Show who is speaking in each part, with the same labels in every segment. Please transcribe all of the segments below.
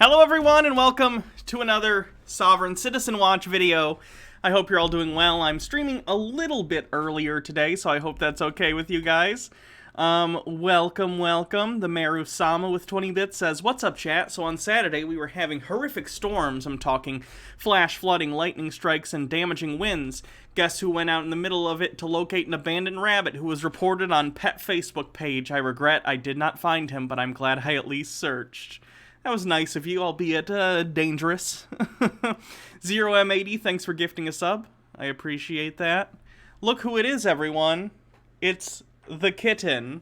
Speaker 1: Hello everyone and welcome to another Sovereign Citizen Watch video. I hope you're all doing well. I'm streaming a little bit earlier today, so I hope that's okay with you guys. Welcome. The Maru-sama with 20 bits says, "What's up, chat?" So on Saturday, we were having horrific storms. I'm talking flash flooding, lightning strikes, and damaging winds. Guess who went out in the middle of it to locate an abandoned rabbit who was reported on Pet Facebook page? I regret I did not find him, but I'm glad I at least searched. That was nice of you, albeit dangerous. 0M80, thanks for gifting a sub. I appreciate that. Look who it is, everyone. It's the kitten.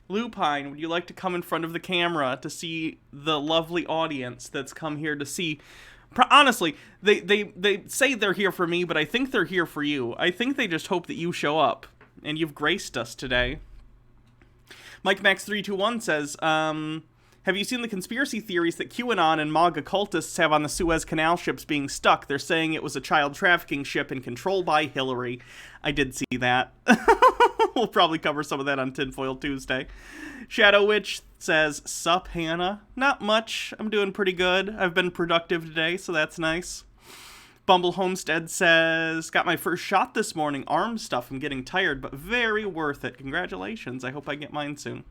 Speaker 1: Lupine, would you like to come in front of the camera to see the lovely audience that's come here to see? Honestly, they say they're here for me, but I think they're here for you. I think they just hope that you show up, and you've graced us today. MikeMax321 says, have you seen the conspiracy theories that QAnon and MAGA cultists have on the Suez Canal ships being stuck? They're saying it was a child trafficking ship and controlled by Hillary. I did see that. We'll probably cover some of that on Tinfoil Tuesday. Shadow Witch says, "Sup, Hannah? Not much. I'm doing pretty good. I've been productive today, so that's nice." Bumble Homestead says, "Got my first shot this morning. Arm stuff. I'm getting tired, but very worth it. Congratulations. I hope I get mine soon."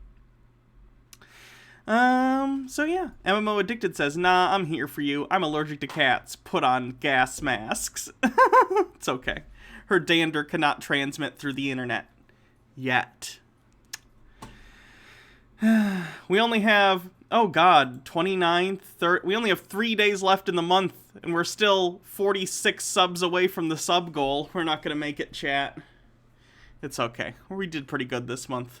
Speaker 1: So yeah. MMO Addicted says, "Nah, I'm here for you. I'm allergic to cats. Put on gas masks." It's okay. Her dander cannot transmit through the internet. Yet. We only have, oh god, 29th, 30, we only have 3 days left in the month, and we're still 46 subs away from the sub goal. We're not gonna make it, chat. It's okay. We did pretty good this month.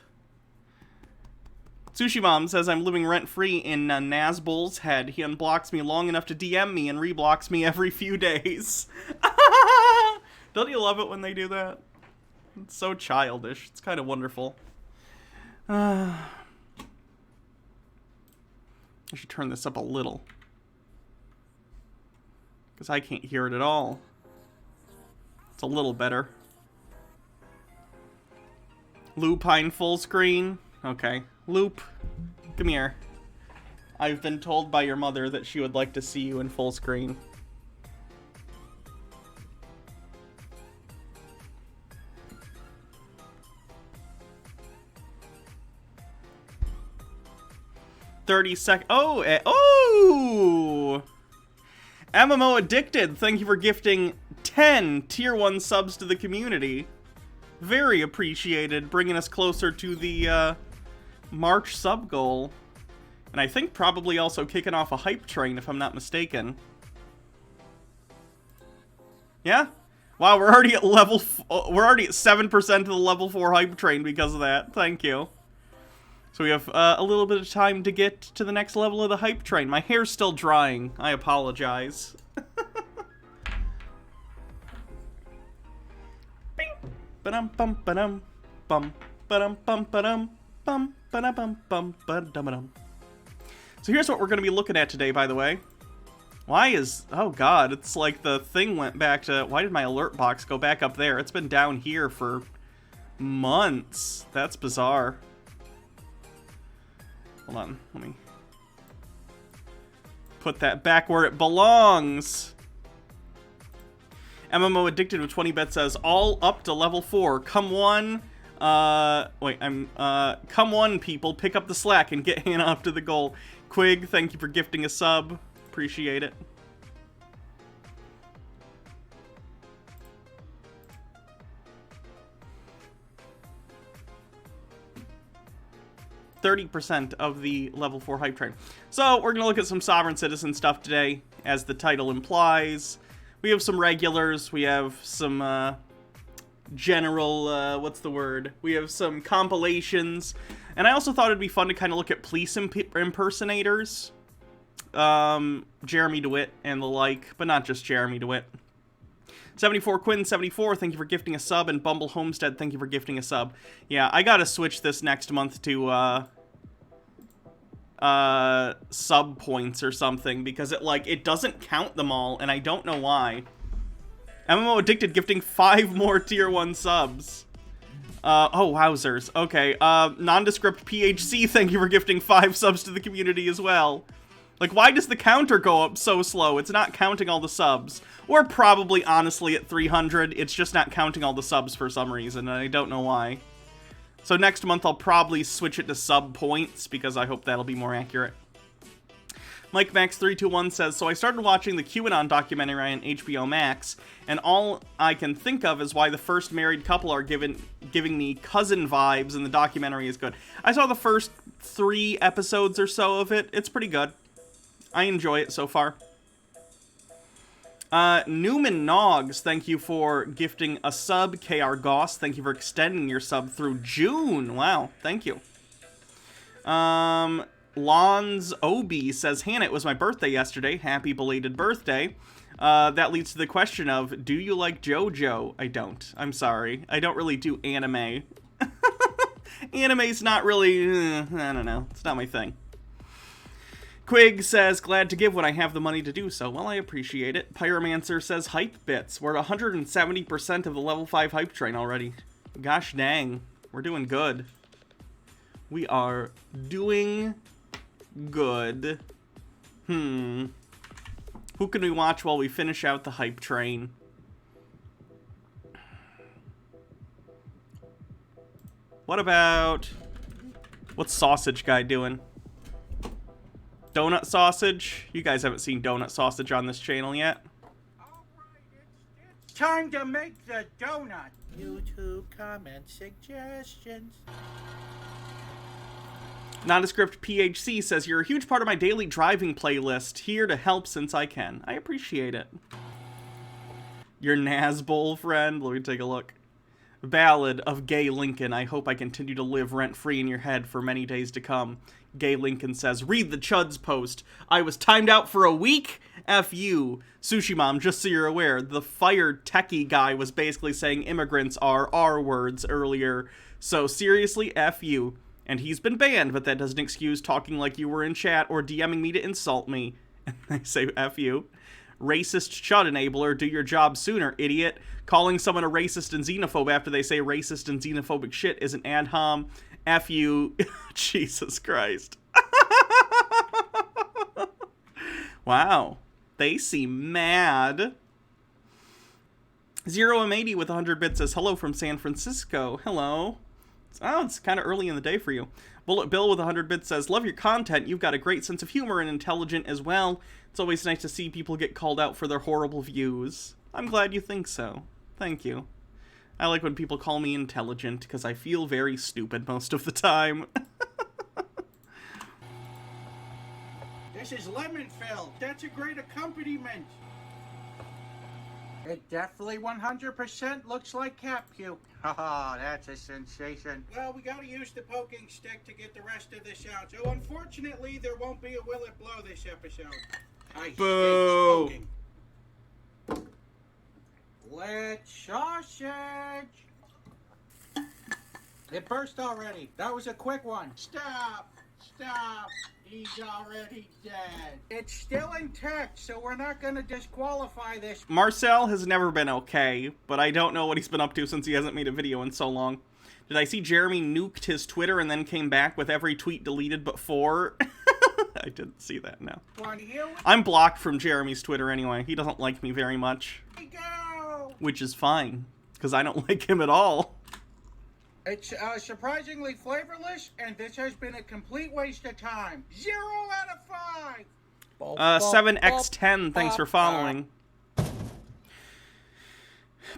Speaker 1: Sushi Mom says, "I'm living rent-free in Nazbul's head. He unblocks me long enough to DM me and reblocks me every few days." Don't you love it when they do that? It's so childish. It's kind of wonderful. I should turn this up a little, because I can't hear it at all. It's a little better. Lupine full screen. Okay. Loop, come here. I've been told by your mother that she would like to see you in full screen. Oh! MMO Addicted, thank you for gifting 10 Tier 1 subs to the community. Very appreciated, bringing us closer to the, March sub goal. And I think probably also kicking off a hype train, if I'm not mistaken. Yeah? Wow, we're already at we're already at 7% of the level 4 hype train because of that. Thank you. So we have a little bit of time to get to the next level of the hype train. My hair's still drying. I apologize. Bing. Ba-dum bum ba-dum bum ba-dum bum ba-dum bum ba-dum bum ba-dum. So here's what we're going to be looking at today, by the way. Why is... oh god, it's like the thing went back to... why did my alert box go back up there? It's been down here for months. That's bizarre. Hold on, let me put that back where it belongs. MMO Addicted with 20 bets says, "All up to level 4. Come one. Come on, people. Pick up the slack and get Hannah up to the goal." Quig, thank you for gifting a sub. Appreciate it. %30 of the level 4 hype train. So, we're going to look at some Sovereign Citizen stuff today, as the title implies. We have some regulars, we have some, general, what's the word? We have some compilations, and I also thought it'd be fun to kind of look at police impersonators. Jeremy DeWitt and the like, but not just Jeremy DeWitt. 74 Quinn 74, thank you for gifting a sub, and Bumble Homestead, thank you for gifting a sub. Yeah, I gotta switch this next month to, sub points or something, because it doesn't count them all, and I don't know why. MMO Addicted gifting 5 more Tier 1 subs. Oh, wowzers. Okay, Nondescript PHC, thank you for gifting 5 subs to the community as well. Like, why does the counter go up so slow? It's not counting all the subs. We're probably, honestly, at 300. It's just not counting all the subs for some reason, and I don't know why. So next month, I'll probably switch it to sub points, because I hope that'll be more accurate. Mike Max 321 says, so I started watching the QAnon documentary on HBO Max, and all I can think of is why the first married couple are giving me cousin vibes, and the documentary is good. I saw the first 3 episodes or so of it. It's pretty good. I enjoy it so far. Newman Noggs, thank you for gifting a sub. KR Goss, thank you for extending your sub through June. Wow, thank you. Lons Obi says, Hannah, it was my birthday yesterday. Happy belated birthday. That leads to the question of, do you like JoJo? I don't. I'm sorry. I don't really do anime. Anime's not really, I don't know. It's not my thing. Quig says, glad to give when I have the money to do so. Well, I appreciate it. Pyromancer says, hype bits. We're at 170% of the level 5 hype train already. Gosh dang. We're doing good. We are doing good. Who can we watch while we finish out the hype train? What about... what's Sausage Guy doing? Donut Sausage? You guys haven't seen Donut Sausage on this channel yet.
Speaker 2: Alright, it's time to make the donut. YouTube comment suggestions.
Speaker 1: Nondescript PHC says, you're a huge part of my daily driving playlist. Here to help since I can. I appreciate it. Your Nazbol friend? Let me take a look. Ballad of Gay Lincoln. I hope I continue to live rent-free in your head for many days to come. Gay Lincoln says, read the Chuds post. I was timed out for a week? F you. Sushi Mom, just so you're aware, the fired techie guy was basically saying immigrants are R words earlier. So seriously, F you. And he's been banned, but that doesn't excuse talking like you were in chat or DMing me to insult me. And I say, F you. Racist Chud enabler, do your job sooner, idiot. Calling someone a racist and xenophobe after they say racist and xenophobic shit is an ad hom. F you. Jesus Christ. Wow. They seem mad. 0M80 with 100 bits says, hello from San Francisco. Hello. Oh, it's kind of early in the day for you. Bullet Bill with 100 bits says, love your content. You've got a great sense of humor and intelligent as well. It's always nice to see people get called out for their horrible views. I'm glad you think so. Thank you. I like when people call me intelligent, because I feel very stupid most of the time.
Speaker 2: This is lemon filled. That's a great accompaniment. It definitely 100% looks like cat puke. Haha, that's a sensation. Well, we gotta use the poking stick to get the rest of this out. So unfortunately, there won't be a Will It Blow this episode. I hate smoking. Let's sausage. It burst already. That was a quick one. Stop. Stop. He's already dead. It's still intact, so we're not gonna disqualify this.
Speaker 1: Marcel has never been okay, but I don't know what he's been up to since he hasn't made a video in so long. Did I see Jeremy nuked his Twitter and then came back with every tweet deleted but 4? I didn't see that, no. I'm blocked from Jeremy's Twitter anyway. He doesn't like me very much. Which is fine, because I don't like him at all.
Speaker 2: It's surprisingly flavorless, and this has been a complete waste of time. 0 out of 5!
Speaker 1: 7x10, thanks for following.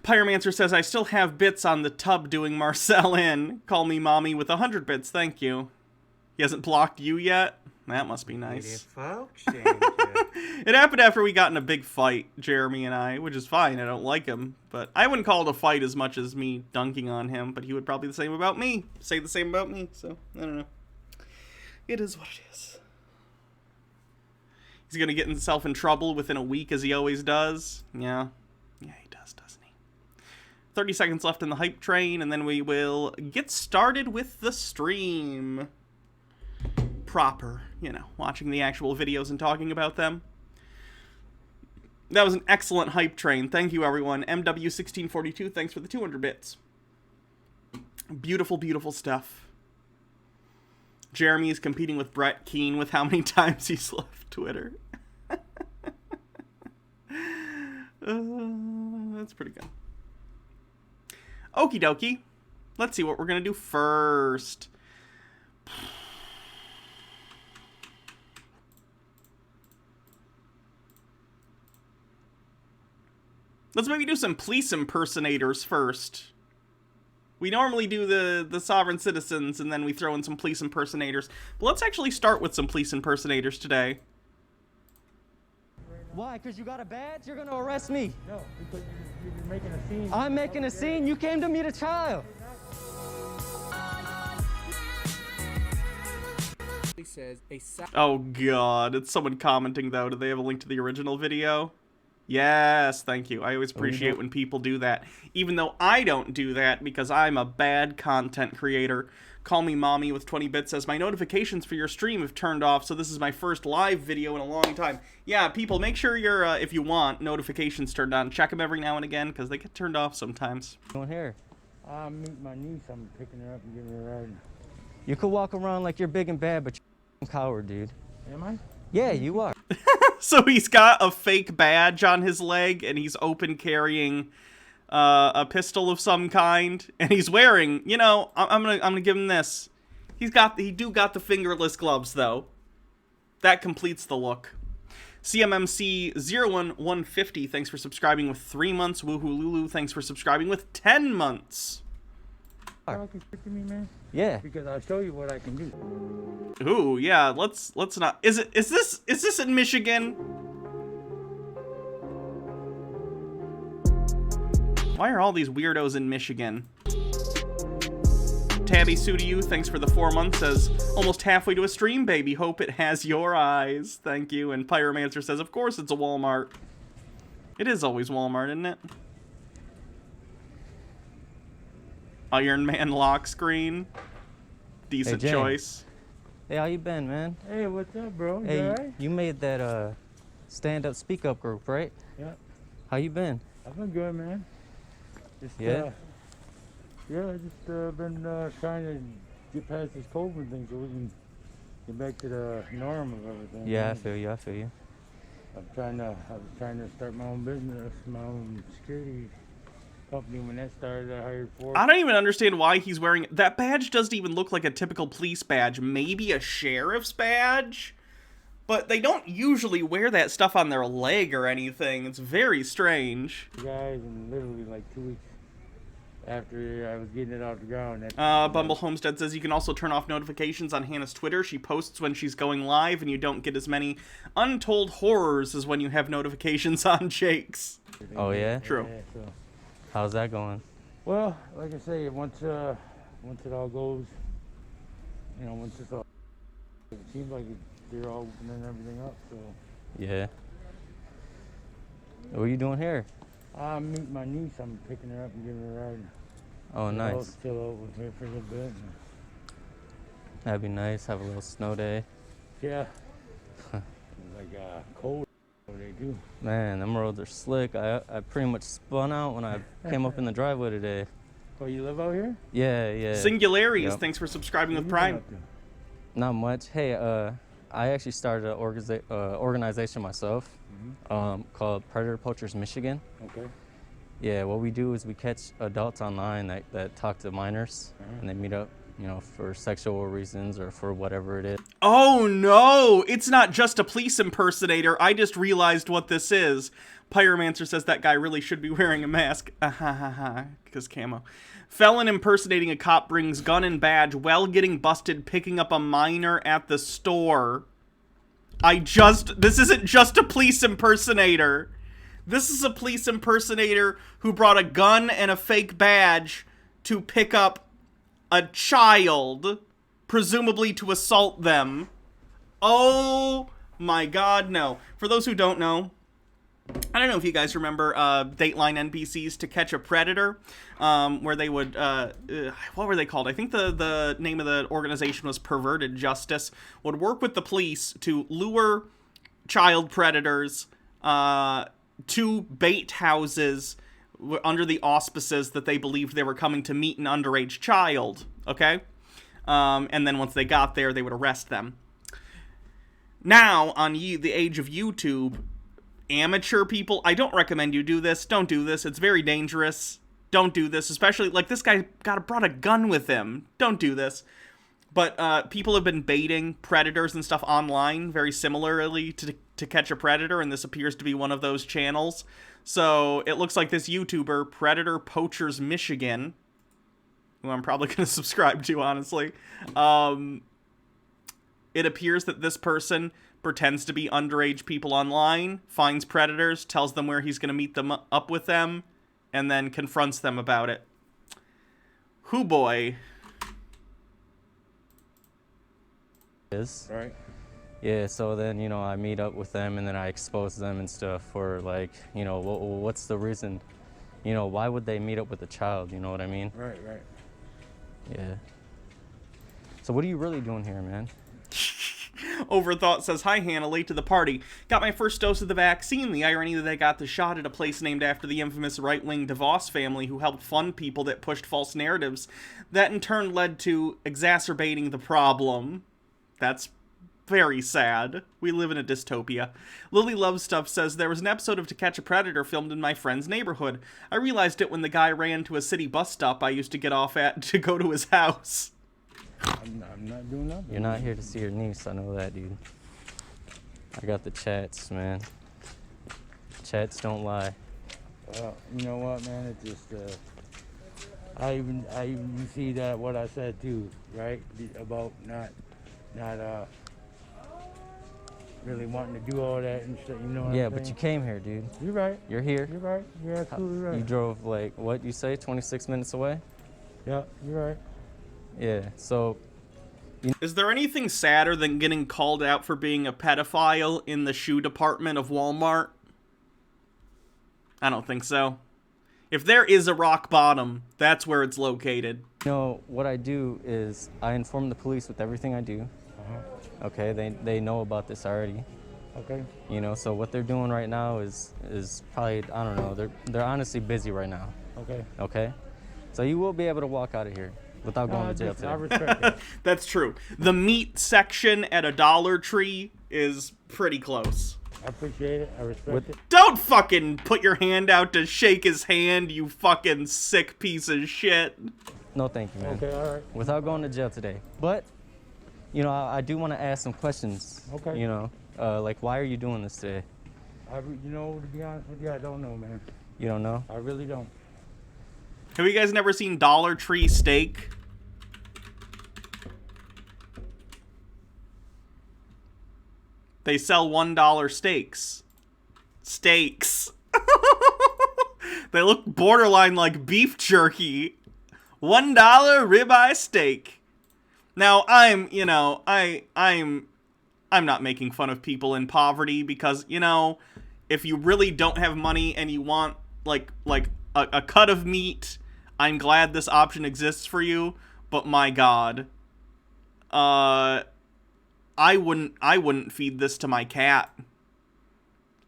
Speaker 1: Pyromancer says, I still have bits on the tub doing Marcel in. Call me mommy with 100 bits, thank you. He hasn't blocked you yet? That must be nice. It happened after we got in a big fight, Jeremy and I, which is fine. I don't like him, but I wouldn't call it a fight as much as me dunking on him, but he would probably the same about me. Say the same about me, so I don't know. It is what it is. He's gonna get himself in trouble within a week as he always does. Yeah. Yeah, he does, doesn't he? 30 seconds left in the hype train, and then we will get started with the stream. Proper, you know, watching the actual videos and talking about them. That was an excellent hype train. Thank you, everyone. MW1642, thanks for the 200 bits. Beautiful, beautiful stuff. Jeremy is competing with Brett Keane with how many times he's left Twitter. That's pretty good. Okie dokie. Let's see what we're going to do first. Let's maybe do some police impersonators first. We normally do the sovereign citizens, and then we throw in some police impersonators. But let's actually start with some police impersonators today.
Speaker 3: Why? Because you got a badge? You're going to arrest me.
Speaker 4: No, because you're making a scene.
Speaker 3: I'm making a scene? You came to meet a child.
Speaker 1: Oh god, it's someone commenting though. Do they have a link to the original video? Yes, thank you. I always appreciate when people do that. Even though I don't do that because I'm a bad content creator. Call me mommy with 20 bits says, my notifications for your stream have turned off, so this is my first live video in a long time. Yeah, people, make sure your, if you want, notifications turned on. Check them every now and again, because they get turned off sometimes.
Speaker 3: Doing here?
Speaker 4: I'm meeting my niece. I'm picking her up and giving her a ride.
Speaker 3: You could walk around like you're big and bad, but you're a coward, dude.
Speaker 4: Am I?
Speaker 3: Yeah, you are.
Speaker 1: So he's got a fake badge on his leg, and he's open carrying a pistol of some kind, and he's wearing, you know, I'm gonna give him this. He do got the fingerless gloves though. That completes the look. CMMC01150, thanks for subscribing with 3 months. Woohoo Lulu, thanks for subscribing with 10 months.
Speaker 4: Talking to me, man?
Speaker 3: Yeah.
Speaker 4: Because I'll show you what I can do.
Speaker 1: Ooh, yeah, let's not. Is this in Michigan? Why are all these weirdos in Michigan? Tabby Sue to you, thanks for the 4 months, says, almost halfway to a stream, baby. Hope it has your eyes. Thank you. And Pyromancer says, of course it's a Walmart. It is always Walmart, isn't it? Iron Man lock screen. Decent
Speaker 3: Hey,
Speaker 1: choice.
Speaker 3: Hey, how you been, man?
Speaker 4: Hey, what's up, bro? You
Speaker 3: Hey,
Speaker 4: alright?
Speaker 3: you made that stand-up, speak-up group, right?
Speaker 4: Yeah.
Speaker 3: How you been?
Speaker 4: I've been good, man. Just,
Speaker 3: Yeah?
Speaker 4: yeah, I just been trying to get past this COVID thing so we can get back to the norm of everything.
Speaker 3: Yeah, I
Speaker 4: man.
Speaker 3: feel you, I feel you.
Speaker 4: I was trying to start my own business, my own security company. When that started, I hired 4.
Speaker 1: I don't even understand why he's wearing it. That badge doesn't even look like a typical police badge. Maybe a sheriff's badge? But they don't usually wear that stuff on their leg or anything. It's very strange.
Speaker 4: guys, and literally like 2 weeks after I was getting it off the ground.
Speaker 1: Bumble Homestead says you can also turn off notifications on Hannah's Twitter. She posts when she's going live, and you don't get as many untold horrors as when you have notifications on Jake's.
Speaker 3: Oh, yeah?
Speaker 1: True.
Speaker 4: Yeah, so.
Speaker 3: How's that going?
Speaker 4: Well, like I say, once it all goes, you know, once it's all, it seems like they're all opening everything up. So
Speaker 3: Yeah. What are you doing here?
Speaker 4: I'm meeting my niece. I'm picking her up and giving her a ride.
Speaker 3: Oh,
Speaker 4: I'll
Speaker 3: nice.
Speaker 4: chill out with her for a little bit.
Speaker 3: That'd be nice. Have a little snow day.
Speaker 4: Yeah. Like cold they do.
Speaker 3: Man, them roads are slick. I pretty much spun out when I came up in the driveway today.
Speaker 4: Oh, you live out here?
Speaker 3: Yeah, yeah.
Speaker 1: Singularities,
Speaker 3: Yep.
Speaker 1: thanks for subscribing
Speaker 4: What
Speaker 1: with
Speaker 4: you been
Speaker 1: Prime.
Speaker 4: up to?
Speaker 3: Not much. Hey, I actually started an organization myself called Predator Poachers Michigan.
Speaker 4: Okay.
Speaker 3: Yeah, what we do is we catch adults online that talk to minors,
Speaker 4: Uh-huh.
Speaker 3: and they meet up, you know, for sexual reasons or for whatever it is.
Speaker 1: Oh no! It's not just a police impersonator. I just realized what this is. Pyromancer says that guy really should be wearing a mask. Because camo. Felon impersonating a cop brings gun and badge while getting busted picking up a minor at the store. This isn't just a police impersonator. This is a police impersonator who brought a gun and a fake badge to pick up a child, presumably to assault them. Oh my god, no. For those who don't know, I don't know if you guys remember Dateline NBC's To Catch a Predator, where they would, what were they called? I think the name of the organization was Perverted Justice, would work with the police to lure child predators to bait houses under the auspices that they believed they were coming to meet an underage child, okay? And then once they got there, they would arrest them. Now, on the age of YouTube, amateur people, I don't recommend you do this. Don't do this. It's very dangerous. Don't do this. Especially, like, this guy brought a gun with him. Don't do this. But people have been baiting predators and stuff online very similarly to catch a predator, and this appears to be one of those channels. So it looks like this YouTuber, Predator Poachers Michigan, who I'm probably going to subscribe to, honestly, it appears that this person pretends to be underage people online, finds predators, tells them where he's going to meet them up with them, and then confronts them about it. Hoo boy.
Speaker 4: Right.
Speaker 3: Yeah, so then, you know, I meet up with them and then I expose them and stuff for, like, you know, what's the reason, you know, why would they meet up with a child, you know what I mean?
Speaker 4: Right.
Speaker 3: Yeah. So what are you really doing here, man?
Speaker 1: Overthought says, hi Hannah, late to the party. Got my first dose of the vaccine. The irony that I got the shot at a place named after the infamous right-wing DeVos family who helped fund people that pushed false narratives. That in turn led to exacerbating the problem. That's very sad. We live in a dystopia. Lily Loves Stuff says, there was an episode of To Catch a Predator filmed in my friend's neighborhood. I realized it when the guy ran to a city bus stop I used to get off at to go to his house.
Speaker 4: I'm not doing nothing.
Speaker 3: You're not here to see your niece, I know that, dude. I got the chats, man. Chats don't lie.
Speaker 4: Well, you know what, man? It's just, I even see that what I said too, right? About not really wanting to do all that and shit, you know what
Speaker 3: Yeah,
Speaker 4: I'm
Speaker 3: but
Speaker 4: saying?
Speaker 3: you came here, dude.
Speaker 4: You're right.
Speaker 3: You're here.
Speaker 4: You're right. You're absolutely right.
Speaker 3: You drove, like, what you say, 26 minutes away?
Speaker 4: Yeah, you're right.
Speaker 3: Yeah, so
Speaker 1: Is there anything sadder than getting called out for being a pedophile in the shoe department of Walmart? I don't think so. If there is a rock bottom, that's where it's located.
Speaker 3: you know, what I do is I inform the police with everything I do. Okay, they know about this already.
Speaker 4: Okay.
Speaker 3: You know, so what they're doing right now is probably, I don't know, they're honestly busy right now.
Speaker 4: Okay.
Speaker 3: Okay? So you will be able to walk out of here without going to jail
Speaker 4: I
Speaker 3: today.
Speaker 4: respect that.
Speaker 1: That's true. The meat section at a Dollar Tree is pretty close.
Speaker 4: I appreciate it. I respect it.
Speaker 1: Don't fucking put your hand out to shake his hand, you fucking sick piece of shit.
Speaker 3: No, thank you, man.
Speaker 4: Okay, all right.
Speaker 3: Without going to jail today. But, you know, I do want to ask some questions.
Speaker 4: Okay.
Speaker 3: You know, like, why are you doing this today?
Speaker 4: You know, to be honest with you, I don't know, man.
Speaker 3: You don't know?
Speaker 4: I really don't.
Speaker 1: Have you guys never seen Dollar Tree steak? They sell $1 steaks. Steaks. They look borderline like beef jerky. $1 ribeye steak. Now, I'm not making fun of people in poverty because, you know, if you really don't have money and you want like a cut of meat, I'm glad this option exists for you, but my God. I wouldn't feed this to my cat.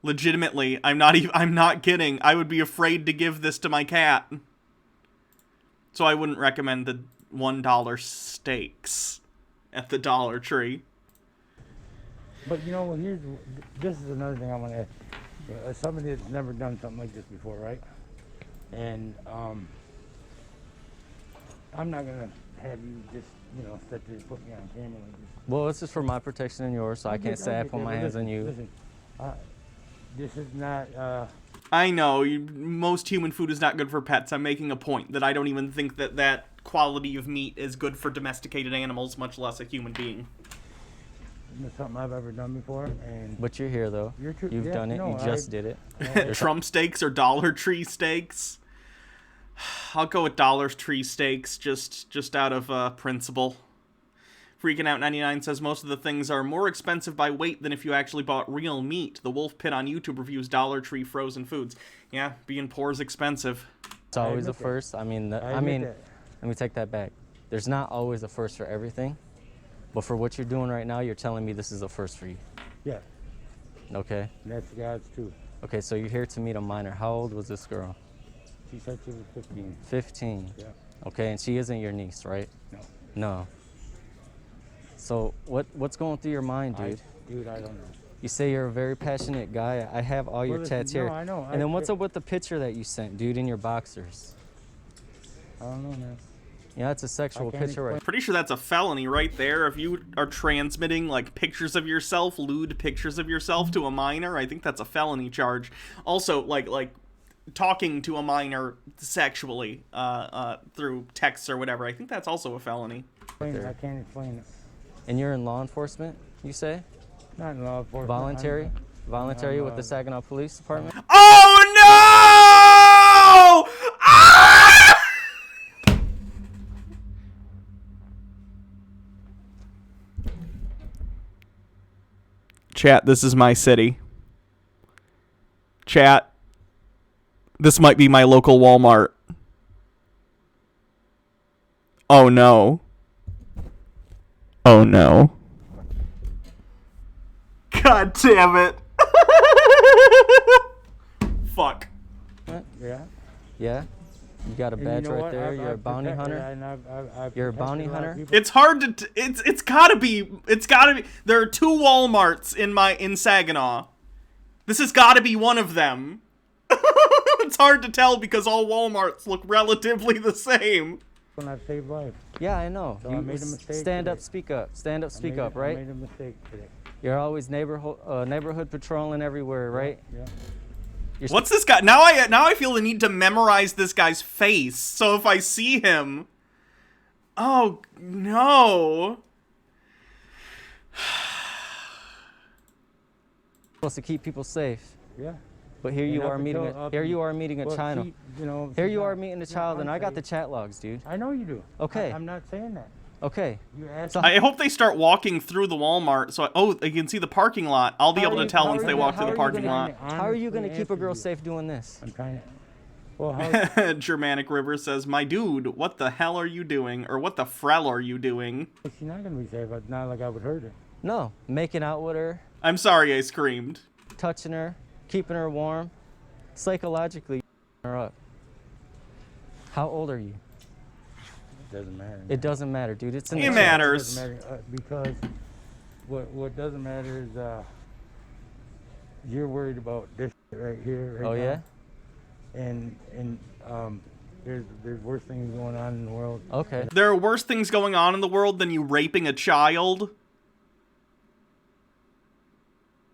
Speaker 1: Legitimately, I'm not kidding. I would be afraid to give this to my cat. So I wouldn't recommend the $1 steaks at the Dollar Tree.
Speaker 4: But you know, this is another thing I want to ask. As somebody that's never done something like this before, right? And I'm not gonna have you just, you know, sit there and put me on camera like this.
Speaker 3: Well, this is for my protection and yours, so I can't say I put my hands on you.
Speaker 4: Listen, this is not.
Speaker 1: I know, most human food is not good for pets. I'm making a point that I don't even think that quality of meat is good for domesticated animals, much less a human being.
Speaker 4: It's something I've ever done before, and
Speaker 3: But you're here, though. You've done it.
Speaker 4: no,
Speaker 3: You just did it.
Speaker 1: Trump steaks or Dollar Tree steaks? I'll go with Dollar Tree steaks, just out of principle. Freaking Out 99 says most of the things are more expensive by weight than if you actually bought real meat. The Wolf Pit on YouTube reviews Dollar Tree frozen foods. Yeah, being poor is expensive.
Speaker 3: It's always a
Speaker 4: admit that.
Speaker 3: first. I mean,
Speaker 4: I
Speaker 3: let
Speaker 4: admit that.
Speaker 3: me take that back. There's not always a first for everything, but for what you're doing right now, you're telling me this is a first for you.
Speaker 4: Yeah,
Speaker 3: Okay.
Speaker 4: and that's God's too.
Speaker 3: Okay, so you're here to meet a minor. How old was this girl?
Speaker 4: She said she was 15.
Speaker 3: 15.
Speaker 4: Yeah.
Speaker 3: Okay, and she isn't your niece, right?
Speaker 4: No.
Speaker 3: No. So what's going through your mind, dude?
Speaker 4: Dude, I don't know.
Speaker 3: You say you're a very passionate guy. I have all your
Speaker 4: Well,
Speaker 3: tats
Speaker 4: no,
Speaker 3: here.
Speaker 4: I know.
Speaker 3: And then what's up with the picture that you sent, dude, in your boxers?
Speaker 4: I don't know, man.
Speaker 3: Yeah, it's a sexual
Speaker 4: can't
Speaker 3: picture, right?
Speaker 1: Pretty sure that's a felony right there. If you are transmitting like pictures of yourself, lewd pictures of yourself to a minor, I think that's a felony charge. Also, like talking to a minor sexually through texts or whatever, I think that's also a felony.
Speaker 4: I can't explain it.
Speaker 3: And you're in law enforcement, you say?
Speaker 4: Not in law enforcement.
Speaker 3: Voluntary? Voluntary with the Saginaw Police Department?
Speaker 1: Oh no! Ah! Chat, this is my city. Chat, this might be my local Walmart. Oh no. Oh no. God damn it. Fuck.
Speaker 4: Yeah.
Speaker 3: Yeah? You got a
Speaker 4: And
Speaker 3: badge
Speaker 4: you know
Speaker 3: right
Speaker 4: what?
Speaker 3: there. You're a bounty hunter. You're a bounty hunter?
Speaker 1: It's hard to it's gotta be there are 2 Walmarts in Saginaw. This has gotta be one of them. It's hard to tell because all Walmarts look relatively the same.
Speaker 4: When I saved life.
Speaker 3: Yeah, I know.
Speaker 4: So I made a mistake
Speaker 3: stand up,
Speaker 4: today.
Speaker 3: speak up. Stand up, speak up,
Speaker 4: I
Speaker 3: right?
Speaker 4: made a mistake today.
Speaker 3: You're always neighborhood patrolling everywhere, right?
Speaker 4: Yeah.
Speaker 1: What's this guy? Now I feel the need to memorize this guy's face. So if I see him, oh no.
Speaker 3: Supposed to keep people safe.
Speaker 4: Yeah.
Speaker 3: But here you
Speaker 4: up
Speaker 3: are meeting
Speaker 4: until-
Speaker 3: a
Speaker 4: up
Speaker 3: here you
Speaker 4: un-
Speaker 3: are meeting a
Speaker 4: Well,
Speaker 3: child.
Speaker 4: she, you know,
Speaker 3: Here
Speaker 4: she's
Speaker 3: you are
Speaker 4: not-
Speaker 3: meeting a
Speaker 4: she's
Speaker 3: child,
Speaker 4: not
Speaker 3: and I got the
Speaker 4: safe.
Speaker 3: chat logs, dude.
Speaker 4: I know you do.
Speaker 3: Okay.
Speaker 4: I'm not saying that.
Speaker 3: Okay.
Speaker 4: You asked
Speaker 3: So-
Speaker 4: me.
Speaker 1: I hope they start walking through the Walmart. So you can see the parking lot. I'll be able to tell once they walk through the parking lot.
Speaker 3: How are you going to
Speaker 4: Honestly
Speaker 3: keep a girl
Speaker 4: answer
Speaker 3: safe doing this?
Speaker 4: I'm trying to. Well, how?
Speaker 1: Germanic River says, "My dude, what the hell are you doing? Or what the frell are you doing?"
Speaker 4: She's not gonna be safe. It's not like I would hurt her.
Speaker 3: No, making out with her,
Speaker 1: I'm sorry I screamed.
Speaker 3: touching her, keeping her warm, psychologically her up. How old are you?
Speaker 4: It doesn't matter.
Speaker 3: It doesn't matter, dude. It's in the
Speaker 1: It
Speaker 3: chat.
Speaker 1: matters.
Speaker 4: Doesn't matter, because what doesn't matter is you're worried about this shit right here. Right
Speaker 3: Oh
Speaker 4: now.
Speaker 3: yeah?
Speaker 4: And there's worse things going on in the world.
Speaker 3: Okay.
Speaker 1: There are worse things going on in the world than you raping a child.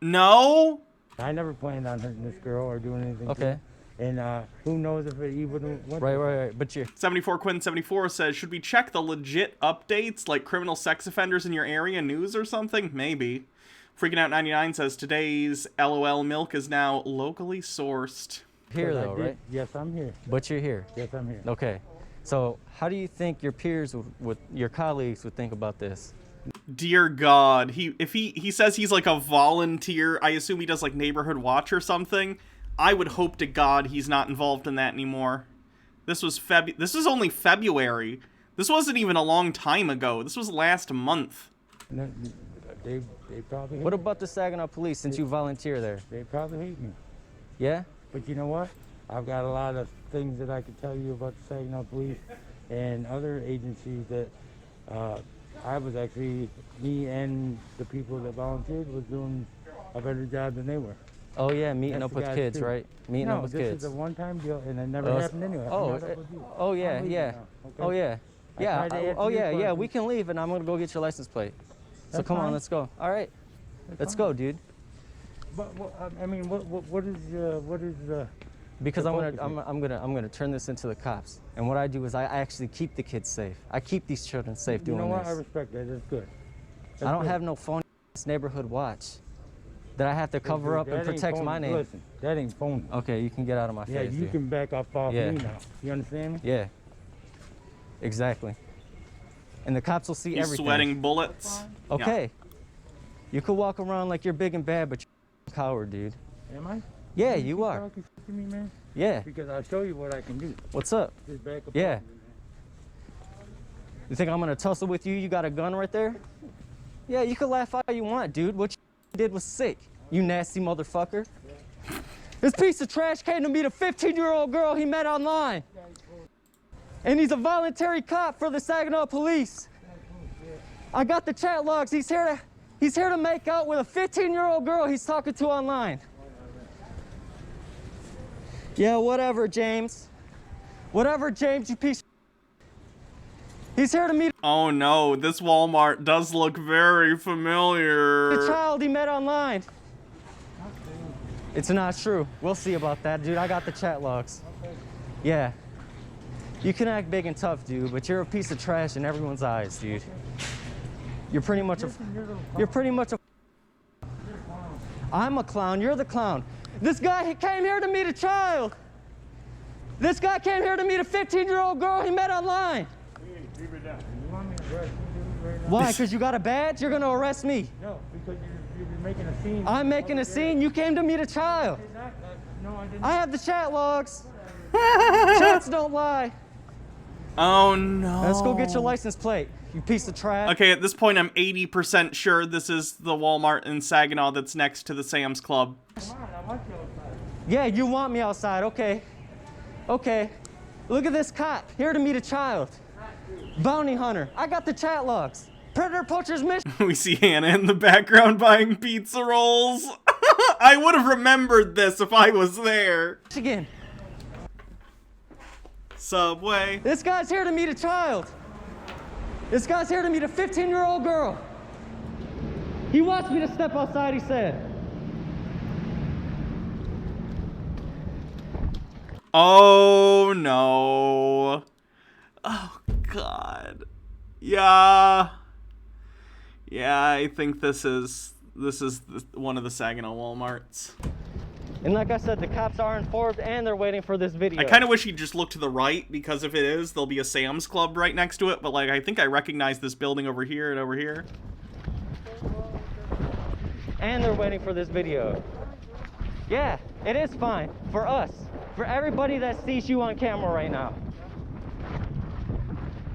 Speaker 1: No?
Speaker 4: I never planned on hurting this girl or doing anything. to
Speaker 3: Okay.
Speaker 4: her. And who knows if it even went.
Speaker 3: Right. But you're
Speaker 1: 74 Quinn 74 says, "Should we check the legit updates like criminal sex offenders in your area news or something?" Maybe. Freaking Out 99 says, "Today's LOL milk is now locally sourced."
Speaker 3: here
Speaker 4: I
Speaker 3: though,
Speaker 4: did-
Speaker 3: right?
Speaker 4: Yes, I'm here.
Speaker 3: But you're here.
Speaker 4: Yes, I'm here.
Speaker 3: Okay. So how do you think your peers would your colleagues would think about this?
Speaker 1: Dear God, he says he's like a volunteer. I assume he does like neighborhood watch or something. I would hope to God he's not involved in that anymore. This was only February. This wasn't even a long time ago. This was last month.
Speaker 4: They probably hate
Speaker 3: What
Speaker 4: me.
Speaker 3: about the Saginaw Police since you volunteer there?
Speaker 4: They probably hate me.
Speaker 3: Yeah?
Speaker 4: But you know what? I've got a lot of things that I could tell you about the Saginaw Police and other agencies that I was actually, me and the people that volunteered was doing a better job than they were.
Speaker 3: Oh yeah, meeting
Speaker 4: That's
Speaker 3: up
Speaker 4: the
Speaker 3: with
Speaker 4: guys,
Speaker 3: kids,
Speaker 4: too.
Speaker 3: right? Meeting
Speaker 4: No,
Speaker 3: up with
Speaker 4: this
Speaker 3: kids.
Speaker 4: is a one-time deal, and it never
Speaker 3: Oh,
Speaker 4: happened anyway.
Speaker 3: Oh,
Speaker 4: I'm not up with you.
Speaker 3: oh yeah,
Speaker 4: I'm leaving
Speaker 3: yeah.
Speaker 4: now, okay?
Speaker 3: Oh yeah.
Speaker 4: I
Speaker 3: Yeah.
Speaker 4: tried to answer
Speaker 3: Oh
Speaker 4: your
Speaker 3: yeah, yeah.
Speaker 4: question.
Speaker 3: We can leave and I'm gonna go get your license plate. So
Speaker 4: That's
Speaker 3: come on,
Speaker 4: fine.
Speaker 3: let's go. All right. Let's
Speaker 4: fine.
Speaker 3: go, dude.
Speaker 4: But I mean, what is
Speaker 3: Because
Speaker 4: The
Speaker 3: I'm
Speaker 4: focus
Speaker 3: gonna turn this into the cops. And what I do is I actually keep the kids safe. I keep these children safe
Speaker 4: you
Speaker 3: doing
Speaker 4: know what? I
Speaker 3: this.
Speaker 4: respect that. That's good.
Speaker 3: I don't
Speaker 4: That's
Speaker 3: have
Speaker 4: good.
Speaker 3: no phony neighborhood watch that I have to cover up and
Speaker 4: That ain't
Speaker 3: protect
Speaker 4: phony.
Speaker 3: my name.
Speaker 4: Listen, that ain't phony.
Speaker 3: Okay, you can get out of my
Speaker 4: Yeah,
Speaker 3: face.
Speaker 4: you
Speaker 3: dude.
Speaker 4: can back off
Speaker 3: Yeah.
Speaker 4: me now. You understand me?
Speaker 3: Yeah. Exactly. And the cops will see
Speaker 1: He's
Speaker 3: everything.
Speaker 1: sweating bullets.
Speaker 3: Okay. You could walk around like you're big and bad, but you're a coward, dude.
Speaker 4: Am I?
Speaker 3: Yeah,
Speaker 4: keep
Speaker 3: you are.
Speaker 4: talking shit to me, man?
Speaker 3: Yeah.
Speaker 4: Because I'll show you what I can do.
Speaker 3: What's up?
Speaker 4: Just back up.
Speaker 3: Yeah.
Speaker 4: off me, man.
Speaker 3: You think I'm gonna tussle with you? You got a gun right there? Yeah, you can laugh all you want, dude. What you did was sick, you nasty motherfucker. This piece of trash came to meet a 15-year-old girl he met online. And he's a voluntary cop for the Saginaw Police. I got the chat logs. He's here to make out with a 15-year-old girl he's talking to online. Yeah, whatever, James. Whatever, James, you piece of... He's here to meet
Speaker 1: Oh no, this Walmart does look very
Speaker 3: a
Speaker 1: familiar.
Speaker 3: child he met online. It's not true. We'll see about that, dude. I got the chat logs. Yeah. You can act big and tough, dude, but you're a piece of trash in everyone's eyes, dude. You're pretty much a... I'm a clown. You're the clown. This guy came here to meet a child. This guy came here to meet a 15-year-old girl he met online.
Speaker 4: You want me to arrest you, dude, right now?
Speaker 3: Why? Because you got a badge? You're going to arrest me.
Speaker 4: No, because you're making a scene.
Speaker 3: I'm making a scene. You came to meet a child.
Speaker 4: No, I didn't.
Speaker 3: I have the chat logs. Chats don't lie.
Speaker 1: Oh no.
Speaker 3: Let's go get your license plate, you piece of trash.
Speaker 1: Okay, at this point I'm 80% sure this is the Walmart in Saginaw that's next to the Sam's Club.
Speaker 4: Come on, I want you outside.
Speaker 3: Yeah, you want me outside. Okay. Okay. Look at this cop, here to meet a child. Bounty hunter. I got the chat logs. Predator poacher's mission.
Speaker 1: We see Hannah in the background buying pizza rolls. I would have remembered this if I was there.
Speaker 3: Again.
Speaker 1: Subway.
Speaker 3: This guy's here to meet a child. This guy's here to meet a 15-year-old girl. He wants me to step outside, he said.
Speaker 1: Oh no. Oh god. Yeah. Yeah, I think this is one of the Saginaw Walmarts.
Speaker 3: And like I said, the cops are informed and they're waiting for this video.
Speaker 1: I kind of wish he'd just look to the right, because if it is, there'll be a Sam's Club right next to it, but like I think I recognize this building over here and over here.
Speaker 3: And they're waiting for this video. Yeah, it is fine. For us. For everybody that sees you on camera right now.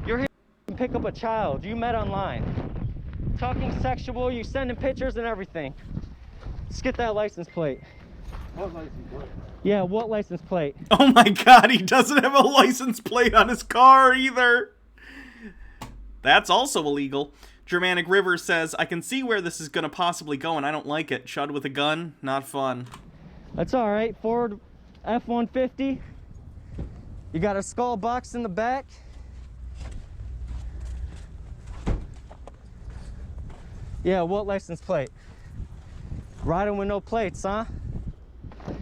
Speaker 3: You're here to pick up a child you met online. Talking sexual, you sending pictures and everything. Let's get that license plate.
Speaker 4: What license plate?
Speaker 3: Yeah, what license plate?
Speaker 1: Oh my god, he doesn't have a license plate on his car either. That's also illegal. Germanic River says, I can see where this is gonna possibly go and I don't like it. Chud with a gun, not fun.
Speaker 3: That's alright, Ford F-150. You got a skull box in the back. Yeah, what license plate? Riding with no plates, huh?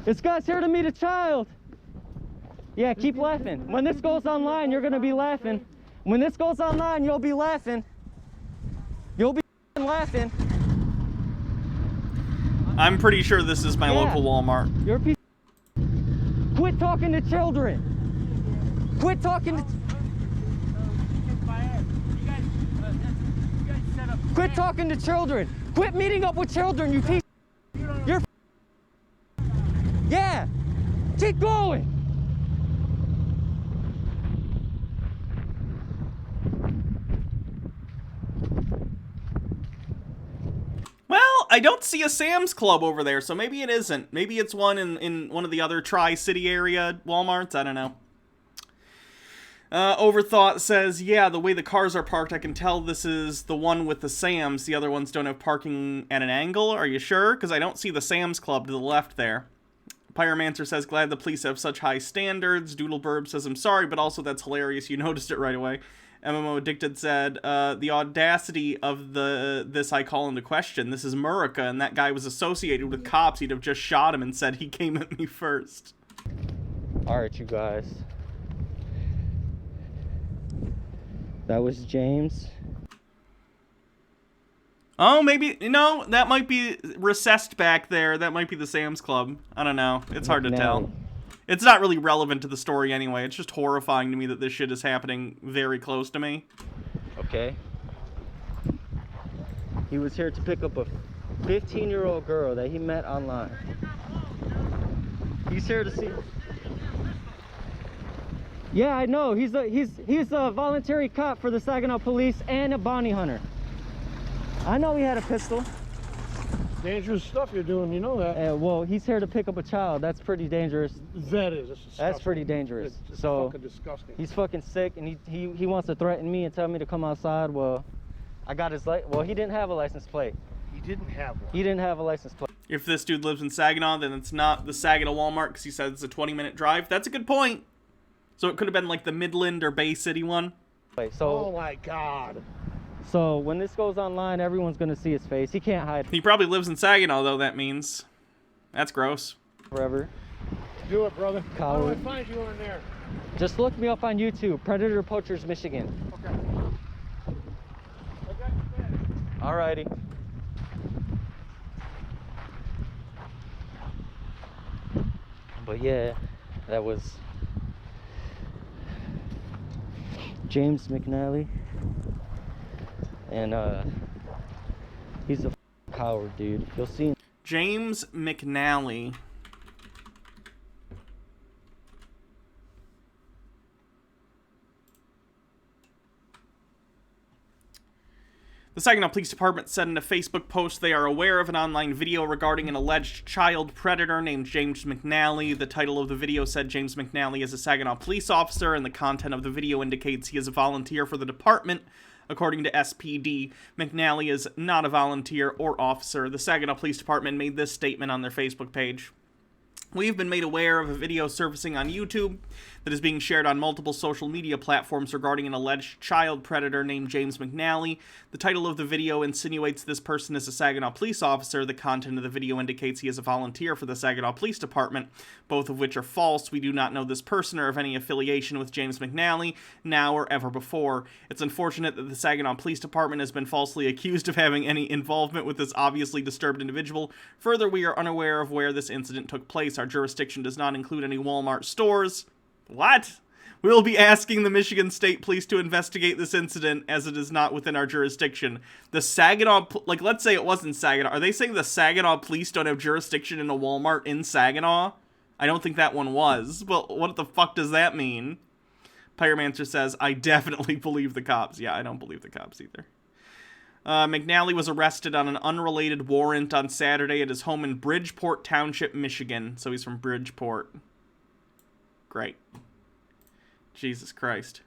Speaker 3: This guy's here to meet a child. Yeah, keep laughing. When this goes online, you're gonna be laughing. When this goes online, you'll be laughing. You'll be laughing.
Speaker 1: I'm pretty sure this is my local Walmart.
Speaker 3: You're a piece of... Quit talking to children. Quit talking to... Quit talking to children. Quit meeting up with children, you piece of... You're... Yeah. Keep going.
Speaker 1: Well, I don't see a Sam's Club over there, so maybe it isn't. Maybe it's one in one of the other Tri-City area Walmarts. I don't know. Overthought says, yeah, the way the cars are parked, I can tell this is the one with the Sam's. The other ones don't have parking at an angle. Are you sure? Because I don't see the Sam's Club to the left there. Pyromancer says, glad the police have such high standards. Doodleburb says, I'm sorry, but also that's hilarious. You noticed it right away. MMO Addicted said, the audacity of this I call into question. This is Murica, and that guy was associated with cops. He'd have just shot him and said he came at me first.
Speaker 3: All right, you guys. That was James.
Speaker 1: Oh, maybe, no, that might be recessed back there. That might be the Sam's Club. I don't know. It's hard to tell. It's not really relevant to the story anyway. It's just horrifying to me that this shit is happening very close to me.
Speaker 3: Okay. He was here to pick up a 15-year-old girl that he met online. He's here to see... Yeah, I know. He's a voluntary cop for the Saginaw Police and a bounty hunter. I know he had a pistol.
Speaker 5: Dangerous stuff you're doing, you know that.
Speaker 3: Well, he's here to pick up a child. That's pretty dangerous.
Speaker 5: That is.
Speaker 3: That's pretty dangerous.
Speaker 5: It's
Speaker 3: so
Speaker 5: fucking disgusting.
Speaker 3: he's fucking sick, and he wants to threaten me and tell me to come outside. Well, I got his well, he didn't have a license plate.
Speaker 5: He didn't have one.
Speaker 3: He didn't have a license plate.
Speaker 1: If this dude lives in Saginaw, then it's not the Saginaw Walmart because he said it's a 20-minute drive. That's a good point. So it could have been like the Midland or Bay City one.
Speaker 5: Oh my God.
Speaker 3: So when this goes online, everyone's gonna see his face. He can't hide
Speaker 1: He probably lives in Saginaw, though, that means. That's gross.
Speaker 3: forever.
Speaker 5: Do it, brother. How do I
Speaker 3: Coward.
Speaker 5: find you on there?
Speaker 3: Just look me up on YouTube, Predator Poachers, Michigan.
Speaker 5: Okay. I got your back.
Speaker 3: Alrighty. But yeah, that was James McNally, and he's a coward, dude. You'll see him.
Speaker 1: James McNally. The Saginaw Police Department said in a Facebook post they are aware of an online video regarding an alleged child predator named James McNally. The title of the video said James McNally is a Saginaw police officer, and the content of the video indicates he is a volunteer for the department. According to SPD, McNally is not a volunteer or officer. The Saginaw Police Department made this statement on their Facebook page. We've been made aware of a video surfacing on YouTube that is being shared on multiple social media platforms regarding an alleged child predator named James McNally. The title of the video insinuates this person is a Saginaw police officer. The content of the video indicates he is a volunteer for the Saginaw Police Department, both of which are false. We do not know this person or have any affiliation with James McNally, now or ever before. It's unfortunate that the Saginaw Police Department has been falsely accused of having any involvement with this obviously disturbed individual. Further, we are unaware of where this incident took place. Our jurisdiction does not include any Walmart stores. What? We'll be asking the Michigan State Police to investigate this incident as it is not within our jurisdiction. The Saginaw, like, let's say it wasn't Saginaw. Are they saying the Saginaw Police don't have jurisdiction in a Walmart in Saginaw? I don't think that one was, but what the fuck does that mean? Pyromancer says, I definitely believe the cops. Yeah, I don't believe the cops either. McNally was arrested on an unrelated warrant on Saturday at his home in Bridgeport Township, Michigan. So he's from Bridgeport. Great. Jesus Christ.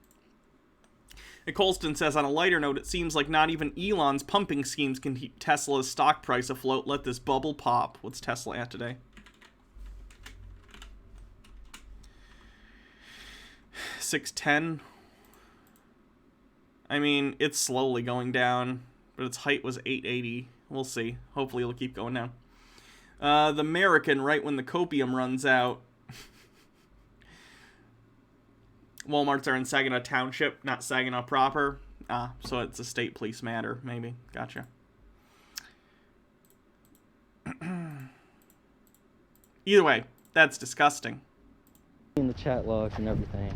Speaker 1: Colston says, on a lighter note, it seems like not even Elon's pumping schemes can keep Tesla's stock price afloat. Let this bubble pop. What's Tesla at today? 610. I mean, it's slowly going down, but its height was 880. We'll see. Hopefully it'll keep going down. The American, right when the copium runs out. Walmarts are in Saginaw Township, not Saginaw proper. Ah, so it's a state police matter, maybe. Gotcha. Either way, that's disgusting.
Speaker 3: In the chat logs and everything.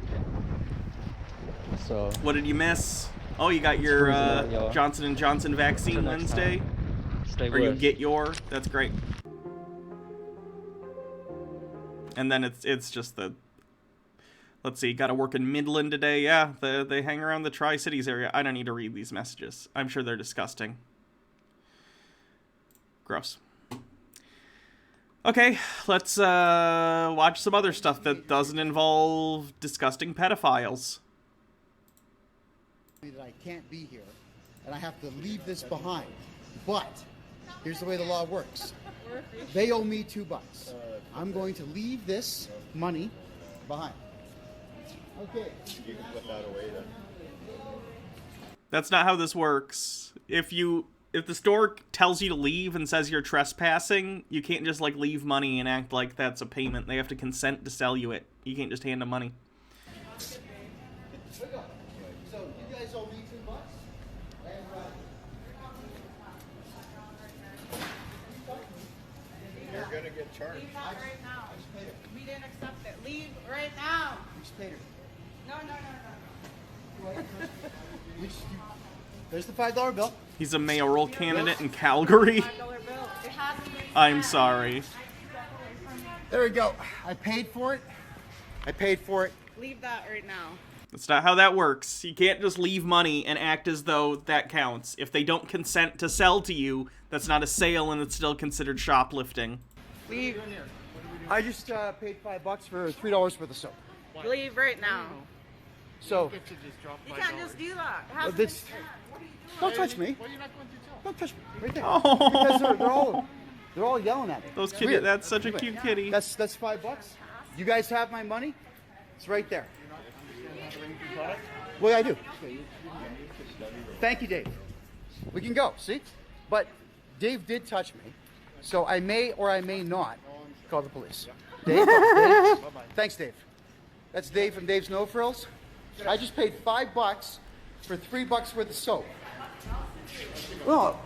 Speaker 3: So.
Speaker 1: What did you miss? Oh, you got your Johnson & Johnson vaccine Wednesday? Or you get your? That's great. And then it's just the... Let's see, got to work in Midland today. Yeah, they hang around the Tri-Cities area. I don't need to read these messages. I'm sure they're disgusting. Gross. Okay, let's watch some other stuff that doesn't involve disgusting pedophiles.
Speaker 6: That I can't be here, and I have to leave this behind. But here's the way the law works. They owe me $2. I'm going to leave this money behind. Okay. You can put that away then.
Speaker 1: That's not how this works. If the store tells you to leave and says you're trespassing, you can't just like leave money and act like that's a payment. They have to consent to sell you it. You can't just hand them money.
Speaker 6: So you guys owe me $2. And,
Speaker 7: you're gonna get charged.
Speaker 8: Leave that right now. We didn't accept it. Leave right now.
Speaker 6: you just paid her.
Speaker 8: No.
Speaker 6: There's the $5 bill.
Speaker 1: He's a mayoral candidate in Calgary.
Speaker 8: $5 bill. It hasn't been
Speaker 1: I'm
Speaker 8: sent.
Speaker 1: sorry.
Speaker 6: There we go. I paid for it.
Speaker 8: Leave that right now.
Speaker 1: That's not how that works. You can't just leave money and act as though that counts. If they don't consent to sell to you, that's not a sale and it's still considered shoplifting.
Speaker 8: Leave.
Speaker 6: I just paid $5 for $3 worth of soap.
Speaker 8: Leave right now.
Speaker 6: So,
Speaker 8: You can't just do that. It has to
Speaker 6: this,
Speaker 8: be-
Speaker 6: don't touch me. Don't touch me. Right there.
Speaker 1: Oh.
Speaker 6: Because they're all yelling at me.
Speaker 1: Those
Speaker 6: It's
Speaker 1: kitty,
Speaker 6: weird.
Speaker 1: that's such a cute kitty.
Speaker 6: That's $5. You guys have my money? It's right there. Well, I do. Thank you, Dave. We can go, see? But Dave did touch me, so I may or I may not call the police. Dave? Dave? Thanks, Dave. That's Dave from Dave's No Frills. I just paid $5 for $3 worth of soap. Well,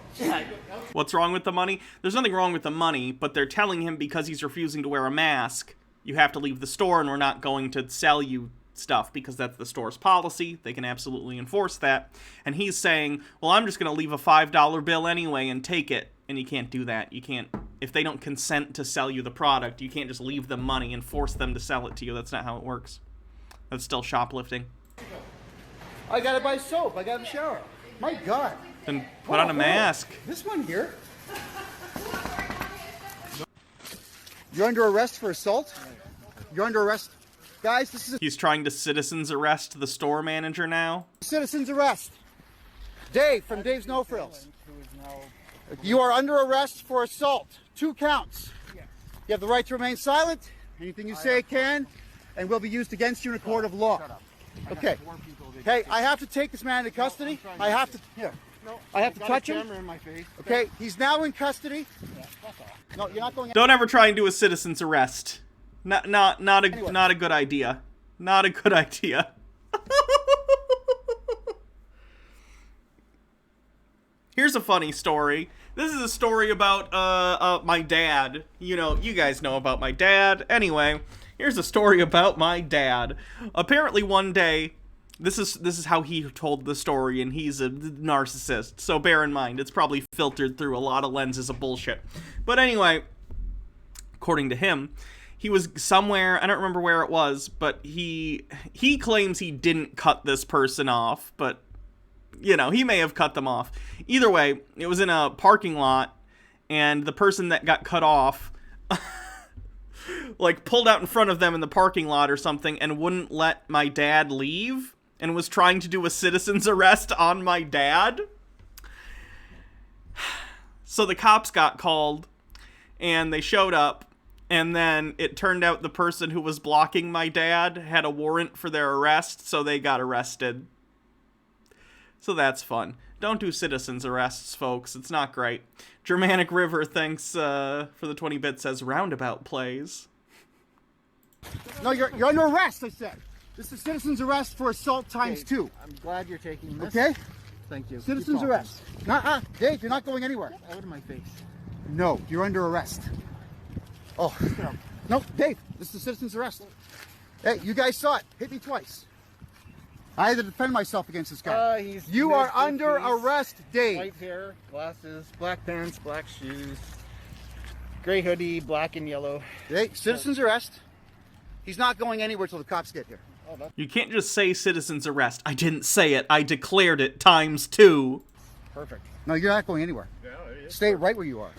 Speaker 1: What's wrong with the money? There's nothing wrong with the money, but they're telling him because he's refusing to wear a mask, you have to leave the store and we're not going to sell you stuff because that's the store's policy. They can absolutely enforce that. And he's saying, well, I'm just going to leave a $5 bill anyway and take it. And you can't do that. You can't, if they don't consent to sell you the product, you can't just leave them money and force them to sell it to you. That's not how it works. That's still shoplifting.
Speaker 6: I gotta buy soap. I gotta have a shower. My God.
Speaker 1: Then put on a mask.
Speaker 6: This one here. You're under arrest for assault. You're under arrest. Guys, this is a
Speaker 1: He's trying to citizens arrest the store manager now.
Speaker 6: citizen's arrest. Dave from Dave's No Frills. You are under arrest for assault. 2 counts. You have the right to remain silent. Anything you say can and will be used against you in a court of law. Okay. Hey, I have to take this man into custody. I have to. Here. I have to touch him. Okay. He's now in custody. No, you're not going.
Speaker 1: Don't ever try and do a citizen's arrest. Not a good idea. Not a good idea. Here's a funny story. This is a story about my dad. You know, you guys know about my dad. Anyway, here's a story about my dad. Apparently one day, this is how he told the story, and he's a narcissist. So bear in mind, it's probably filtered through a lot of lenses of bullshit. But anyway, according to him, he was somewhere, I don't remember where it was, but he claims he didn't cut this person off, but you know, he may have cut them off. Either way, it was in a parking lot, and the person that got cut off like pulled out in front of them in the parking lot or something and wouldn't let my dad leave and was trying to do a citizen's arrest on my dad. So the cops got called and they showed up, and then it turned out the person who was blocking my dad had a warrant for their arrest, so they got arrested. So that's fun. Don't do citizens arrests, folks. It's not great. Germanic River thanks for the 20 bits, says roundabout plays.
Speaker 6: No, you're under arrest. I said. This is citizen's arrest for assault times 2.
Speaker 9: I'm glad you're taking this.
Speaker 6: Okay.
Speaker 9: Thank you.
Speaker 6: Citizen's arrest. Dave, you're not going anywhere.
Speaker 9: Out of my face.
Speaker 6: No, you're under arrest. Oh. No, Dave, this is a citizen's arrest. Hey, you guys saw it. Hit me twice. I had to defend myself against this guy. You are under arrest, Dave.
Speaker 9: White hair, glasses, black pants, black shoes, gray hoodie, black and yellow.
Speaker 6: Hey, citizen's arrest. He's not going anywhere till the cops get here.
Speaker 1: You can't just say citizen's arrest. I didn't say it. I declared it times 2.
Speaker 9: Perfect.
Speaker 6: No, you're not going anywhere. Stay right where you are.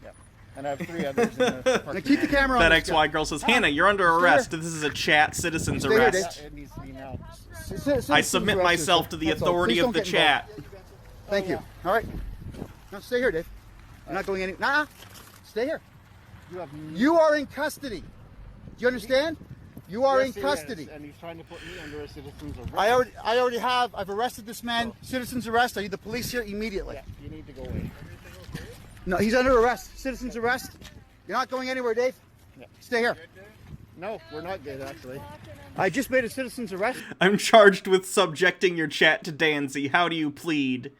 Speaker 9: Yeah. And I have 3 others in the
Speaker 6: Now keep the camera on
Speaker 1: That
Speaker 6: this guy.
Speaker 1: XY girl says, Hannah, you're under arrest. This is a chat citizen's
Speaker 6: Stay here,
Speaker 1: arrest.
Speaker 9: It needs to be now.
Speaker 1: I submit myself to the authority of the chat.
Speaker 6: Thank you. All right. Now stay here, Dave. You're not going anywhere. Nah, stay here. You are in custody. Do you understand? You are in custody.
Speaker 9: And he's trying to put me under a citizen's arrest.
Speaker 6: I've arrested this man. Citizen's arrest. I need the police here immediately.
Speaker 9: Yeah, you need to go away.
Speaker 6: No, he's under arrest. Citizen's arrest. You're not going anywhere, Dave.
Speaker 9: Yeah.
Speaker 6: Stay here.
Speaker 9: No, we're not good, actually.
Speaker 6: I just made a citizen's arrest.
Speaker 1: I'm charged with subjecting your chat to Danzy. How do you plead?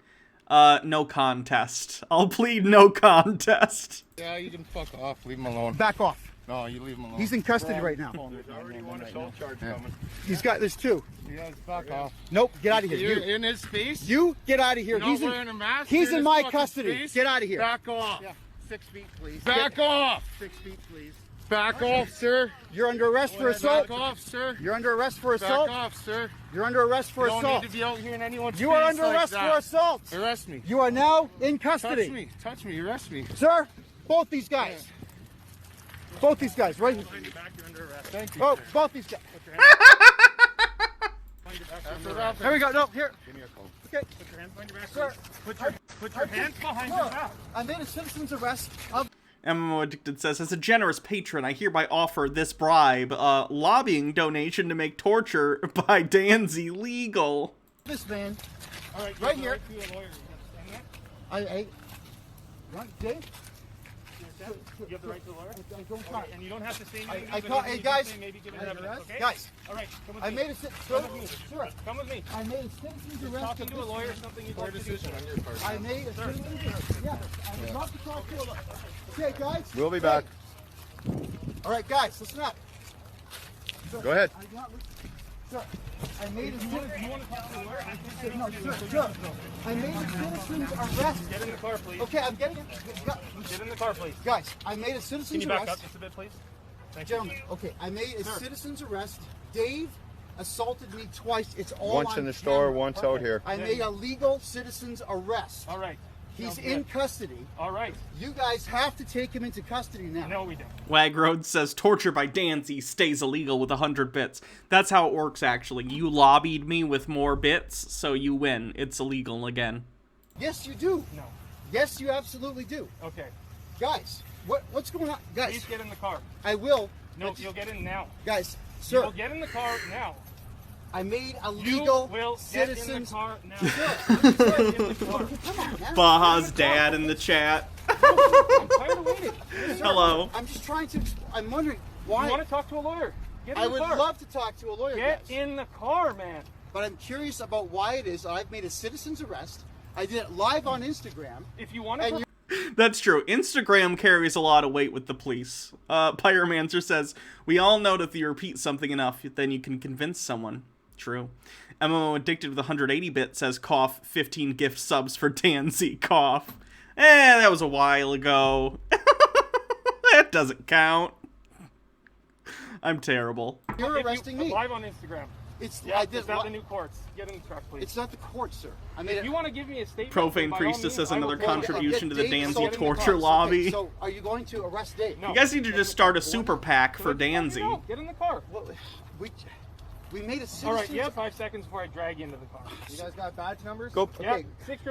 Speaker 1: No contest. I'll plead no contest.
Speaker 7: Yeah, you can fuck off. Leave him alone.
Speaker 6: Back off.
Speaker 7: No, you leave him alone.
Speaker 6: He's in custody right now.
Speaker 7: There's already one assault charge coming.
Speaker 6: There's 2.
Speaker 7: Yeah, fuck off.
Speaker 6: Nope, get out of here.
Speaker 7: You're
Speaker 6: You
Speaker 7: in his face?
Speaker 6: You get out of here.
Speaker 7: You're not wearing a mask?
Speaker 6: He's
Speaker 7: You're
Speaker 6: in
Speaker 7: his
Speaker 6: my
Speaker 7: fucking
Speaker 6: custody.
Speaker 7: face?
Speaker 6: Get out of here.
Speaker 7: Back off.
Speaker 9: Yeah, 6 feet, please.
Speaker 7: Back off.
Speaker 9: 6 feet, please.
Speaker 7: Back off, sir.
Speaker 6: You're under arrest for assault.
Speaker 7: Back off, sir.
Speaker 6: You're under arrest for
Speaker 7: Back
Speaker 6: assault.
Speaker 7: off, sir.
Speaker 6: You're under arrest for
Speaker 7: You don't
Speaker 6: assault.
Speaker 7: need to be out here in anyone's
Speaker 6: You are
Speaker 7: face
Speaker 6: under
Speaker 7: like
Speaker 6: arrest
Speaker 7: that.
Speaker 6: for assault.
Speaker 7: Arrest me.
Speaker 6: You are now in custody.
Speaker 7: Touch me. Touch me. Arrest me.
Speaker 6: Sir, both these guys. Both these guys, right?
Speaker 7: Thank you.
Speaker 6: Oh, both these guys. Here we go. No, here.
Speaker 7: Give me a call.
Speaker 6: Okay.
Speaker 9: Put your hands behind your back,
Speaker 6: Sir.
Speaker 9: please. Put your hands behind your back.
Speaker 6: I made a citizen's arrest of.
Speaker 1: MMO Addicted says, as a generous patron, I hereby offer this bribe, lobbying donation to make torture by Danzy legal.
Speaker 6: This man.
Speaker 9: All right,
Speaker 6: Right here.
Speaker 9: To a lawyer. You understand that?
Speaker 6: I what, Dave?
Speaker 9: You have the right to a lawyer?
Speaker 6: I don't try.
Speaker 9: And you don't have to say anything.
Speaker 6: I
Speaker 9: but
Speaker 6: call,
Speaker 9: anything
Speaker 6: hey
Speaker 9: you
Speaker 6: guys,
Speaker 9: say, maybe give it
Speaker 6: I-
Speaker 9: evidence, okay?
Speaker 6: guys,
Speaker 9: All right, come with
Speaker 6: I
Speaker 9: me.
Speaker 6: made a sir, sir,
Speaker 9: Come with me.
Speaker 6: I made a citizen's arrest.
Speaker 9: Talking
Speaker 6: of
Speaker 9: to a
Speaker 6: this
Speaker 9: lawyer
Speaker 6: man.
Speaker 9: is something you'd like to do.
Speaker 6: I made a citizen's arrest. Yes, I would love to talk to a lawyer. Okay, guys.
Speaker 7: We'll be back.
Speaker 6: All right, guys, listen up. Sir,
Speaker 7: Go ahead.
Speaker 6: I do not sir, I made a
Speaker 9: You want to talk to a lawyer?
Speaker 6: no, sir. I made a citizen's arrest.
Speaker 9: Get in the car, please.
Speaker 6: Okay, I'm getting it.
Speaker 9: Get in the car, please.
Speaker 6: Guys, I made a
Speaker 9: Can
Speaker 6: citizen's
Speaker 9: you back
Speaker 6: arrest.
Speaker 9: up just a bit, please? Thank you.
Speaker 6: Gentlemen, okay, I made a citizen's arrest. Dave assaulted me twice. It's all
Speaker 7: Once
Speaker 6: on
Speaker 7: in the store,
Speaker 6: camera.
Speaker 7: once out here.
Speaker 6: I made a legal citizen's arrest.
Speaker 9: All right.
Speaker 6: He's
Speaker 9: Sounds
Speaker 6: in
Speaker 9: good.
Speaker 6: custody.
Speaker 9: All right.
Speaker 6: You guys have to take him into custody now.
Speaker 9: No, we don't.
Speaker 1: Wagroad says, torture by Danzy stays illegal with 100 bits. That's how it works, actually. You lobbied me with more bits, so you win. It's illegal again.
Speaker 6: Yes, you do.
Speaker 9: No.
Speaker 6: Yes, you absolutely do.
Speaker 9: Okay.
Speaker 6: Guys, what's going on? Guys,
Speaker 9: Please get in the car.
Speaker 6: I will.
Speaker 9: No, you'll get in now.
Speaker 6: Guys,
Speaker 9: You'll
Speaker 6: sir,
Speaker 9: get in the car now.
Speaker 6: I made a
Speaker 9: You
Speaker 6: legal
Speaker 9: will get in the
Speaker 6: citizen's.
Speaker 9: car now.
Speaker 6: Sir,
Speaker 9: Get in the car.
Speaker 6: come on, man.
Speaker 1: Baja's dad in the chat.
Speaker 9: I'm tired of waiting.
Speaker 6: Sir,
Speaker 1: Hello.
Speaker 6: I'm just trying to. I'm wondering why.
Speaker 9: You want to talk to a lawyer? Get in
Speaker 6: I
Speaker 9: the
Speaker 6: would
Speaker 9: car.
Speaker 6: love to talk to a lawyer.
Speaker 9: Get
Speaker 6: guys.
Speaker 9: in the car, man.
Speaker 6: But I'm curious about why it is that I've made a citizen's arrest. I did it live on Instagram.
Speaker 9: If you want
Speaker 6: And
Speaker 9: to.
Speaker 1: That's true. Instagram carries a lot of weight with the police. Pyromancer says, we all know that if you repeat something enough, then you can convince someone. True. MMO Addicted with 180-bit says, cough, 15 gift subs for Danzy, cough. That was a while ago. That doesn't count. I'm terrible.
Speaker 6: You're arresting me.
Speaker 9: Live on Instagram.
Speaker 6: It's
Speaker 9: Yeah,
Speaker 6: I did
Speaker 9: it's not the new courts. Get in the truck, please.
Speaker 6: It's not the court, sir. I made
Speaker 9: If
Speaker 6: it.
Speaker 9: you want to give me a statement,
Speaker 1: Profane
Speaker 9: by all
Speaker 1: Priestess
Speaker 9: means,
Speaker 1: says
Speaker 9: I will
Speaker 1: another
Speaker 9: take it.
Speaker 1: contribution to the
Speaker 6: Dave
Speaker 1: Danzy
Speaker 6: assaulted me
Speaker 1: torture
Speaker 6: twice.
Speaker 1: lobby.
Speaker 6: Okay, so are you going to arrest Dave?
Speaker 9: No.
Speaker 1: You guys need to just start a super PAC for
Speaker 9: No,
Speaker 1: Danzy.
Speaker 9: get in the car.
Speaker 6: Well, we made a citizen's.
Speaker 9: All right, you have 5 seconds before I drag you into the car.
Speaker 6: You guys got badge numbers?
Speaker 7: Go.
Speaker 6: Okay.
Speaker 9: Yeah, 6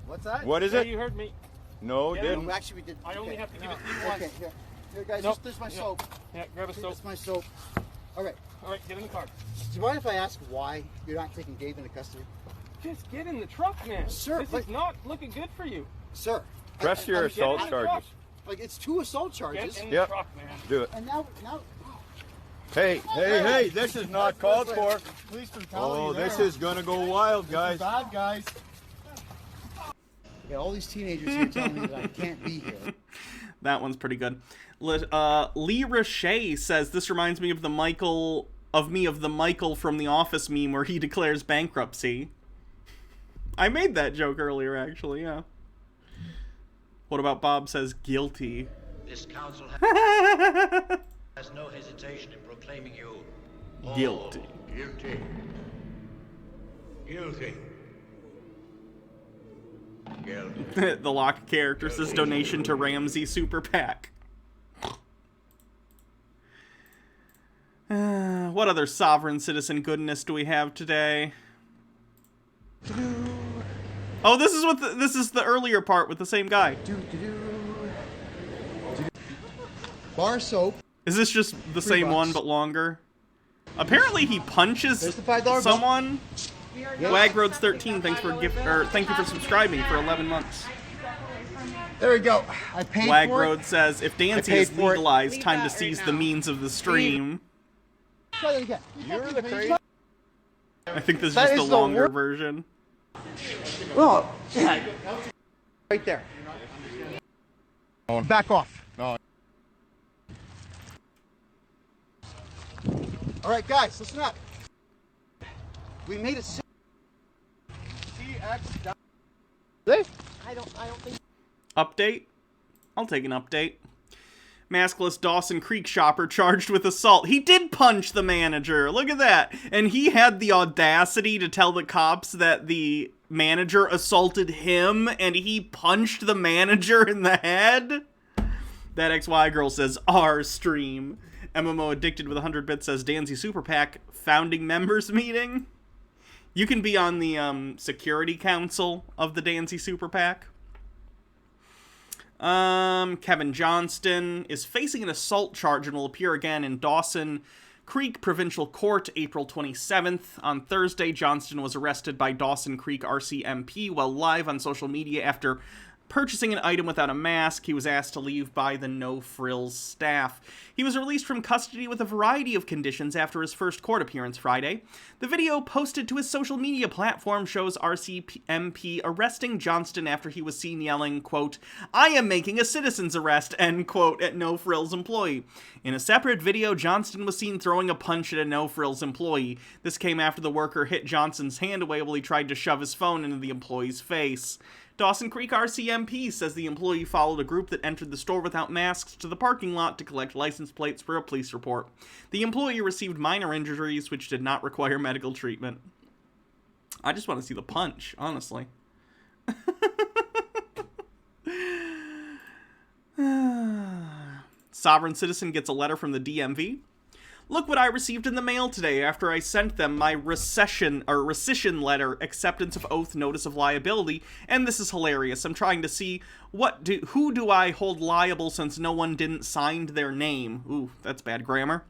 Speaker 6: What's that?
Speaker 7: What is
Speaker 9: Yeah,
Speaker 7: it?
Speaker 9: you heard me.
Speaker 7: No,
Speaker 9: Yeah,
Speaker 7: didn't.
Speaker 6: No, actually, we did.
Speaker 9: I only
Speaker 6: okay.
Speaker 9: have to give it to you once.
Speaker 6: Okay, here. Here, guys,
Speaker 9: Nope.
Speaker 6: there's my
Speaker 9: Yeah.
Speaker 6: soap.
Speaker 9: Yeah, grab a soap.
Speaker 6: That's my soap. All right.
Speaker 9: All right, get in the car.
Speaker 6: Do you mind if I ask why you're not taking Dave into custody?
Speaker 9: Just get in the truck, man.
Speaker 6: Sir,
Speaker 9: this
Speaker 6: but-
Speaker 9: is not looking good for you.
Speaker 6: Sir.
Speaker 7: Press your
Speaker 6: I'm
Speaker 7: assault
Speaker 6: getting-
Speaker 7: charges.
Speaker 6: Like, it's 2 assault charges.
Speaker 9: Get in the
Speaker 7: Yep.
Speaker 9: truck, man.
Speaker 7: Do it.
Speaker 6: And now.
Speaker 7: Hey, this is not called for.
Speaker 6: Police brutality.
Speaker 7: Oh, this is gonna go wild, guys.
Speaker 6: Bad guys. Yeah, all these teenagers here telling me that I can't be here.
Speaker 1: That one's pretty good. Lee Roche says, this reminds me of the Michael from The Office meme where he declares bankruptcy. I made that joke earlier, actually, yeah. What about Bob says guilty?
Speaker 10: This council has no hesitation in proclaiming you all
Speaker 1: Guilty.
Speaker 10: Guilty. Guilty. Guilty.
Speaker 1: The lock character says donation to Ramsey Super PAC. What other sovereign citizen goodness do we have today? Oh, this is the earlier part with the same guy.
Speaker 6: Bar soap.
Speaker 1: Is this just the same
Speaker 6: $3.
Speaker 1: one but longer? Apparently he punches
Speaker 6: There's the $5
Speaker 1: someone. Wagroads 13, thank you for subscribing for 11 months.
Speaker 6: There we go. I paid for
Speaker 1: Wagroad
Speaker 6: it.
Speaker 1: says, if Dancy
Speaker 6: paid
Speaker 1: is
Speaker 6: for it.
Speaker 1: legalized, time to seize the means of the stream.
Speaker 6: Try that again.
Speaker 7: You're the crazy.
Speaker 1: I think this is
Speaker 6: That
Speaker 1: just a
Speaker 6: is the
Speaker 1: longer version.
Speaker 6: Oh, yeah. Right there. Back off.
Speaker 7: No.
Speaker 6: All right, guys, listen up. We made a. I don't think.
Speaker 1: Update? I'll take an update. Maskless Dawson Creek shopper charged with assault. He did punch the manager. Look at that. And he had the audacity to tell the cops that the manager assaulted him and he punched the manager in the head. That XY girl says, R stream. MMO Addicted with 100 bits says, Danzy Super PAC founding members meeting. You can be on the security council of the Dancy Super PAC. Kevin Johnston is facing an assault charge and will appear again in Dawson Creek Provincial Court April 27th. On Thursday, Johnston was arrested by Dawson Creek RCMP while live on social media after purchasing an item without a mask. He was asked to leave by the No Frills staff. He was released from custody with a variety of conditions after his first court appearance Friday. The video posted to his social media platform shows RCMP arresting Johnston after he was seen yelling, quote, "I am making a citizen's arrest," end quote, at No Frills employee. In a separate video, Johnston was seen throwing a punch at a No Frills employee. This came after the worker hit Johnston's hand away while he tried to shove his phone into the employee's face. Dawson Creek RCMP says the employee followed a group that entered the store without masks to the parking lot to collect license plates for a police report. The employee received minor injuries which did not require medical treatment. I just want to see the punch, honestly. Sovereign citizen gets a letter from the DMV. Look what I received in the mail today after I sent them my rescission letter, acceptance of oath, notice of liability, and this is hilarious. I'm trying to see who do I hold liable since no one didn't sign their name. Ooh, that's bad grammar.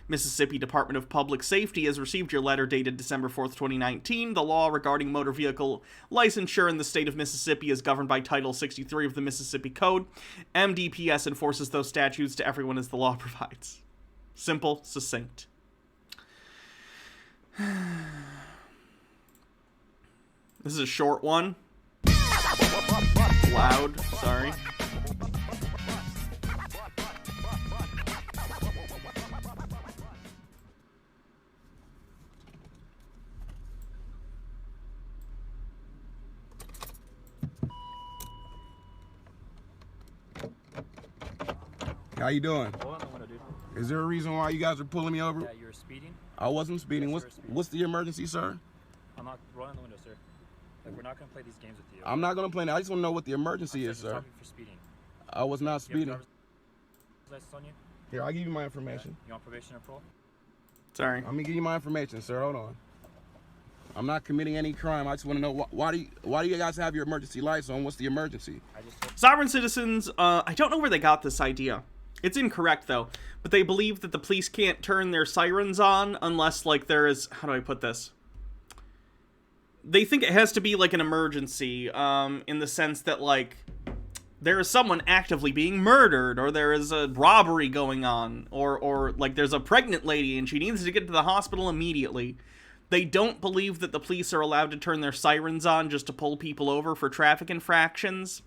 Speaker 1: Mississippi Department of Public Safety has received your letter dated December 4th, 2019. The law regarding motor vehicle licensure in the state of Mississippi is governed by Title 63 of the Mississippi Code. MDPS enforces those statutes to everyone as the law provides. Simple, succinct. This is a short one. Loud, sorry.
Speaker 11: How you doing? Is there a reason why you guys are pulling me over?
Speaker 12: Yeah, you were speeding.
Speaker 11: I wasn't speeding.
Speaker 12: Yes,
Speaker 11: What's the emergency, sir?
Speaker 12: I'm not rolling the window, sir. Like, we're not gonna play these games with you.
Speaker 11: I'm not gonna play that. I just want to know what the emergency is, sir.
Speaker 12: For speeding.
Speaker 11: I was not
Speaker 12: You have
Speaker 11: speeding.
Speaker 12: driver's license on you?
Speaker 11: Here, I'll give you my information.
Speaker 12: You on probation or parole?
Speaker 1: Sorry.
Speaker 11: Let me give you my information, sir. Hold on. I'm not committing any crime. I just want to know why do you guys have your emergency lights on? What's the emergency?
Speaker 1: Sovereign citizens, I don't know where they got this idea. It's incorrect, though, but they believe that the police can't turn their sirens on unless, like, there is... How do I put this? They think it has to be, like, an emergency, in the sense that, like, there is someone actively being murdered, or there is a robbery going on, or like, there's a pregnant lady and she needs to get to the hospital immediately. They don't believe that the police are allowed to turn their sirens on just to pull people over for traffic infractions.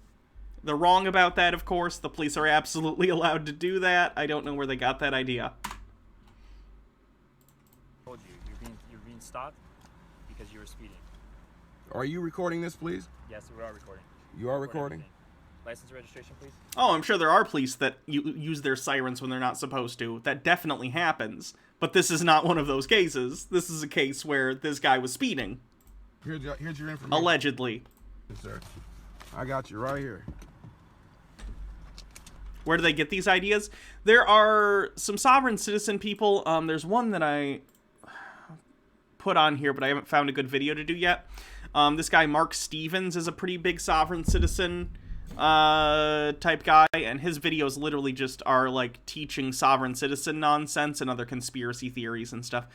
Speaker 1: They're wrong about that, of course. The police are absolutely allowed to do that. I don't know where they got that idea.
Speaker 12: I told you, you're being stopped because you were speeding.
Speaker 11: Are you recording this, please?
Speaker 12: Yes, we are recording.
Speaker 11: You are recording?
Speaker 12: Everything. License registration, please.
Speaker 1: Oh, I'm sure there are police that use their sirens when they're not supposed to. That definitely happens. But this is not one of those cases. This is a case where this guy was speeding.
Speaker 11: Here's your information.
Speaker 1: Allegedly.
Speaker 11: Yes, sir. I got you right here.
Speaker 1: Where do they get these ideas? There are some sovereign citizen people. There's one that I put on here, but I haven't found a good video to do yet. This guy, Mark Stevens, is a pretty big sovereign citizen type guy, and his videos literally just are like teaching sovereign citizen nonsense and other conspiracy theories and stuff.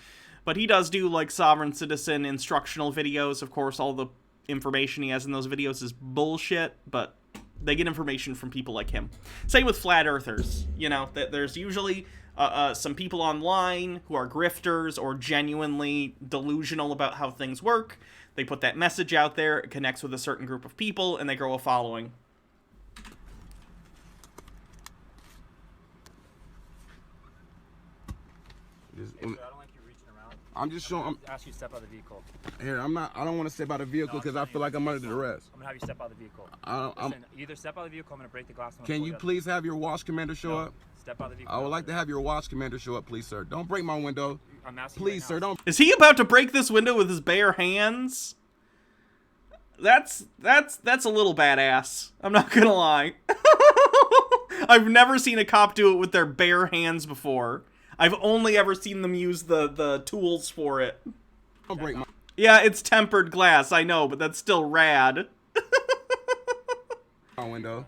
Speaker 1: But he does do like sovereign citizen instructional videos. Of course, all the information he has in those videos is bullshit, but they get information from people like him. Same with flat earthers. You know, there's usually some people online who are grifters or genuinely delusional about how things work. They put that message out there, it connects with a certain group of people, and they grow a following.
Speaker 12: I don't like you reaching around.
Speaker 11: I'm just showing.
Speaker 12: I'm ask you to step out of the vehicle.
Speaker 11: Here, I don't want to step out of the vehicle because I feel like I'm under arrest.
Speaker 12: I'm gonna have you step out of the vehicle.
Speaker 11: Listen,
Speaker 12: Either step out of the vehicle, I'm gonna break the glass.
Speaker 11: Can you please have your watch commander show up?
Speaker 12: Step out of the vehicle.
Speaker 11: I would like to have your watch commander show up, please, sir. Don't break my window.
Speaker 12: I'm asking
Speaker 11: please,
Speaker 12: you right
Speaker 11: sir, don't.
Speaker 1: Is he about to break this window with his bare hands? That's a little badass. I'm not gonna lie. I've never seen a cop do it with their bare hands before. I've only ever seen them use the tools for it.
Speaker 11: Don't break my...
Speaker 1: Yeah, it's tempered glass, I know, but that's still rad.
Speaker 11: Window.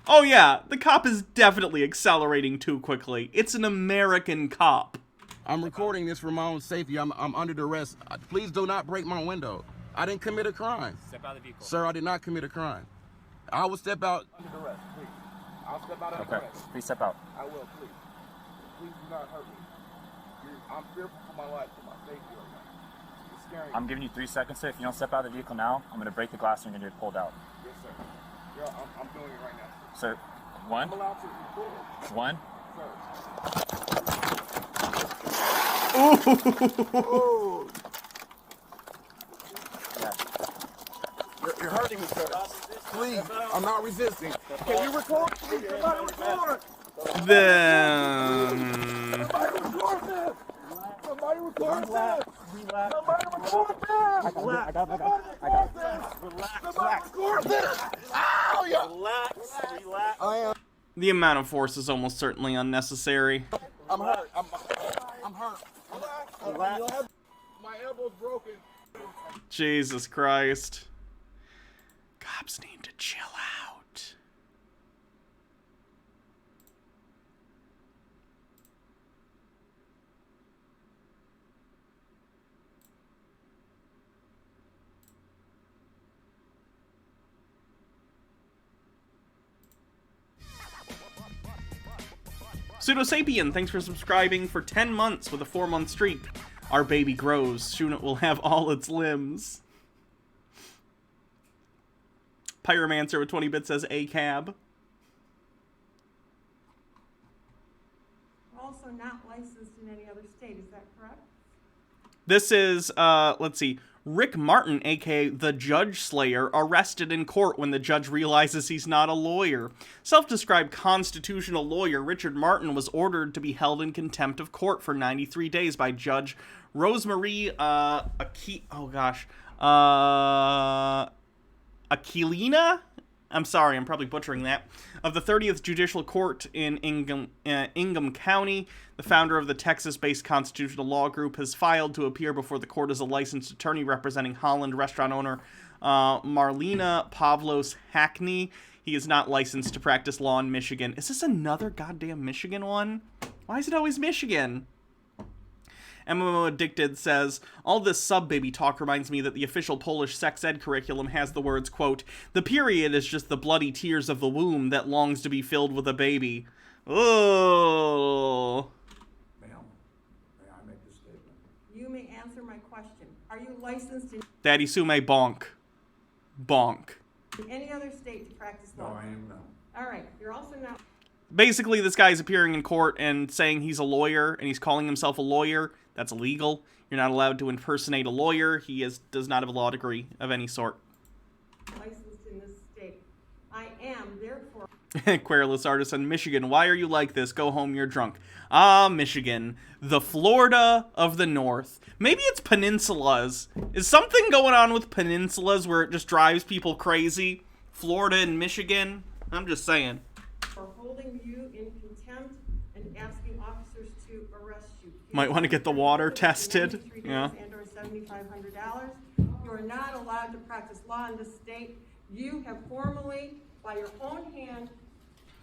Speaker 1: Oh yeah, the cop is definitely accelerating too quickly. It's an American cop.
Speaker 11: I'm recording this for my own safety. I'm under duress. Please do not break my window. I didn't commit a crime.
Speaker 12: Step out of the vehicle.
Speaker 11: Sir, I did not commit a crime. I will step out under duress, please. I'll step out under duress.
Speaker 12: Please step out.
Speaker 11: I will, please. Please do not hurt me. I'm fearful for my life, for my safety right now. It's scary.
Speaker 12: I'm giving you 3 seconds, sir. If you don't step out of the vehicle now, I'm going to break the glass and you're going to get pulled out.
Speaker 11: Yes, sir. Yeah, I'm doing it right now.
Speaker 12: Sir, one.
Speaker 11: I'm allowed to record.
Speaker 12: One.
Speaker 11: Ooh. You're hurting me, sir. Please, I'm not resisting. Can you record? Please, somebody record. Somebody record this. Somebody record this. Somebody record this.
Speaker 12: I got it.
Speaker 11: Somebody record this. Ow, yeah.
Speaker 12: Relax.
Speaker 11: I am.
Speaker 1: The amount of force is almost certainly unnecessary.
Speaker 11: I'm hurt. I'm hurt. Relax. My elbow's broken.
Speaker 1: Jesus Christ. Cops need to chill out. Pseudosapien, thanks for subscribing for 10 months with a 4-month streak. Our baby grows. Soon it will have all its limbs. Pyromancer with 20 bits says A-cab.
Speaker 8: Also not licensed in any other state, is that correct?
Speaker 1: This is, let's see, Rick Martin, aka the Judge Slayer, arrested in court when the judge realizes he's not a lawyer. Self-described constitutional lawyer Richard Martin was ordered to be held in contempt of court for 93 days by Judge Rosemary, Aquilina? I'm sorry, I'm probably butchering that. Of the 30th Judicial Court in Ingham County, the founder of the Texas-based constitutional law group has filed to appear before the court as a licensed attorney representing Holland restaurant owner Marlena Pavlos Hackney. He is not licensed to practice law in Michigan. Is this another goddamn Michigan one? Why is it always Michigan? MMO Addicted says, all this sub-baby talk reminds me that the official Polish sex ed curriculum has the words, quote, the period is just the bloody tears of the womb that longs to be filled with a baby. Oh.
Speaker 13: Ma'am, may I make a statement?
Speaker 8: You may answer my question. Are you licensed in
Speaker 1: Daddy Sume bonk. Bonk.
Speaker 8: any other state to practice law?
Speaker 13: No, I am not.
Speaker 8: All right. You're also not...
Speaker 1: Basically, this guy's appearing in court and saying he's a lawyer, and he's calling himself a lawyer. That's illegal. You're not allowed to impersonate a lawyer. He does not have a law degree of any sort.
Speaker 8: licensed in this state. I am, therefore...
Speaker 1: Querulous Artisan, Michigan, why are you like this? Go home, you're drunk. Ah, Michigan, the Florida of the North. Maybe it's peninsulas. Is something going on with peninsulas where it just drives people crazy? Florida and Michigan? I'm just saying.
Speaker 8: For holding you in contempt and asking officers to arrest you.
Speaker 1: Might want to get the water tested. Yeah.
Speaker 8: And or $7,500. You are not allowed to practice law in this state. You have formally, by your own hand,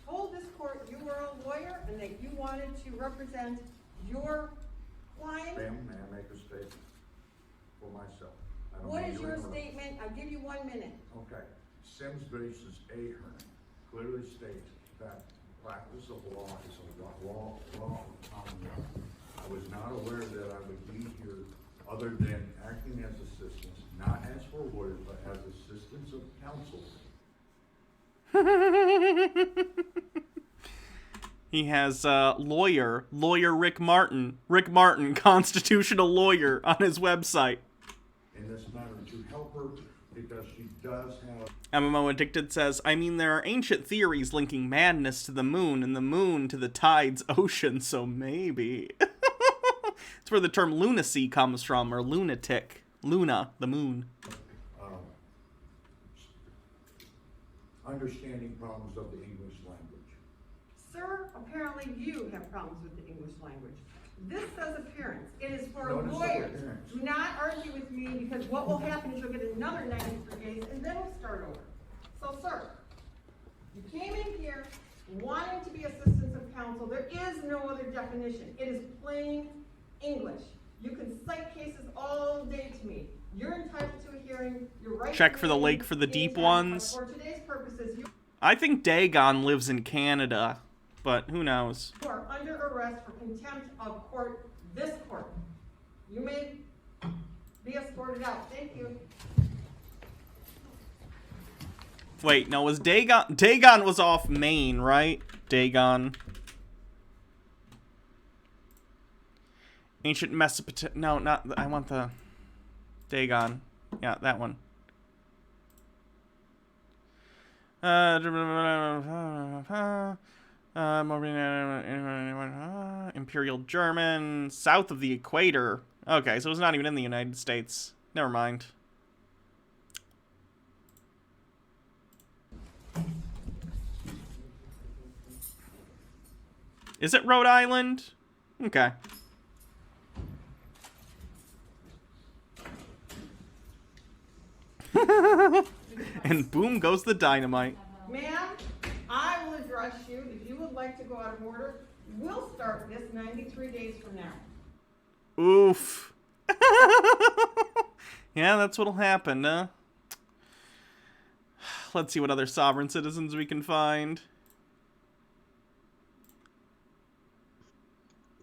Speaker 8: told this court you were a lawyer and that you wanted to represent your client.
Speaker 13: Ma'am, may I make a statement for myself? I don't
Speaker 8: What
Speaker 13: mean
Speaker 8: is
Speaker 13: to
Speaker 8: your
Speaker 13: interrupt.
Speaker 8: statement? I'll give you 1 minute.
Speaker 13: Okay. Sims versus Ahern clearly states that practice of law is a law of common law. I was not aware that I would be here other than acting as assistants, not as for lawyers, but as assistants of counsel.
Speaker 1: He has lawyer Rick Martin, constitutional lawyer on his website.
Speaker 13: In this matter, to help her because she does have...
Speaker 1: MMO Addicted says, I mean, there are ancient theories linking madness to the moon and the moon to the tide's ocean, so maybe. It's where the term lunacy comes from, or lunatic. Luna, the moon.
Speaker 13: Understanding problems of the English language.
Speaker 8: Sir, apparently Apparently you have problems with the English language. This says appearance. It is for
Speaker 13: Notice of
Speaker 8: lawyers.
Speaker 13: appearance.
Speaker 8: Do not argue with me, because what will happen is you'll get another 93 days and then we'll start over. So, sir, you came in here wanting to be assistance of counsel. There is no other definition. It is plain English. You can cite cases all day to me. You're entitled to a hearing. You're right.
Speaker 1: Check for the lake for the deep ones.
Speaker 8: For today's purposes, you
Speaker 1: I think Dagon lives in Canada, but who knows?
Speaker 8: are under arrest for contempt of court, this court. You may be escorted out. Thank you.
Speaker 1: Wait, no, was Dagon... Dagon was off Maine, right? Dagon. Ancient Mesopotamia... No, not... I want the... Dagon. Yeah, that one. Imperial German, south of the equator. Okay, so it's not even in the United States. Never mind. Is it Rhode Island? Okay. And boom goes the dynamite.
Speaker 8: Ma'am, I will address you. If you would like to go out of order, we'll start this 93 days from now.
Speaker 1: Oof. Yeah, that's what'll happen, huh? Let's see what other sovereign citizens we can find.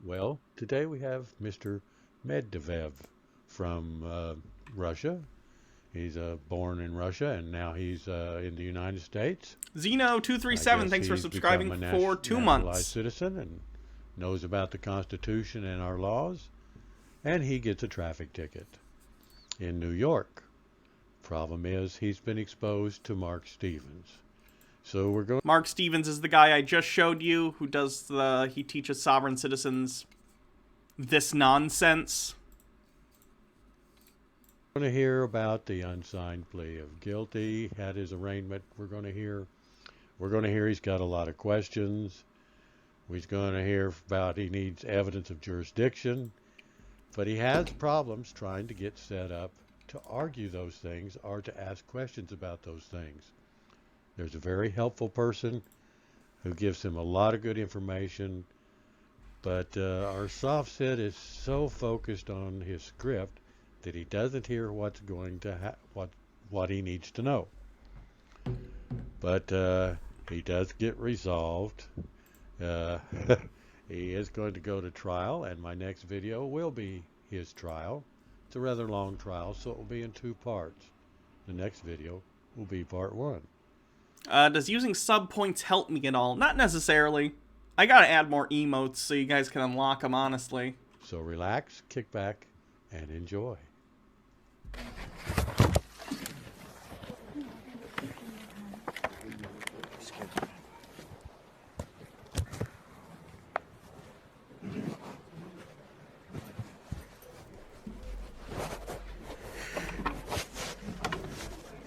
Speaker 14: Well, today we have Mr. Medvedev from Russia. He's born in Russia, and now he's in the United States.
Speaker 1: Zeno237, thanks for subscribing for 2 months.
Speaker 14: Citizen and knows about the Constitution and our laws, and he gets a traffic ticket in New York. Problem is, he's been exposed to Mark Stevens. So we're going.
Speaker 1: Mark Stevens is the guy I just showed you, who does the... He teaches sovereign citizens this nonsense.
Speaker 14: We're going to hear about the unsigned plea of guilty. Had his arraignment. We're going to hear he's got a lot of questions. We're going to hear about he needs evidence of jurisdiction, but he has problems trying to get set up to argue those things or to ask questions about those things. There's a very helpful person who gives him a lot of good information, but our SovCit is so focused on his script that he doesn't hear what's going to what he needs to know. But he does get resolved. He is going to go to trial, and my next video will be his trial. It's a rather long trial, so it will be in 2 parts. The next video will be part 1.
Speaker 1: Does using sub points help me at all? Not necessarily. I gotta add more emotes so you guys can unlock them, honestly.
Speaker 14: So relax, kick back, and enjoy.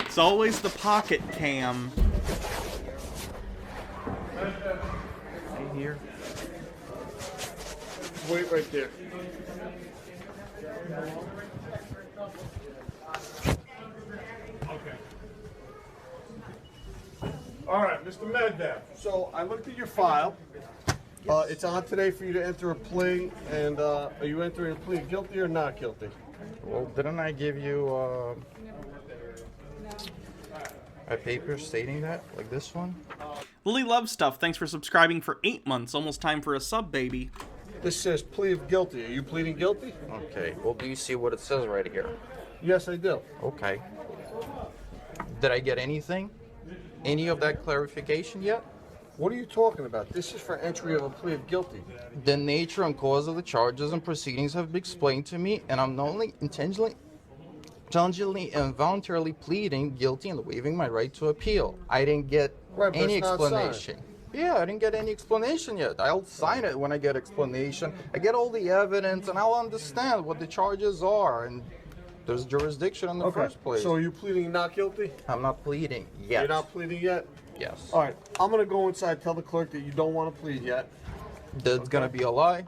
Speaker 1: It's always the pocket cam.
Speaker 9: Right here.
Speaker 5: Wait right there. Okay. All right, Mr. Medvedev. So I looked at your file. It's on today for you to enter a plea, and are you entering a plea guilty or not guilty?
Speaker 9: Well, didn't I give you a paper stating that, like this one?
Speaker 1: Lily Love Stuff, thanks for subscribing for 8 months. Almost time for a sub, baby.
Speaker 5: This says plea of guilty. Are you pleading guilty?
Speaker 9: Okay. Well, do you see what it says right here?
Speaker 5: Yes, I do.
Speaker 9: Okay. Did I get anything? Any of that clarification yet?
Speaker 5: What are you talking about? This is for entry of a plea of guilty.
Speaker 9: The nature and cause of the charges and proceedings have been explained to me, and I'm not only intentionally and voluntarily pleading guilty and waiving my right to appeal. I didn't get any explanation. Yeah, I didn't get any explanation yet. I'll sign it when I get explanation. I get all the evidence, and I'll understand what the charges are, and there's jurisdiction in the first place.
Speaker 5: So are you pleading not guilty?
Speaker 9: I'm not pleading yet.
Speaker 5: You're not pleading yet?
Speaker 9: Yes.
Speaker 5: All right, I'm going to go inside, tell the clerk that you don't want to plead yet.
Speaker 9: That's gonna be a lie.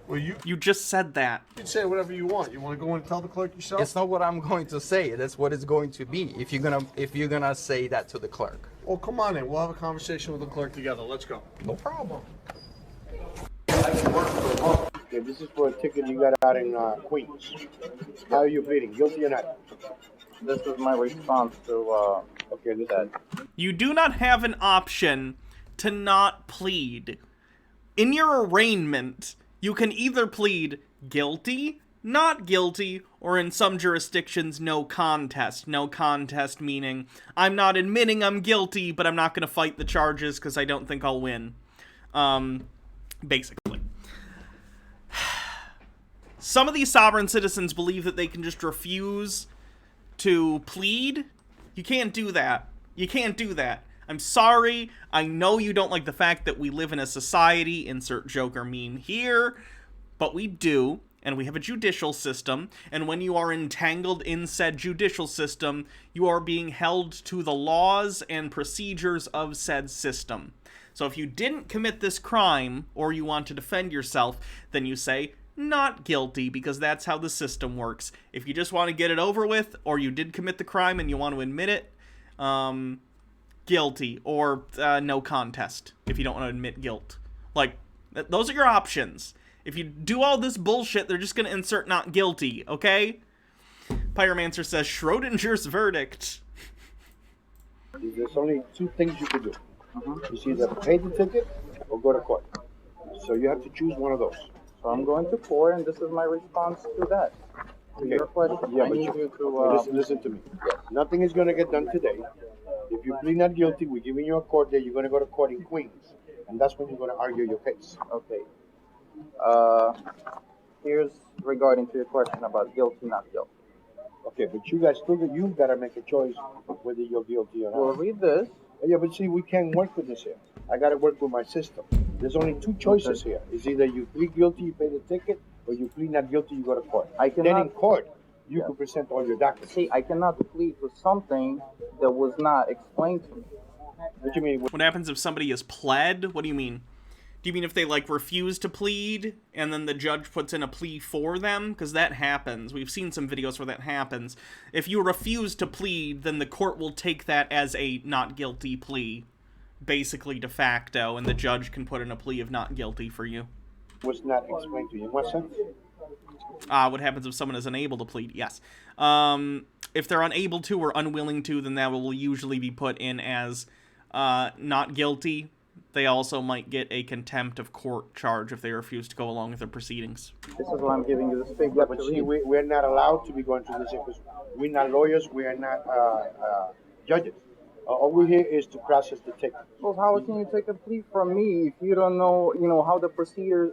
Speaker 5: Well,
Speaker 1: You just said that.
Speaker 5: You can say whatever you want. You want to go and tell the clerk yourself?
Speaker 9: It's not what I'm going to say. That's what it's going to be. If you're gonna say that to the clerk.
Speaker 5: Well, come on in. We'll have a conversation with the clerk together. Let's go.
Speaker 9: No problem.
Speaker 15: Okay, this is for a ticket you got out in Queens. How are you pleading? Guilty or not?
Speaker 16: This is my response to
Speaker 15: okay, listen.
Speaker 1: You do not have an option to not plead. In your arraignment, you can either plead guilty, not guilty, or in some jurisdictions, no contest. No contest meaning, I'm not admitting I'm guilty, but I'm not going to fight the charges because I don't think I'll win. Basically. Some of these sovereign citizens believe that they can just refuse to plead. You can't do that. You can't do that. I'm sorry. I know you don't like the fact that we live in a society, insert joke or meme here, but we do, and we have a judicial system, and when you are entangled in said judicial system, you are being held to the laws and procedures of said system. So if you didn't commit this crime, or you want to defend yourself, then you say, not guilty, because that's how the system works. If you just want to get it over with, or you did commit the crime and you want to admit it, guilty, or no contest, if you don't want to admit guilt. Like, those are your options. If you do all this bullshit, they're just going to insert not guilty, okay? Pyromancer says, Schrodinger's verdict.
Speaker 15: There's only two things you can do. You see either pay the ticket or go to court. So you have to choose one of those.
Speaker 16: So I'm going to court, and this is my response to that.
Speaker 15: Okay.
Speaker 16: Your question,
Speaker 15: Yeah,
Speaker 16: I
Speaker 15: but
Speaker 16: need
Speaker 15: you,
Speaker 16: you to...
Speaker 15: listen to me. Nothing is going to get done today. If you plead not guilty, we're giving you a court date. You're going to go to court in Queens. And that's when you're going to argue your case.
Speaker 16: Okay. Here's regarding to your question about guilty, not guilty.
Speaker 15: Okay, but you guys still, you've got to make a choice whether you're guilty or not.
Speaker 16: We'll read this.
Speaker 15: Yeah, but see, we can't work with this here. I got to work with my system. There's only two choices here. It's either you plead guilty, you pay the ticket, or you plead not guilty, you go to court. Then in court, you can present all your documents.
Speaker 16: See, I cannot plead with something that was not explained to me.
Speaker 15: What do you mean?
Speaker 1: What happens if somebody is pled? What do you mean? Do you mean if they, like, refuse to plead, and then the judge puts in a plea for them? Because that happens. We've seen some videos where that happens. If you refuse to plead, then the court will take that as a not guilty plea, basically de facto, and the judge can put in a plea of not guilty for you.
Speaker 15: Was not explained to you. In what sense?
Speaker 1: What happens if someone is unable to plead? Yes. If they're unable to or unwilling to, then that will usually be put in as not guilty. They also might get a contempt of court charge if they refuse to go along with the proceedings.
Speaker 16: This is why I'm giving you this big.
Speaker 15: Yeah, but see, we're not allowed to be going through this because we're not lawyers, we are not judges. All we're here is to process the ticket.
Speaker 16: Well, how can you take a plea from me if you don't know, how the procedure?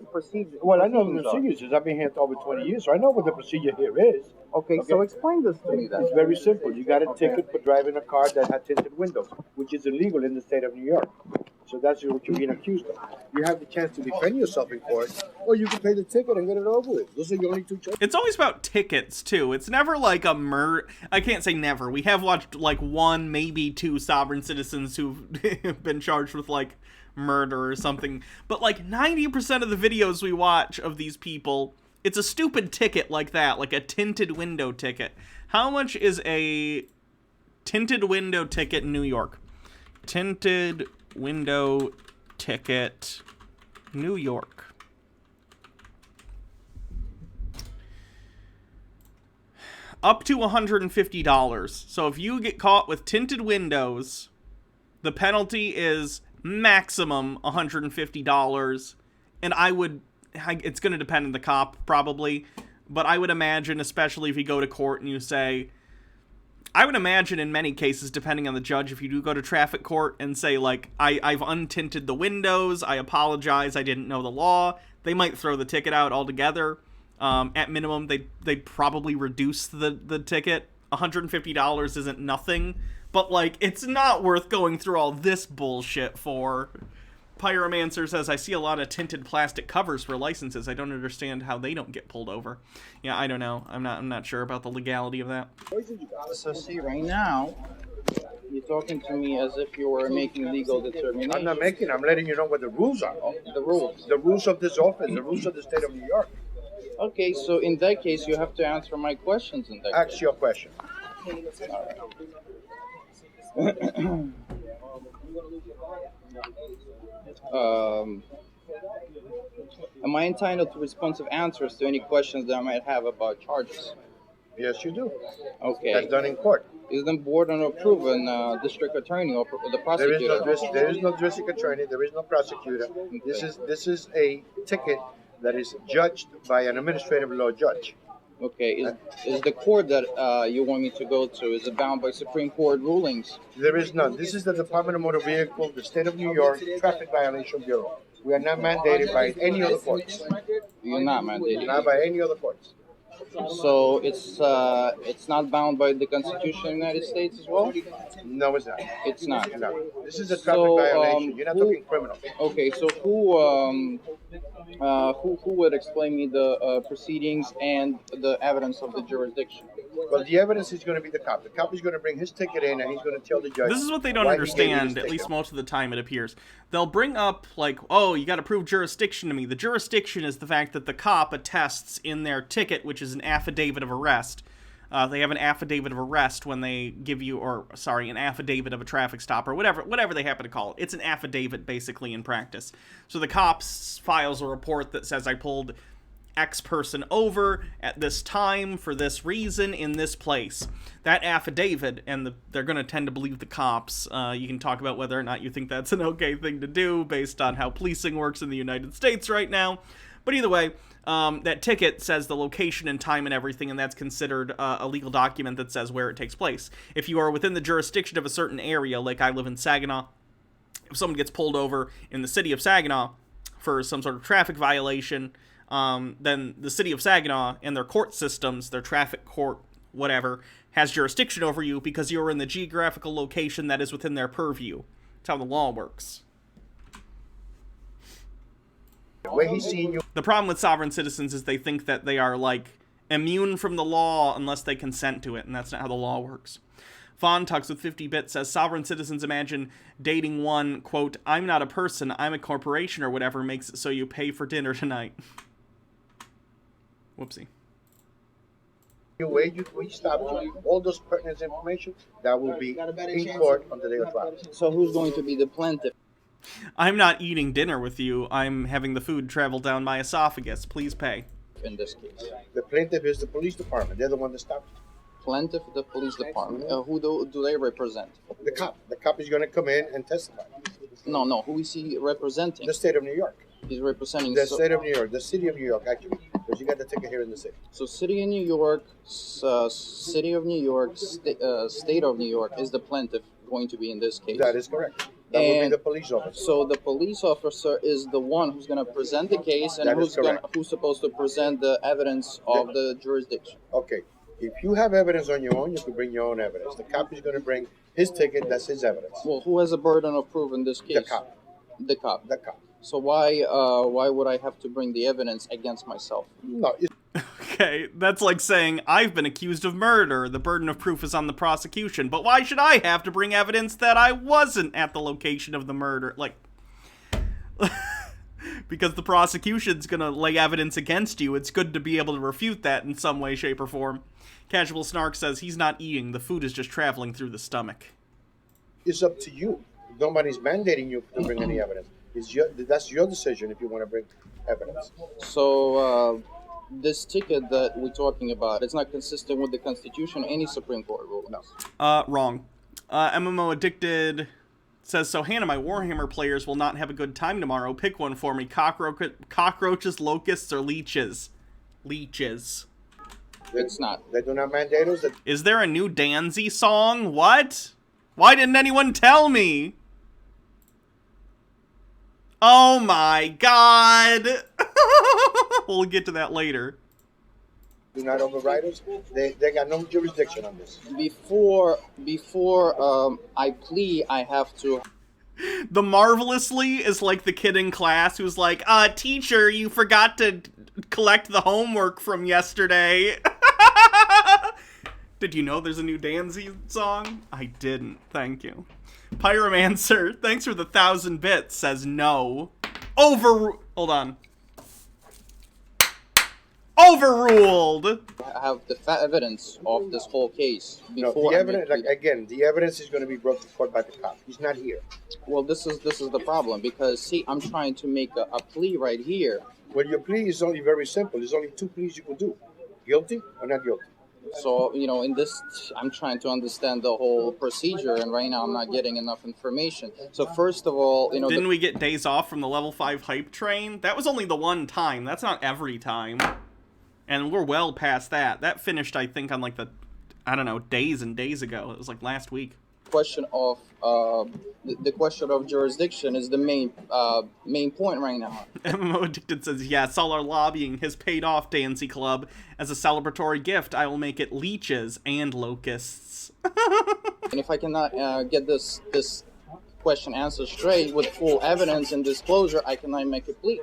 Speaker 15: Well, I know the procedures is. I've been here for over 20 years, so I know what the procedure here is.
Speaker 16: Okay, so explain this to me then.
Speaker 15: It's very simple. You got a ticket for driving a car that had tinted windows, which is illegal in the state of New York. So that's what you're being accused of. You have the chance to defend yourself in court, or you can pay the ticket and get it over with. Those are your only two choices.
Speaker 1: It's always about tickets, too. It's never like a murder. I can't say never. We have watched, like, one, maybe two sovereign citizens who've been charged with, like, murder or something. But, like, 90% of the videos we watch of these people, it's a stupid ticket like that, like a tinted window ticket. How much is a tinted window ticket in New York? Tinted window ticket, New York. Up to $150. So if you get caught with tinted windows, the penalty is maximum $150. And it's going to depend on the cop, probably. But I would imagine, especially if you go to court and you say, I would imagine in many cases, depending on the judge, if you do go to traffic court and say, like, I've untinted the windows, I apologize, I didn't know the law, they might throw the ticket out altogether. At minimum, they'd probably reduce the ticket. $150 isn't nothing, but, like, it's not worth going through all this bullshit for. Pyromancer says, I see a lot of tinted plastic covers for licenses. I don't understand how they don't get pulled over. Yeah, I don't know. I'm not sure about the legality of that.
Speaker 16: So see, right now, You're talking to me as if you were making legal determinations.
Speaker 15: I'm not making. I'm letting you know what the rules are.
Speaker 16: The rules.
Speaker 15: The rules of this office. The rules of the state of New York.
Speaker 16: Okay, so in that case, you have to answer my questions. In that
Speaker 15: Ask
Speaker 16: case.
Speaker 15: your question.
Speaker 16: Am I entitled to responsive answers to any questions that I might have about charges?
Speaker 15: Yes, you do.
Speaker 16: Okay.
Speaker 15: That's done in court.
Speaker 16: Is the board an approving district attorney or the prosecutor?
Speaker 15: There is no district attorney. There is no prosecutor. This is a ticket that is judged by an administrative law judge.
Speaker 16: Okay. Is the court that you want me to go to, is it bound by Supreme Court rulings?
Speaker 15: There is none. This is the Department of Motor Vehicles, the State of New York Traffic Violation Bureau. We are not mandated by any other courts.
Speaker 16: You're not mandated?
Speaker 15: Not by any other courts.
Speaker 16: So it's not bound by the Constitution of the United States as well?
Speaker 15: No, it's not.
Speaker 16: It's not.
Speaker 15: No. This is a traffic violation. You're not talking criminal.
Speaker 16: Okay, so who would explain me the proceedings and the evidence of the jurisdiction?
Speaker 15: Well, the evidence is going to be the cop. The cop is going to bring his ticket in, and he's going to tell the judge.
Speaker 1: This is what they don't
Speaker 15: why he gave you
Speaker 1: understand,
Speaker 15: his
Speaker 1: at
Speaker 15: ticket.
Speaker 1: least most of the time it appears. They'll bring up, like, oh, you got to prove jurisdiction to me. The jurisdiction is the fact that the cop attests in their ticket, which is an affidavit of arrest. They have an affidavit of arrest when they give you, an affidavit of a traffic stop, or whatever they happen to call it. It's an affidavit, basically, in practice. So the cop files a report that says, I pulled X person over at this time for this reason in this place. That affidavit, and they're going to tend to believe the cops. You can talk about whether or not you think that's an okay thing to do based on how policing works in the United States right now. But either way, that ticket says the location and time and everything, and that's considered a legal document that says where it takes place. If you are within the jurisdiction of a certain area, like I live in Saginaw, if someone gets pulled over in the city of Saginaw for some sort of traffic violation, then the city of Saginaw and their court systems, their traffic court, whatever, has jurisdiction over you because you're in the geographical location that is within their purview. That's how the law works.
Speaker 15: Where he's seeing you.
Speaker 1: The problem with sovereign citizens is they think that they are, like, immune from the law unless they consent to it, and that's not how the law works. Fawn Tux with 50 bits says, sovereign citizens imagine dating one, quote, I'm not a person, I'm a corporation or whatever makes it so you pay for dinner tonight. Whoopsie.
Speaker 15: Where we stop all those pertinent information, that will be in court on the day of trial.
Speaker 16: So who's going to be the plaintiff?
Speaker 1: I'm not eating dinner with you. I'm having the food travel down my esophagus. Please pay.
Speaker 16: In this case,
Speaker 15: the plaintiff is the police department. They're the one that stopped.
Speaker 16: Plaintiff, the police department. Who do they represent?
Speaker 15: The cop. The cop is going to come in and testify.
Speaker 16: No. Who is he representing?
Speaker 15: The state of New York.
Speaker 16: He's representing
Speaker 15: the state of New York, the city of New York, actually, because you got the ticket here in the city.
Speaker 16: So, city of New York, city of New York, state of New York is the plaintiff going to be in this case.
Speaker 15: That is correct. That will be the police officer.
Speaker 16: So the police officer is the one who's going to present the case, and who's supposed to present the evidence of the jurisdiction.
Speaker 15: Okay. If you have evidence on your own, you can bring your own evidence. The cop is going to bring his ticket. That's his evidence.
Speaker 16: Well, who has a burden of proof in this case?
Speaker 15: The cop.
Speaker 16: The cop.
Speaker 15: The cop.
Speaker 16: So why would I have to bring the evidence against myself?
Speaker 15: No.
Speaker 1: Okay, that's like saying, I've been accused of murder. The burden of proof is on the prosecution. But why should I have to bring evidence that I wasn't at the location of the murder? Like, because the prosecution's gonna lay evidence against you, it's good to be able to refute that in some way, shape, or form. Casual Snark says he's not eating. The food is just traveling through the stomach.
Speaker 15: It's up to you. Nobody's mandating you to bring any evidence. That's your decision if you want to bring evidence.
Speaker 16: So this ticket that we're talking about, it's not consistent with the Constitution or any Supreme Court rule?
Speaker 1: No. Wrong. MMO Addicted says, so Hannah, my Warhammer players will not have a good time tomorrow. Pick one for me. Cockroaches, locusts, or leeches? Leeches.
Speaker 16: It's not.
Speaker 15: They do not mandate us.
Speaker 1: Is there a new Danzy song? What? Why didn't anyone tell me? Oh my god! We'll get to that later.
Speaker 15: Do not override us. They got no jurisdiction on this.
Speaker 16: Before I plea, I have to.
Speaker 1: The marvelously is like the kid in class who's like, teacher, you forgot to collect the homework from yesterday. Did you know there's a new Danzy song? I didn't. Thank you. Pyromancer, thanks for the 1,000 bits, says no. Hold on. Overruled!
Speaker 16: I have the evidence of this whole case
Speaker 15: No,
Speaker 16: before.
Speaker 15: the evidence, again, the evidence is going to be brought to court by the cop. He's not here.
Speaker 16: Well, this is the problem, because see, I'm trying to make a plea right here.
Speaker 15: Well, your plea is only very simple. There's only two pleas you can do: guilty or not guilty.
Speaker 16: So, you know, in this, I'm trying to understand the whole procedure, and right now I'm not getting enough information. So first of all, you know...
Speaker 1: Didn't we get days off from the level 5 hype train? That was only the one time. That's not every time. And we're well past that. That finished, I think, on like the, I don't know, days and days ago. It was like last week.
Speaker 16: Question of the question of jurisdiction is the main point right now.
Speaker 1: MMO Addicted says, yes, all our lobbying has paid off, Dancy Club. As a celebratory gift, I will make it leeches and locusts.
Speaker 16: And if I cannot get this question answered straight with full evidence and disclosure, I cannot make a plea.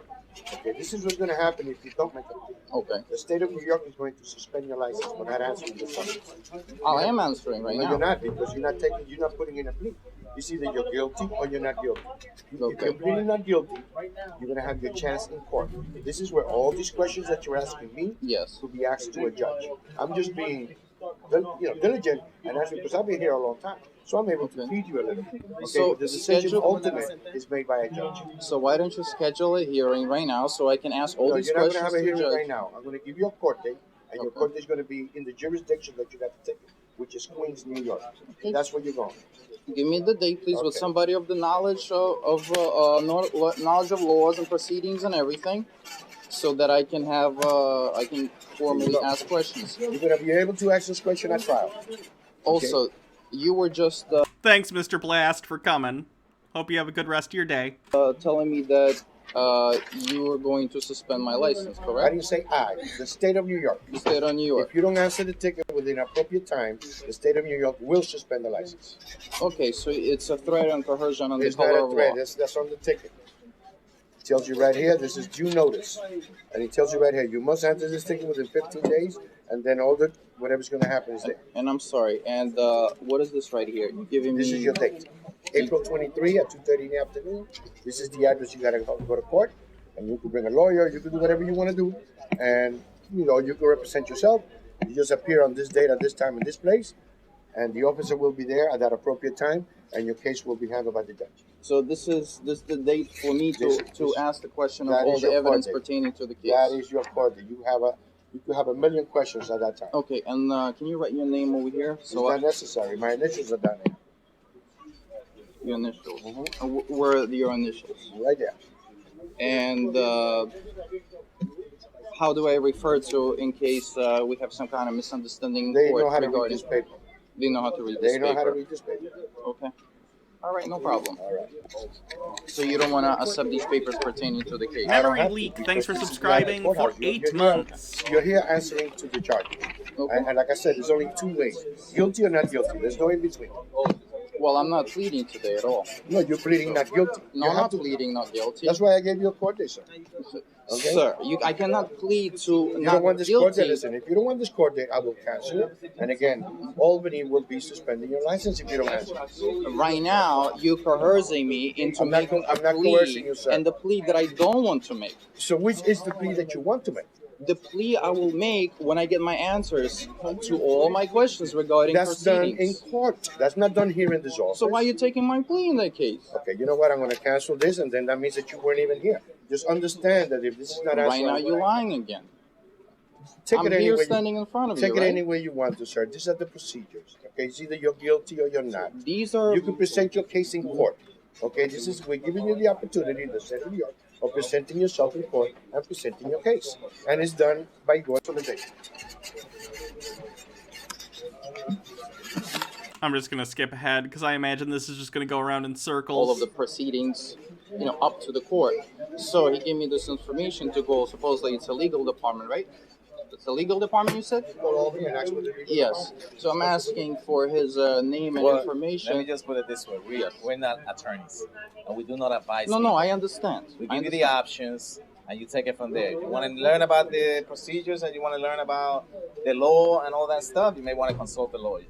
Speaker 15: Okay, this is what's going to happen if you don't make a plea.
Speaker 16: Okay.
Speaker 15: The state of New York is going to suspend your license for not answering the summons.
Speaker 16: I am answering right
Speaker 15: no,
Speaker 16: now.
Speaker 15: You're not, because you're not putting in a plea. It's either you're guilty or you're not guilty.
Speaker 16: Okay.
Speaker 15: If you're pleading not guilty, you're going to have your chance in court. This is where all these questions that you're asking me will be asked to a judge. I'm just being diligent and asking, because I've been here a long time. So I'm able to feed you a little. Okay,
Speaker 16: So
Speaker 15: but the decision ultimate is made by a judge.
Speaker 16: So why don't you schedule a hearing right now so I can ask all these
Speaker 15: you're
Speaker 16: questions
Speaker 15: not going to have a
Speaker 16: to
Speaker 15: hearing
Speaker 16: judge?
Speaker 15: right now. I'm going to give you a court date, and your court date is going to be in the jurisdiction that you got the ticket, which is Queens, New York. That's where you're going.
Speaker 16: Give me the date, please, with somebody of the knowledge knowledge of laws and proceedings and everything, so that I can have I can formally ask questions.
Speaker 15: You're going to be able to ask this question at trial.
Speaker 16: Also, you were just
Speaker 1: thanks, Mr. Blast, for coming. Hope you have a good rest of your day.
Speaker 16: Telling me that you were going to suspend my license, correct?
Speaker 15: I didn't say I. The state of New York.
Speaker 16: The state of New York.
Speaker 15: If you don't answer the ticket within appropriate time, the state of New York will suspend the license.
Speaker 16: Okay, so it's a threat and coercion on
Speaker 15: It's
Speaker 16: the color
Speaker 15: not
Speaker 16: of
Speaker 15: a threat.
Speaker 16: law.
Speaker 15: That's on the ticket. It tells you right here, this is due notice. And it tells you right here, you must answer this ticket within 15 days, and then all the whatever's going to happen is there.
Speaker 16: And I'm sorry, and what is this right here? You're giving me...
Speaker 15: This is your date. April 23 at 2:30 in the afternoon. This is the address you got to go to court. And you can bring a lawyer, you can do whatever you want to do. And, you know, you can represent yourself. You just appear on this date at this time in this place. And the officer will be there at that appropriate time. And your case will be handled by the judge.
Speaker 16: So this is the date for me to ask the question of
Speaker 15: That
Speaker 16: all
Speaker 15: is
Speaker 16: the
Speaker 15: your
Speaker 16: evidence
Speaker 15: court date.
Speaker 16: pertaining to the case.
Speaker 15: That is your court date. You could have a million questions at that time.
Speaker 16: Okay, and can you write your name over here?
Speaker 15: It's not necessary. My initials are down there.
Speaker 16: Your initials. Where are your initials?
Speaker 15: Right there.
Speaker 16: And how do I refer to in case we have some kind of misunderstanding in
Speaker 15: They
Speaker 16: court
Speaker 15: know how to read
Speaker 16: regarding...
Speaker 15: this paper.
Speaker 16: They know how to read this
Speaker 15: They
Speaker 16: paper.
Speaker 15: know how to read this paper.
Speaker 16: Okay. All right, no problem.
Speaker 15: All right.
Speaker 16: So you don't want to accept these papers pertaining to the case?
Speaker 1: Memory Leak, thanks for subscribing for 8 months.
Speaker 15: You're here answering to the charges.
Speaker 16: Okay.
Speaker 15: And like I said, there's only two ways. Guilty or not guilty. There's no in between.
Speaker 16: Well, I'm not pleading today at all.
Speaker 15: No, you're pleading not guilty.
Speaker 16: No, I'm not pleading not guilty.
Speaker 15: That's why I gave you a court date, sir. Okay?
Speaker 16: Sir, I cannot plead to
Speaker 15: You
Speaker 16: not
Speaker 15: don't want this court
Speaker 16: guilty.
Speaker 15: date. Listen, if you don't want this court date, I will cancel it. And again, Albany will be suspending your license if you don't answer.
Speaker 16: Right now, you're coercing me into making a
Speaker 15: I'm not
Speaker 16: plea,
Speaker 15: coercing you, sir.
Speaker 16: and the plea that I don't want to make.
Speaker 15: So which is the plea that you want to make?
Speaker 16: The plea I will make when I get my answers to all my questions regarding
Speaker 15: That's done
Speaker 16: proceedings.
Speaker 15: in court. That's not done here in this office.
Speaker 16: So why are you taking my plea in that case?
Speaker 15: Okay, you know what? I'm going to cancel this, and then that means that you weren't even here. Just understand that if this is not
Speaker 16: Right now, you're lying again.
Speaker 15: Take
Speaker 16: I'm
Speaker 15: it
Speaker 16: here
Speaker 15: anyway
Speaker 16: standing in front of
Speaker 15: Take
Speaker 16: you,
Speaker 15: it
Speaker 16: right?
Speaker 15: any way you want to, sir. These are the procedures. Okay, it's either you're guilty or you're not.
Speaker 16: These are.
Speaker 15: You can present your case in court. Okay, we're giving you the opportunity in the state of New York of presenting yourself in court and presenting your case, and it's done by going for the date.
Speaker 1: I'm just gonna skip ahead because I imagine this is just gonna go around in circles.
Speaker 16: All of the proceedings, up to the court. So he gave me this information to go. Supposedly, it's a legal department, right? It's a legal department, you said? Yes. So I'm asking for his name and information.
Speaker 17: Let me just put it this way: we're not attorneys, and we do not advise.
Speaker 16: No,
Speaker 17: people.
Speaker 16: I understand.
Speaker 17: We give you the options, and you take it from there. You want to learn about the procedures and you want to learn about the law and all that stuff, you may want to consult a lawyer.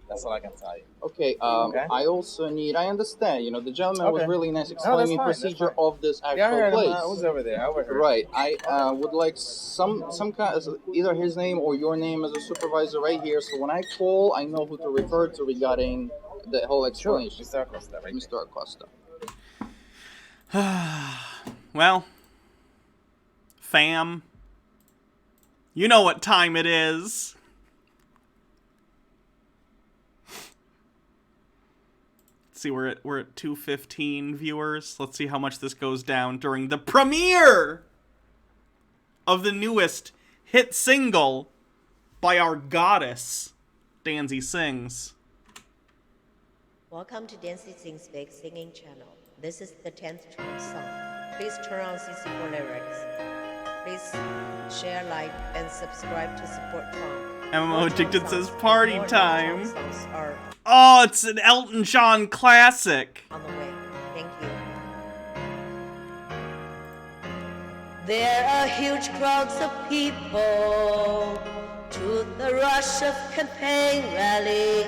Speaker 17: That's all I can tell you.
Speaker 16: Okay,
Speaker 17: Okay.
Speaker 16: I also need, I understand, you know, the gentleman was
Speaker 17: Okay.
Speaker 16: really nice
Speaker 17: No,
Speaker 16: explaining
Speaker 17: that's
Speaker 16: me
Speaker 17: fine, that's
Speaker 16: procedure
Speaker 17: fine.
Speaker 16: of this actual
Speaker 17: Yeah, I heard him.
Speaker 16: place.
Speaker 17: I was over there. I overheard.
Speaker 16: Right. I would like some kind of, either his name or your name as a supervisor right here, so when I call, I know who to refer to regarding the whole explanation.
Speaker 17: Mr. Acosta, right?
Speaker 16: Mr. Acosta.
Speaker 1: Well, fam, you know what time it is. Let's see, we're at 215 viewers. Let's see how much this goes down during the premiere of the newest hit single by our goddess, Danzy Sings.
Speaker 18: Welcome to Dancy Sings Big Singing Channel. This is the 10th Trump song. Please turn on CC for lyrics. Please share, like, and subscribe to support Trump.
Speaker 1: MMO Addicted says party time.
Speaker 18: Songs are
Speaker 1: Oh, it's an Elton John classic.
Speaker 18: on the way. Thank you. There are huge crowds of people to the rush of campaign rally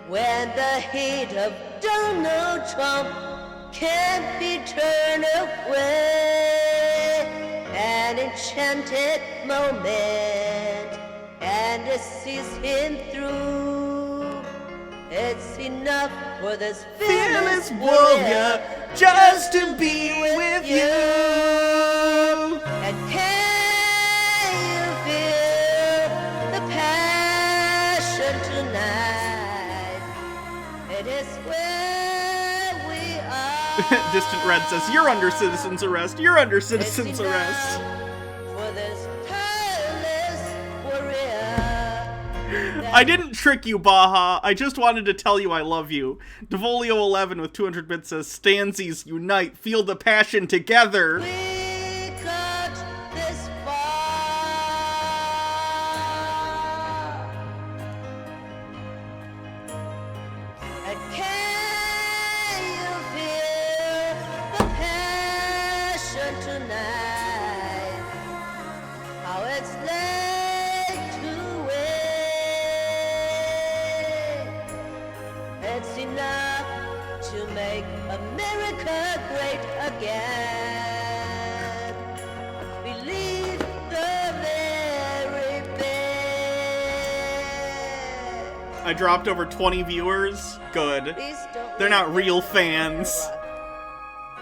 Speaker 18: when the heat of Donald Trump can't be turned away. An enchanted moment, and it sees him through. It's enough for this fearless warrior just to be with you. And can you feel the passion tonight? It is where we are.
Speaker 1: Distant Red says, you're under citizen's arrest. You're under citizen's arrest.
Speaker 18: For this tireless warrior.
Speaker 1: I didn't trick you, Baja. I just wanted to tell you I love you. Devolio11 with 200 bits says, Stansies unite, feel the passion together.
Speaker 18: We got this far. And can you feel the passion tonight? How it's laid to wait. It's enough to make America great again. Believe the very best.
Speaker 1: I dropped over 20 viewers. Good.
Speaker 18: Please don't
Speaker 1: They're not
Speaker 18: leave
Speaker 1: real
Speaker 18: this
Speaker 1: fans.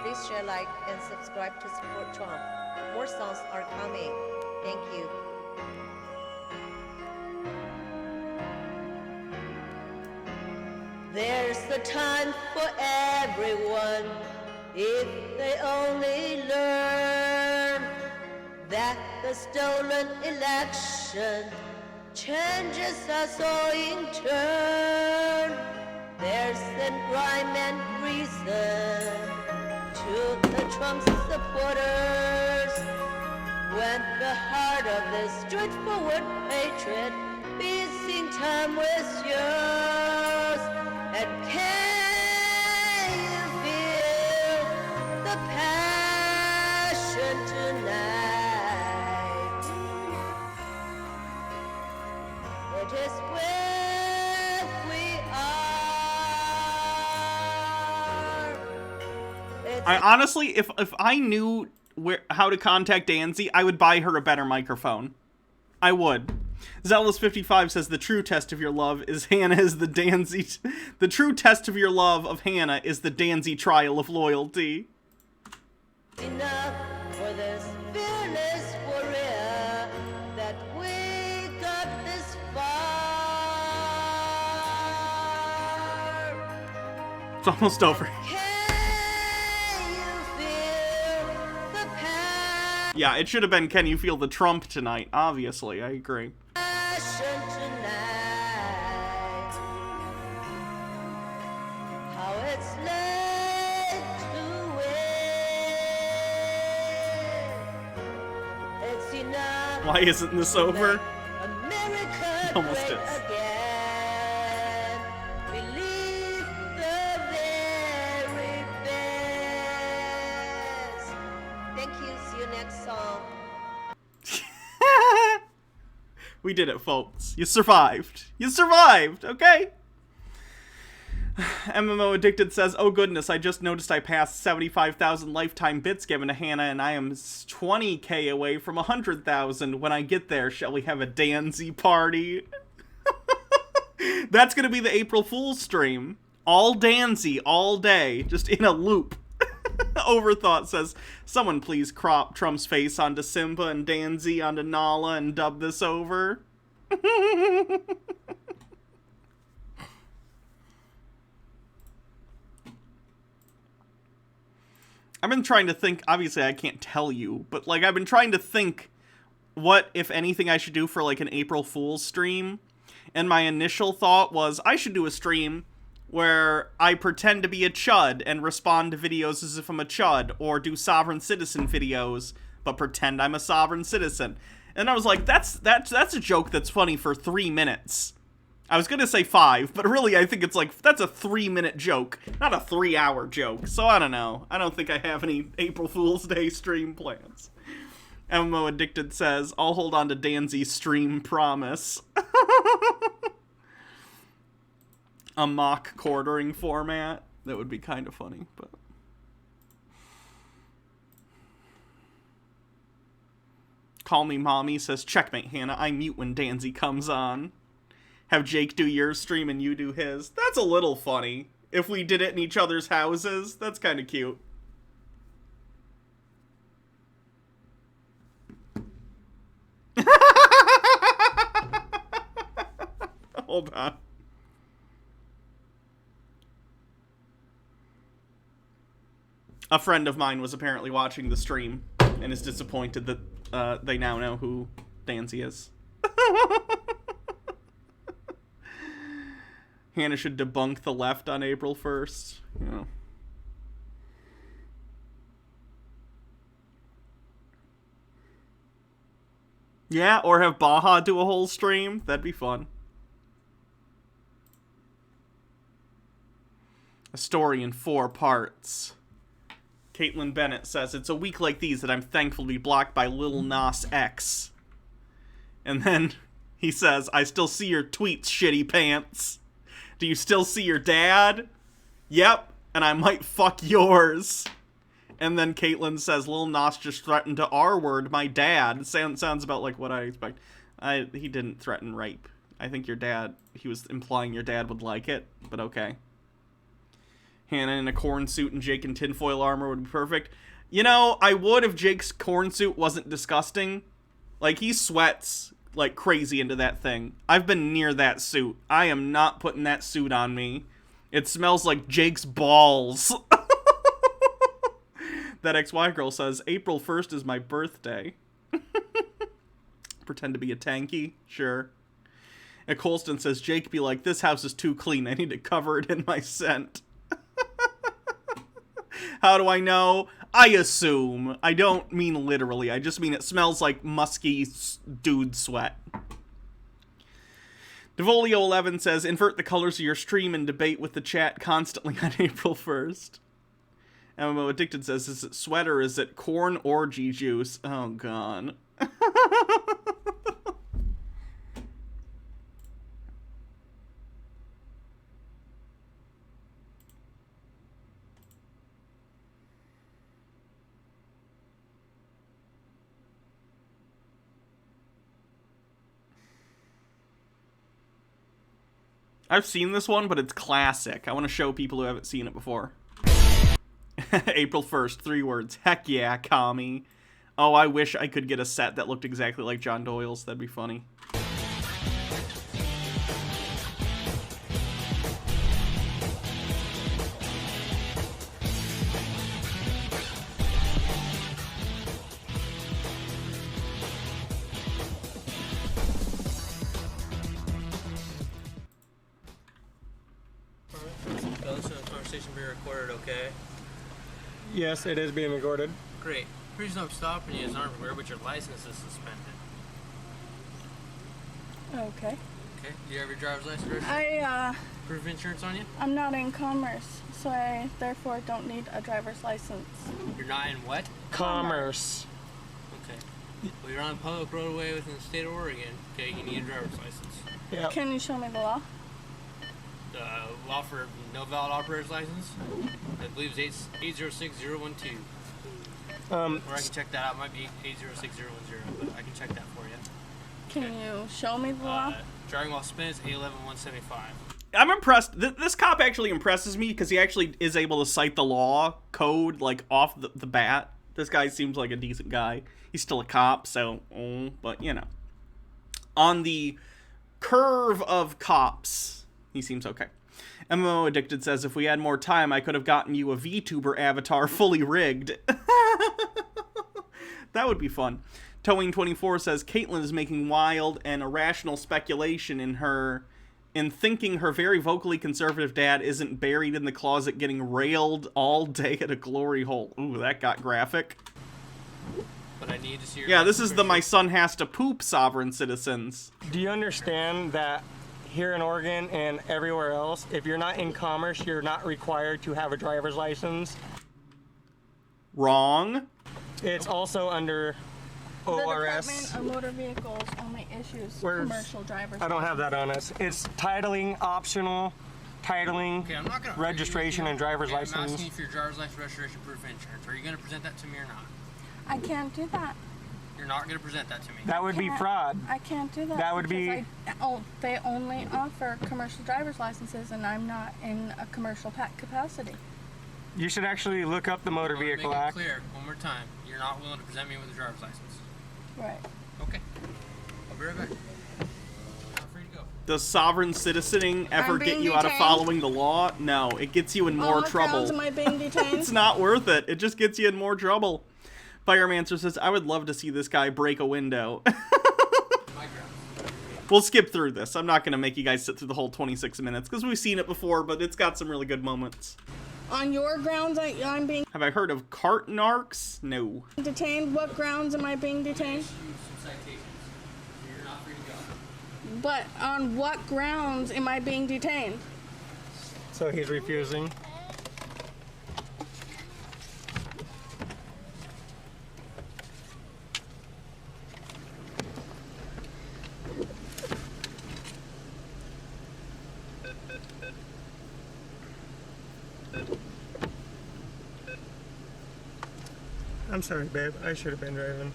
Speaker 18: Please share, like, and subscribe to support Trump. More songs are coming. Thank you. There's the time for everyone if they only learn that the stolen election changes us all in turn. There's a rhyme and reason to the Trump supporters when the heart of this straightforward patriot beats in time with yours. And can you feel the passion tonight? It is where we are.
Speaker 1: I honestly, if I knew how to contact Danzy, I would buy her a better microphone. I would. Zealous55 says the true test of your love is Hannah is the Danzy. The true test of your love of Hannah is the Danzy trial of loyalty.
Speaker 18: Enough for this fearless warrior that we got this far.
Speaker 1: It's almost over.
Speaker 18: Can you feel the
Speaker 1: Yeah, it should have been Can You Feel the Trump tonight, obviously. I agree.
Speaker 18: passion tonight? How it's laid to wait. It's enough.
Speaker 1: Why isn't this over?
Speaker 18: America
Speaker 1: It almost
Speaker 18: great
Speaker 1: is.
Speaker 18: again. Believe the very best. Thank you. See you next song.
Speaker 1: We did it, folks. You survived. You survived, okay? MMO Addicted says, oh goodness, I just noticed I passed 75,000 lifetime bits given to Hannah, and I am 20k away from 100,000. When I get there, shall we have a Danzy party? That's gonna be the April Fool's stream. All Danzy, all day, just in a loop. Overthought says, someone please crop Trump's face onto Simba and Danzy onto Nala and dub this over. I've been trying to think, obviously I can't tell you, but like I've been trying to think what, if anything, I should do for like an April Fool's stream. And my initial thought was I should do a stream where I pretend to be a chud and respond to videos as if I'm a chud, or do sovereign citizen videos but pretend I'm a sovereign citizen. And I was like, that's a joke that's funny for 3 minutes. I was gonna say 5, but really I think it's like, that's a 3-minute joke, not a 3-hour joke. So I don't know. I don't think I have any April Fool's Day stream plans. MMO Addicted says, I'll hold on to Danzy's stream promise. A mock quartering format. That would be kind of funny, but... Call Me Mommy says, checkmate, Hannah. I mute when Danzy comes on. Have Jake do your stream and you do his. That's a little funny. If we did it in each other's houses, that's kind of cute. Hold on. A friend of mine was apparently watching the stream and is disappointed that they now know who Danzy is. Hannah should debunk the left on April 1st. Yeah. Yeah, or have Baja do a whole stream. That'd be fun. A story in 4 parts. Caitlin Bennett says, it's a week like these that I'm thankful to be blocked by Lil Nas X. And then he says, I still see your tweets, shitty pants. Do you still see your dad? Yep, and I might fuck yours. And then Caitlin says, Lil Nas just threatened to R-word my dad. Sounds about like what I expect. He didn't threaten rape. I think your dad, he was implying your dad would like it, but okay. Hannah in a corn suit and Jake in tinfoil armor would be perfect. You know, I would if Jake's corn suit wasn't disgusting. Like, he sweats like crazy into that thing. I've been near that suit. I am not putting that suit on me. It smells like Jake's balls. That XY girl says, April 1st is my birthday. Pretend to be a tanky? Sure. And Colston says, Jake be like, this house is too clean. I need to cover it in my scent. How do I know? I assume. I don't mean literally. I just mean it smells like musky dude sweat. Devolio11 says, invert the colors of your stream and debate with the chat constantly on April 1st. MMO Addicted says, is it sweat or is it corn orgy juice? Oh, God. I've seen this one, but it's classic. I want to show people who haven't seen it before. April 1st, 3 words. Heck yeah, commie. Oh, I wish I could get a set that looked exactly like John Doyle's. That'd be funny.
Speaker 19: Okay.
Speaker 20: Yes, it is being recorded.
Speaker 19: Great. The reason I'm stopping you is I'm aware, but your license is suspended.
Speaker 21: Okay.
Speaker 19: Okay. Do you have your driver's license?
Speaker 21: Proof
Speaker 19: of insurance on you?
Speaker 21: I'm not in commerce, so I therefore don't need a driver's license.
Speaker 19: You're not in what?
Speaker 20: Commerce.
Speaker 19: Okay. Well, you're on a public roadway within the state of Oregon. Okay, you need a driver's license.
Speaker 21: Yeah. Can you show me the law?
Speaker 19: Law for no valid operator's license. I believe it's 806012. Or I can check that out. It might be 806010, but I can check that for you.
Speaker 21: Can you show me the law?
Speaker 19: Driving while spent is 811175.
Speaker 1: I'm impressed. This cop actually impresses me because he actually is able to cite the law code like off the bat. This guy seems like a decent guy. He's still a cop, so, but you know. On the curve of cops, he seems okay. MMO Addicted says, if we had more time, I could have gotten you a VTuber avatar fully rigged. That would be fun. Towing24 says, Caitlin is making wild and irrational speculation in thinking her very vocally conservative dad isn't buried in the closet getting railed all day at a glory hole. Ooh, that got graphic.
Speaker 19: But I need to see your...
Speaker 1: Yeah, this is the my son has to poop sovereign citizens.
Speaker 20: Do you understand that here in Oregon and everywhere else, if you're not in commerce, you're not required to have a driver's license?
Speaker 1: Wrong.
Speaker 20: It's also under ORS.
Speaker 21: The Department of Motor Vehicles only issues commercial driver's
Speaker 20: I don't have that on us. It's titling, optional, titling,
Speaker 19: Okay, I'm not gonna
Speaker 20: registration, and driver's
Speaker 19: I'm
Speaker 20: license.
Speaker 19: asking for your driver's license, registration, proof of insurance. Are you going to present that to me or not?
Speaker 21: I can't do that.
Speaker 19: You're not going to present that to me.
Speaker 20: That would be fraud.
Speaker 21: I can't do that.
Speaker 20: That would be...
Speaker 21: They only offer commercial driver's licenses, and I'm not in a commercial capacity.
Speaker 20: You should actually look up the Motor Vehicle Act.
Speaker 19: Make it clear one more time. You're not willing to present me with a driver's license.
Speaker 21: Right.
Speaker 19: Okay. I'll be right back. I'm free to go.
Speaker 1: Does sovereign citizening ever get you out of following the law? No, it gets you in more trouble.
Speaker 21: Am I being detained?
Speaker 1: It's not worth it. It just gets you in more trouble. Firemancer says, I would love to see this guy break a window. We'll skip through this. I'm not going to make you guys sit through the whole 26 minutes because we've seen it before, but it's got some really good moments.
Speaker 21: On your grounds, I'm being...
Speaker 1: Have I heard of cart narcs? No.
Speaker 21: Detained? What grounds am I being detained? But on what grounds am I being detained?
Speaker 20: So he's refusing. I'm sorry, babe. I should have been driving.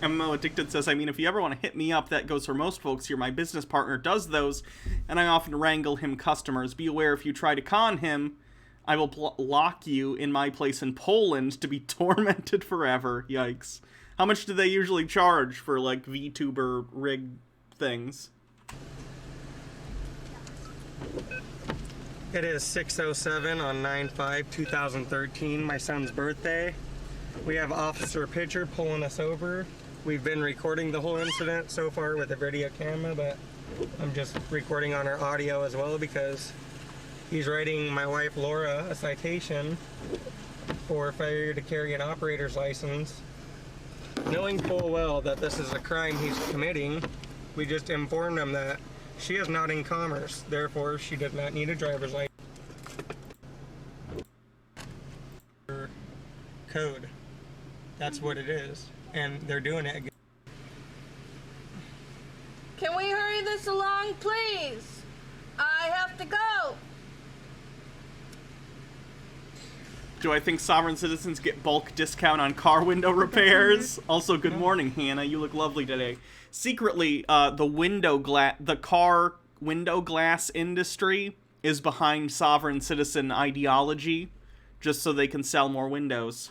Speaker 1: MMO Addicted says, I mean, if you ever want to hit me up, that goes for most folks here. My business partner does those, and I often wrangle him customers. Be aware if you try to con him, I will lock you in my place in Poland to be tormented forever. Yikes. How much do they usually charge for, like, VTuber rig things?
Speaker 20: It is 6:07 on 9/5/2013, my son's birthday. We have Officer Pitcher pulling us over. We've been recording the whole incident so far with a video camera, but I'm just recording on our audio as well because he's writing my wife Laura a citation for failure to carry an operator's license. Knowing full well that this is a crime he's committing, we just informed him that she is not in commerce, therefore she does not need a driver's license. Code. That's what it is. And they're doing it again.
Speaker 21: Can we hurry this along, please? I have to go.
Speaker 1: Do I think sovereign citizens get bulk discount on car window repairs? Also, good morning, Hannah. You look lovely today. Secretly, the car window glass industry is behind sovereign citizen ideology, just so they can sell more windows.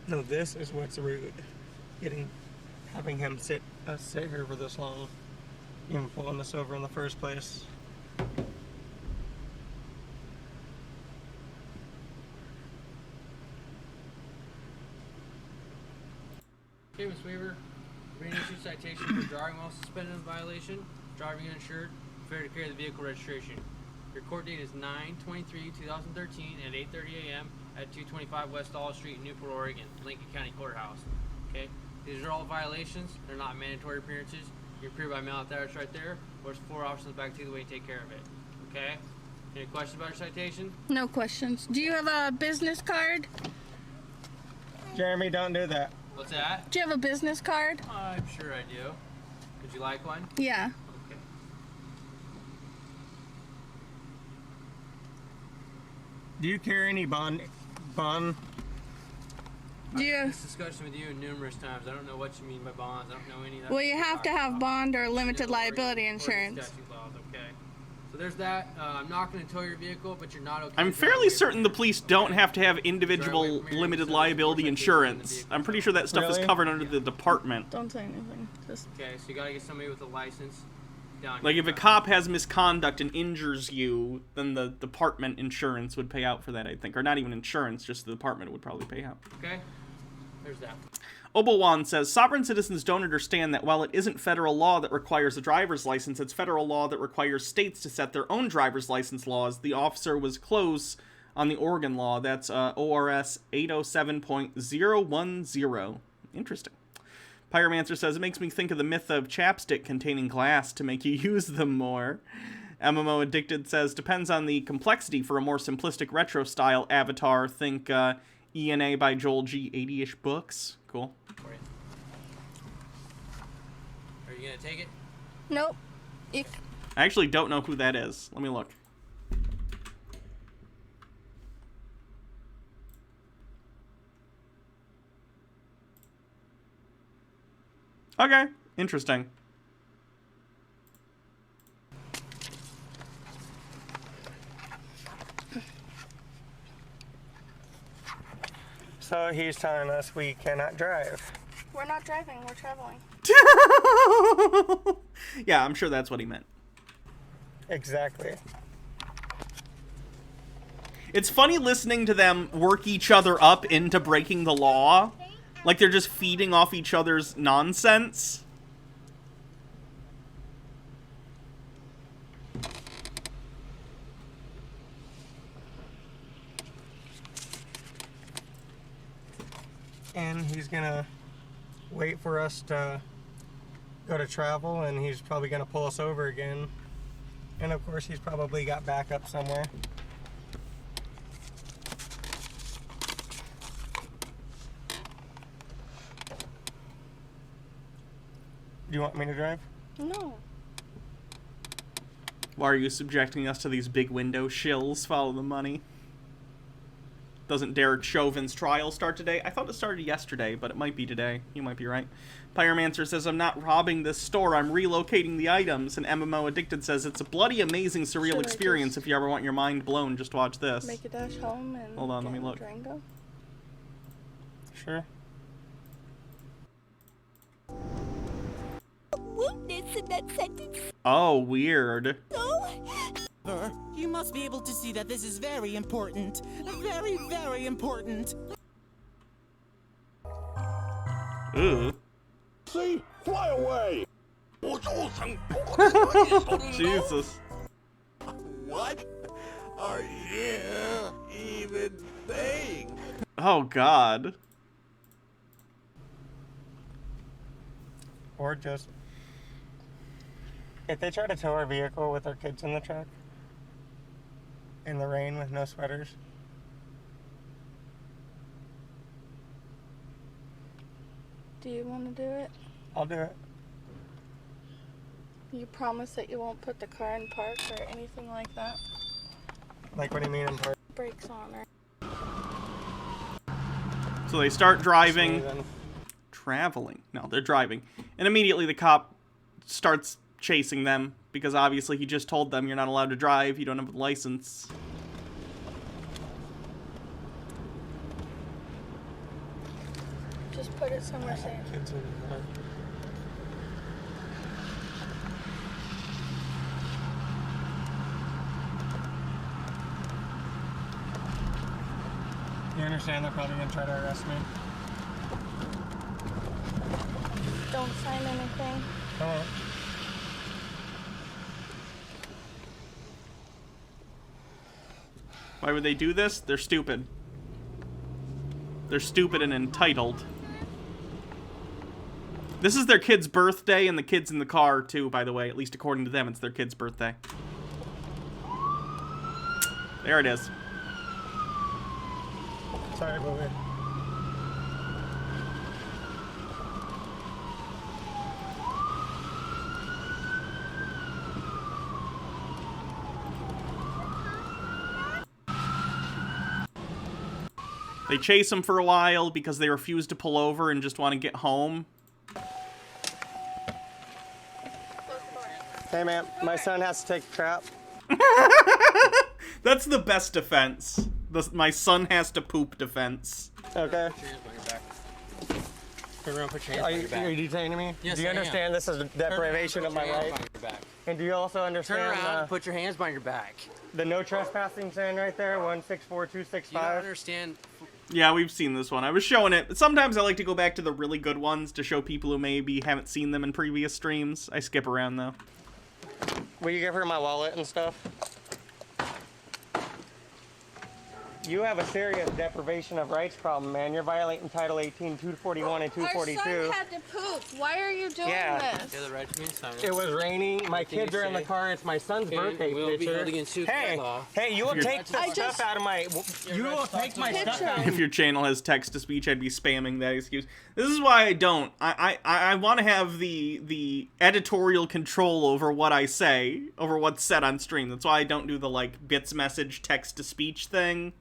Speaker 20: No, this is what's rude. Having him sit here for this long, even pulling us over in the first place.
Speaker 19: Okay, Ms. Weaver, we're going to issue citation for driving while suspended in violation, driving uninsured, failure to carry the vehicle registration. Your court date is 9/23/2013 at 8:30 a.m. at 225 West All Street in Newport, Oregon, Lincoln County Courthouse. Okay? These are all violations. They're not mandatory appearances. You appear by mail at that right there, or there's 4 officers back to the way to take care of it. Okay? Any questions about your citation?
Speaker 21: No questions. Do you have a business card?
Speaker 20: Jeremy, don't do that.
Speaker 19: What's that?
Speaker 21: Do you have a business card?
Speaker 19: I'm sure I do. Would you like one?
Speaker 21: Yeah.
Speaker 19: Okay.
Speaker 20: Do you carry any bond?
Speaker 21: Do you?
Speaker 19: I've had this discussion with you numerous times. I don't know what you mean by bonds. I don't know any of that.
Speaker 21: Well, you have to have bond or limited liability insurance.
Speaker 19: Statute laws, okay. So there's that. I'm not going to tow your vehicle, but you're not okay.
Speaker 1: I'm fairly certain the police don't have to have individual limited liability insurance. I'm pretty sure that stuff is covered under the department.
Speaker 21: Don't say anything. Just.
Speaker 19: Okay, so you got to get somebody with a license down
Speaker 1: Like
Speaker 19: here.
Speaker 1: if a cop has misconduct and injures you, then the department insurance would pay out for that, I think. Or not even insurance, just the department would probably pay out.
Speaker 19: Okay, there's that.
Speaker 1: Obowan says, sovereign citizens don't understand that while it isn't federal law that requires a driver's license, it's federal law that requires states to set their own driver's license laws. The officer was close on the Oregon law. That's ORS 807.010. Interesting. Pyromancer says, it makes me think of the myth of chapstick containing glass to make you use them more. MMO Addicted says, depends on the complexity. For a more simplistic retro-style avatar, think ENA by Joel G. 80-ish books. Cool.
Speaker 19: Are you going to take it?
Speaker 21: Nope.
Speaker 1: I actually don't know who that is. Let me look. Okay, interesting.
Speaker 20: So he's telling us we cannot drive.
Speaker 21: We're not driving. We're traveling.
Speaker 1: Yeah, I'm sure that's what he meant.
Speaker 20: Exactly.
Speaker 1: It's funny listening to them work each other up into breaking the law. Like they're just feeding off each other's nonsense.
Speaker 20: And he's gonna wait for us to go to travel, and he's probably gonna pull us over again. And of course, he's probably got backup somewhere. Do you want me to drive?
Speaker 21: No.
Speaker 1: Why are you subjecting us to these big window shills? Follow the money. Doesn't Derek Chauvin's trial start today? I thought it started yesterday, but it might be today. You might be right. Pyromancer says, I'm not robbing this store, I'm relocating the items. And MMO Addicted says, it's a bloody, amazing, surreal
Speaker 21: Should I
Speaker 1: experience. If you ever want your mind blown, just watch this.
Speaker 21: Make a dash home and
Speaker 1: Hold on, let me
Speaker 21: get
Speaker 1: look.
Speaker 21: Durango?
Speaker 20: Sure.
Speaker 2: Woundness in that sentence.
Speaker 1: Oh, weird.
Speaker 2: You must be able to see that this is very important. Very, very important.
Speaker 1: Ooh.
Speaker 7: See? Fly away!
Speaker 1: Jesus.
Speaker 7: What are you even saying?
Speaker 1: Oh, God.
Speaker 20: Or just, if they try to tow our vehicle with our kids in the truck, in the rain with no sweaters.
Speaker 21: Do you want to do it?
Speaker 20: I'll do it.
Speaker 21: You promise that you won't put the car in park or anything like that?
Speaker 20: Like, what do you mean in park?
Speaker 21: Brakes on or...
Speaker 1: So they start driving. Traveling. No, they're driving. And immediately the cop starts chasing them because obviously he just told them you're not allowed to drive, you don't have a license.
Speaker 21: Just put it somewhere safe.
Speaker 20: Kids in the car. You understand they're probably gonna try to arrest me?
Speaker 21: Don't sign anything.
Speaker 20: Come on.
Speaker 1: Why would they do this? They're stupid. They're stupid and entitled. This is their kid's birthday, and the kid's in the car, too, by the way. At least according to them, it's their kid's birthday. There it is.
Speaker 20: Sorry, Bobby.
Speaker 1: They chase him for a while because they refuse to pull over and just want to get home.
Speaker 20: Hey, man, my son has to take a crap.
Speaker 1: That's the best defense. My son has to poop defense.
Speaker 20: Okay.
Speaker 19: Turn around, put your hands
Speaker 20: Are
Speaker 19: on
Speaker 20: you,
Speaker 19: your back.
Speaker 20: are you detaining me?
Speaker 19: Yes,
Speaker 20: Do you
Speaker 19: I am.
Speaker 20: understand this is a deprivation of my
Speaker 19: Turn around,
Speaker 20: rights?
Speaker 19: put your hands behind your back.
Speaker 20: And do you also understand
Speaker 19: Turn around and put your hands behind your back.
Speaker 20: the no trespassing sign right there, 164265?
Speaker 19: You don't understand.
Speaker 1: Yeah, we've seen this one. I was showing it. Sometimes I like to go back to the really good ones to show people who maybe haven't seen them in previous streams. I skip around, though.
Speaker 20: Will you give her my wallet and stuff? You have a serious deprivation of rights problem, man. You're violating Title 18, 241, and 242.
Speaker 21: Our son had to poop. Why are you doing this?
Speaker 19: You have the right to be silent.
Speaker 20: It was raining. My kids are in the car. It's my son's birthday
Speaker 19: we'll be
Speaker 20: picture.
Speaker 19: held against you
Speaker 20: Hey,
Speaker 19: for law.
Speaker 20: hey, you will
Speaker 1: If you're-
Speaker 20: take the stuff out of my. You will take my stuff out.
Speaker 1: If your channel has text-to-speech, I'd be spamming that excuse. This is why I don't. I want to have the editorial control over what I say, over what's said on stream. That's why I don't do the, like, bits message text-to-speech thing.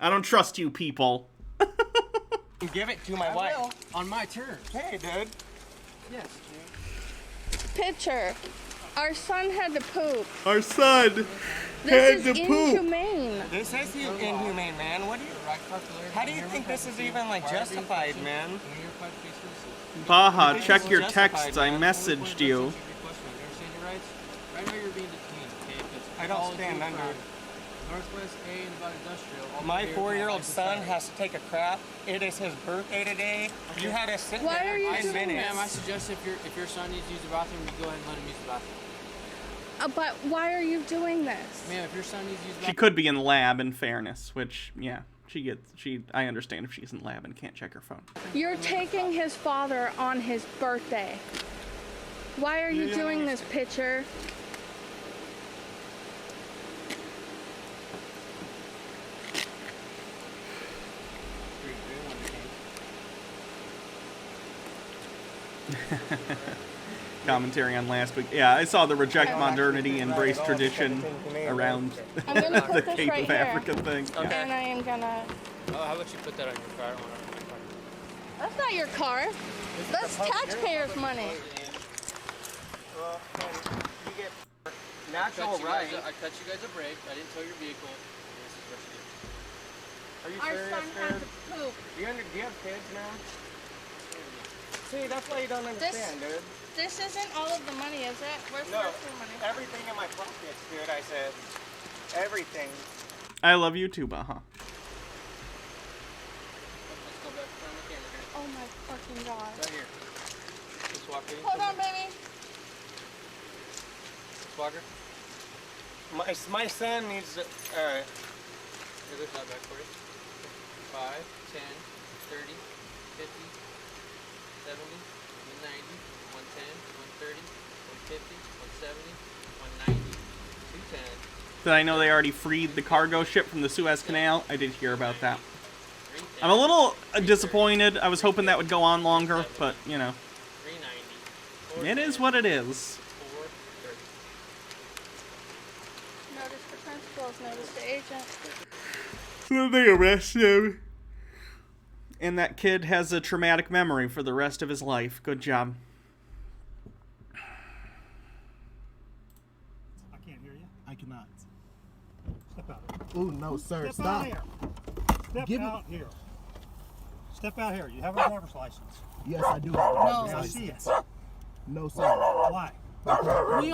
Speaker 1: I don't trust you people.
Speaker 20: Give it to my wife.
Speaker 19: On my terms.
Speaker 20: Hey, dude.
Speaker 19: Yes.
Speaker 21: Picture. Our son had to poop.
Speaker 1: Our son
Speaker 21: This is inhumane.
Speaker 20: This is inhumane, man. What do you? How do you think this is even like justified, man?
Speaker 1: Baja, check your texts. I messaged you.
Speaker 19: Right now you're being detained, okay?
Speaker 20: I don't stand under.
Speaker 19: Northwest A and about industrial.
Speaker 20: My 4-year-old son has to take a crap. It is his birthday today. You had to sit
Speaker 21: Why
Speaker 20: there
Speaker 21: are you
Speaker 20: for 5
Speaker 21: doing
Speaker 20: minutes.
Speaker 19: Ma'am, I suggest if your son needs to use the bathroom, you go ahead and let him use the bathroom.
Speaker 21: But why are you doing this?
Speaker 19: Ma'am, if your son needs to use the
Speaker 1: She
Speaker 19: bathroom.
Speaker 1: could be in lab, in fairness, which, yeah, I understand if she's in lab and can't check her phone.
Speaker 21: You're taking his father on his birthday. Why are you doing this, Pitcher?
Speaker 1: Commentary on last week. Yeah, I saw the reject modernity, embrace tradition around
Speaker 21: I'm gonna put
Speaker 1: the
Speaker 21: this
Speaker 1: Cape
Speaker 21: right
Speaker 1: of
Speaker 21: here.
Speaker 1: Africa thing. Yeah.
Speaker 21: And I am gonna...
Speaker 19: Oh, how about you put that on your car? I don't want it on my car.
Speaker 21: That's not your car. That's taxpayers' money.
Speaker 20: Well, you get natural right.
Speaker 19: I cut you guys a break. I didn't tow your vehicle. This is what you did.
Speaker 20: Are you
Speaker 21: Our
Speaker 20: serious,
Speaker 21: son had
Speaker 20: dude?
Speaker 21: to poop.
Speaker 20: Do you have kids now? See, that's why you don't understand, dude.
Speaker 21: This isn't all of the money, is it? Where's the
Speaker 20: No,
Speaker 21: rest of the money?
Speaker 20: everything in my pockets, dude, I said. Everything.
Speaker 1: I love you too, Baha.
Speaker 19: Let's go back on the camera here.
Speaker 21: Oh my fucking god.
Speaker 19: Right here. Just walk in.
Speaker 21: Hold on, baby.
Speaker 19: Walker.
Speaker 20: My son needs to. Alright.
Speaker 19: Here, there's that back for you. 5, 10, 30, 50, 70, 90, 110, 130, 150, 170, 190, 210.
Speaker 1: Did I know they already freed the cargo ship from the Suez Canal? I did hear about that. I'm a little disappointed. I was hoping that would go on longer, but, you know.
Speaker 19: 390.
Speaker 1: It is what it is.
Speaker 19: 430.
Speaker 21: Notice the principals, notice the agent.
Speaker 1: So they arrest him. And that kid has a traumatic memory for the rest of his life. Good job.
Speaker 4: I can't hear you.
Speaker 22: I cannot.
Speaker 4: Step out.
Speaker 22: Oh no, sir!
Speaker 4: Step
Speaker 22: Stop.
Speaker 4: out here. Step
Speaker 22: Give me-
Speaker 4: out here. Step out here. You have a driver's license.
Speaker 22: Yes, I do have a
Speaker 4: No.
Speaker 22: driver's
Speaker 4: I see
Speaker 22: license.
Speaker 4: it.
Speaker 22: No, sir.
Speaker 4: Why?
Speaker 23: We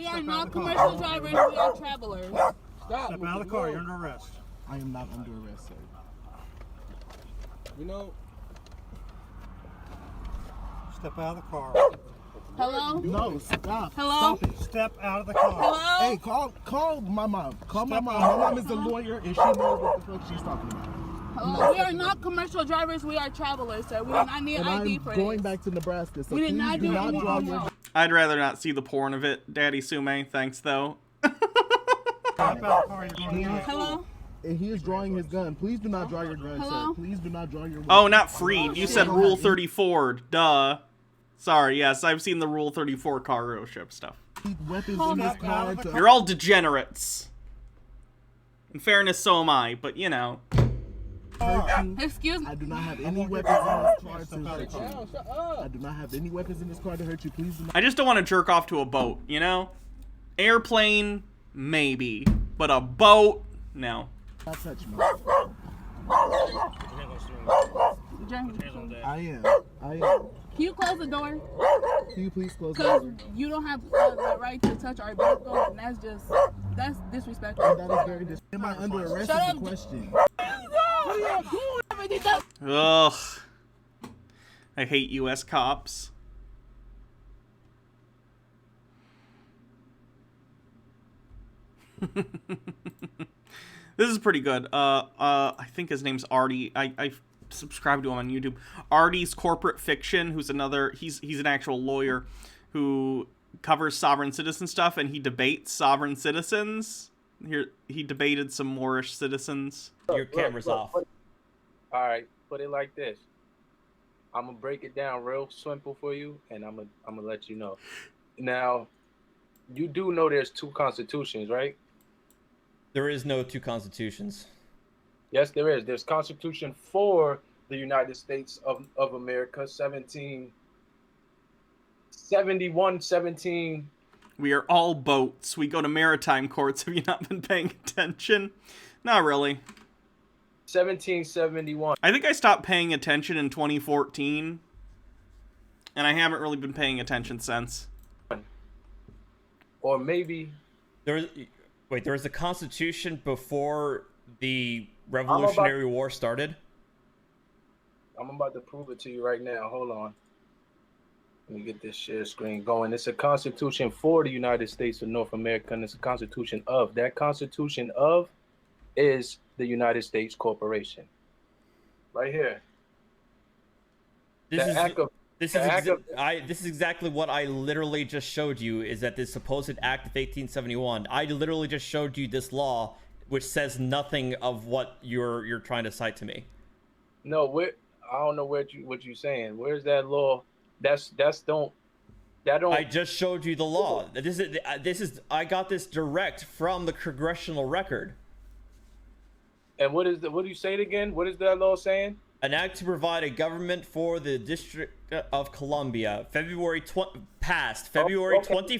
Speaker 23: are not commercial drivers, we are travelers.
Speaker 4: Step out of the car. You're under arrest.
Speaker 22: I am not under arrest, sir.
Speaker 4: You know. Step out of the car.
Speaker 23: Hello?
Speaker 22: No, stop.
Speaker 23: Hello?
Speaker 22: Stop it.
Speaker 4: Step out of the car.
Speaker 23: Hello?
Speaker 22: Hey, call my mom. Call my
Speaker 4: Step
Speaker 22: mom.
Speaker 4: out.
Speaker 22: My mom is a lawyer and she knows what the fuck she's talking about.
Speaker 23: Hello? We are not commercial drivers. We are travelers, sir. We do not need
Speaker 22: And
Speaker 23: ID
Speaker 22: I'm
Speaker 23: for
Speaker 22: going
Speaker 23: this.
Speaker 22: back to Nebraska, so
Speaker 23: We did
Speaker 22: please
Speaker 23: not
Speaker 22: do
Speaker 23: do
Speaker 22: not
Speaker 23: anything
Speaker 22: draw your...
Speaker 23: wrong.
Speaker 1: I'd rather not see the porn of it, Daddy Sume. Thanks, though.
Speaker 4: Step out of the car. You're going to
Speaker 23: Hello?
Speaker 22: And he is drawing his gun. Please do not draw your gun,
Speaker 23: Hello?
Speaker 22: sir. Please do not draw your weapon.
Speaker 1: Oh, not freed. You said Rule 34. Duh. Sorry, yes, I've seen the Rule 34 cargo ship stuff.
Speaker 22: Weapons in this car to...
Speaker 1: You're all degenerates. In fairness, so am I, but you know.
Speaker 23: Excuse me.
Speaker 22: I do not have any weapons in this car to hurt you. I do not have any weapons in this car to hurt you. Please do not...
Speaker 1: I just don't want to jerk off to a boat, you know? Maybe. But a boat, no.
Speaker 22: Not touch me. I am.
Speaker 23: Can you close the door?
Speaker 22: Can you please close the
Speaker 23: Because
Speaker 22: door?
Speaker 23: you don't have the right to touch our vehicle, and that's disrespectful.
Speaker 22: And that is very disrespectful. Am I under arrest
Speaker 23: Shut
Speaker 22: is
Speaker 23: up.
Speaker 22: the question.
Speaker 1: Ugh. I hate U.S. cops. This is pretty good. I think his name's Artie. I subscribe to him on YouTube. Artie's Corporate Fiction, who's another, he's an actual lawyer who covers sovereign citizen stuff, and he debates sovereign citizens. Here, he debated some Moorish citizens.
Speaker 3: Your camera's off. All right, put it like this. I'm gonna break it down real simple for you, and I'm gonna let you know. Now, you do know there's two constitutions, right?
Speaker 6: There is no two constitutions.
Speaker 3: Yes, there is. There's Constitution for the United States of America, 17.
Speaker 1: We are all boats. We go to maritime courts. Have you not been paying attention? Not really.
Speaker 3: 1771.
Speaker 1: I think I stopped paying attention in 2014, and I haven't really been paying attention since.
Speaker 3: Or maybe
Speaker 6: there was a constitution before the Revolutionary War started.
Speaker 3: I'm about to prove it to you right now. Hold on. Let me get this share screen going. It's a constitution for the United States of North America, and it's a constitution of. That constitution of is the United States Corporation. Right here.
Speaker 6: This is exactly what I literally just showed you, is that this supposed Act of 1871. I literally just showed you this law, which says nothing of what you're trying to cite to me.
Speaker 3: No, I don't know what you're saying. Where's that law? I
Speaker 6: just showed you the law. I got this direct from the congressional record.
Speaker 3: And what do you say it again? What is that law saying?
Speaker 6: An act to provide a government for the District of Columbia, February 21st,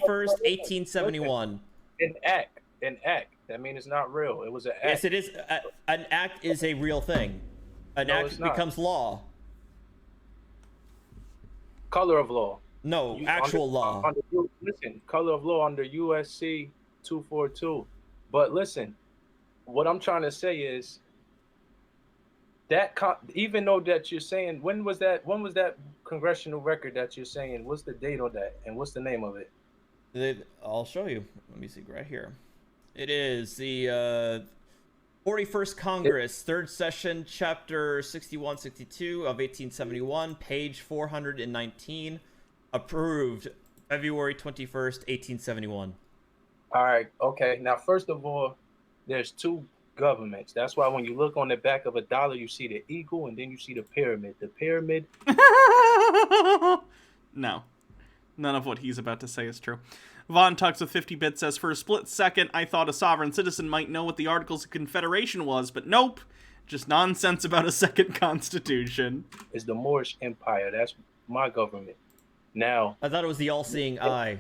Speaker 6: 1871.
Speaker 3: An act. That means it's not real. It was an act.
Speaker 6: Yes, it is. An act is a real thing. An act becomes law.
Speaker 3: Color of law.
Speaker 6: No, actual law.
Speaker 3: Listen, color of law under USC 242. But listen, what I'm trying to say is that even though that you're saying, when was that congressional record that you're saying? What's the date on that, and what's the name of it?
Speaker 6: I'll show you. Let me see right here. It is the 41st Congress, 3rd Session, Chapter 6162 of 1871, page 419, approved February 21st, 1871.
Speaker 3: All right, okay. Now, first of all, there's two governments. That's why when you look on the back of a dollar, you see the eagle, and then you see the pyramid. The pyramid...
Speaker 1: No. None of what he's about to say is true. Von Tux with 50 bits says, for a split second, I thought a sovereign citizen might know what the Articles of Confederation was, but nope. Just nonsense about a second constitution.
Speaker 3: Is the Moorish Empire. That's my government. Now...
Speaker 6: I thought it was the all-seeing eye.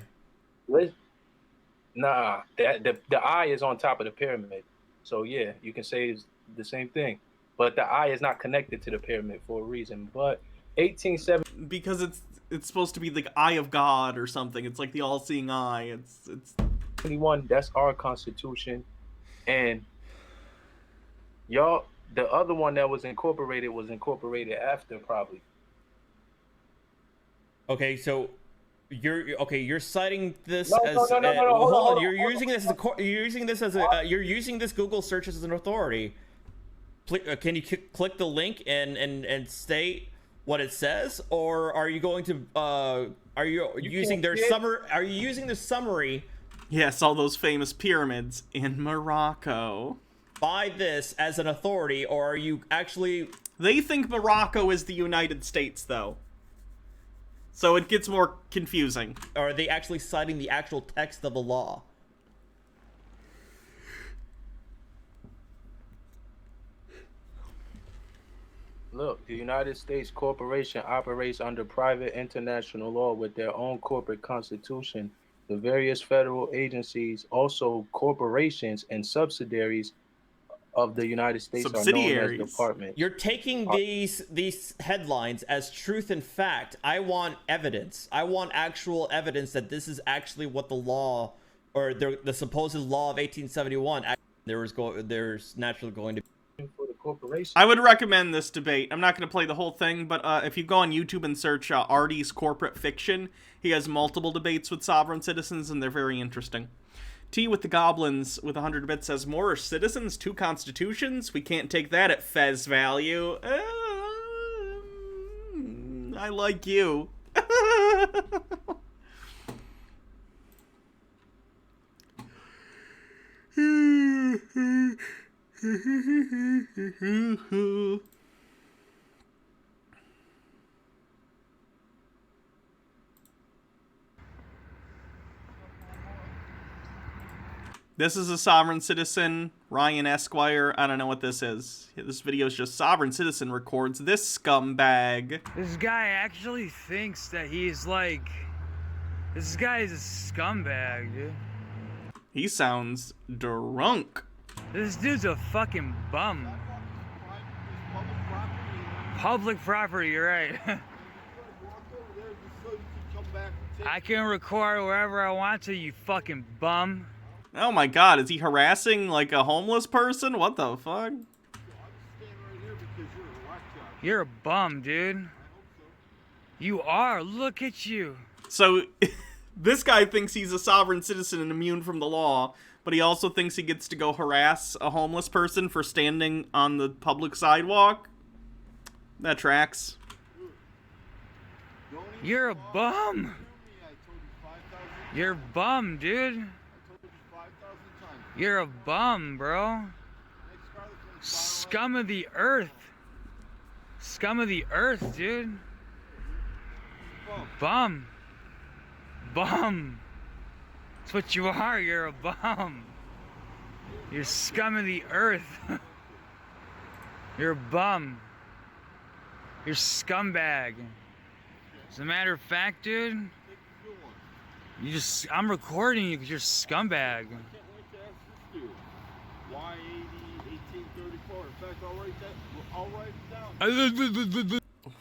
Speaker 3: Nah, the eye is on top of the pyramid. So yeah, you can say it's the same thing. But the eye is not connected to the pyramid for a reason. But 1870...
Speaker 1: Because it's supposed to be the eye of God or something. It's like the all-seeing eye. It's
Speaker 3: 21, that's our constitution. And y'all, the other one that was incorporated after, probably.
Speaker 6: Okay, so You're citing this
Speaker 3: No,
Speaker 6: as
Speaker 3: no, hold
Speaker 6: hold on.
Speaker 3: on,
Speaker 6: You're using this as you're using this Google search as an authority. Can you click the link and state what it says, or are you going to are you using their summary? Are you using the summary?
Speaker 1: Yes, all those famous pyramids in Morocco.
Speaker 6: By this as an authority, or are you actually?
Speaker 1: They think Morocco is the United States, though. So it gets more confusing.
Speaker 6: Or are they actually citing the actual text of the law?
Speaker 3: Look, the United States corporation operates under private international law with their own corporate constitution. The various federal agencies, also corporations and subsidiaries of the United States, are known as departments.
Speaker 6: You're taking these headlines as truth and fact. I want evidence. I want actual evidence that this is actually what the law, or the supposed law of 1871. There's naturally going to be.
Speaker 3: For the corporation.
Speaker 1: I would recommend this debate. I'm not going to play the whole thing, but if you go on YouTube and search Artie's Corporate Fiction, he has multiple debates with sovereign citizens, and they're very interesting. T with the Goblins with 100 bits says, more citizens, 2 constitutions? We can't take that at Fez value. I like you. This is a sovereign citizen, Ryan Esquire. I don't know what this is. This video is just sovereign citizen records this scumbag.
Speaker 10: This guy actually thinks that he's like... This guy is a scumbag, dude.
Speaker 1: He sounds drunk.
Speaker 10: This dude's a fucking bum. Public property, you're right. I can record wherever I want to, you fucking bum.
Speaker 1: Oh my god, is he harassing like a homeless person? What the fuck?
Speaker 10: You're a bum, dude. You are. Look at you.
Speaker 1: So, this guy thinks he's a sovereign citizen and immune from the law, but he also thinks he gets to go harass a homeless person for standing on the public sidewalk? That tracks.
Speaker 10: You're a bum. You're a bum, dude. You're a bum, bro. Scum of the earth. Scum of the earth, dude. Bum. Bum. That's what you are. You're a bum. You're scum of the earth. You're a bum. You're scumbag. As a matter of fact, dude, I'm recording you because you're a scumbag.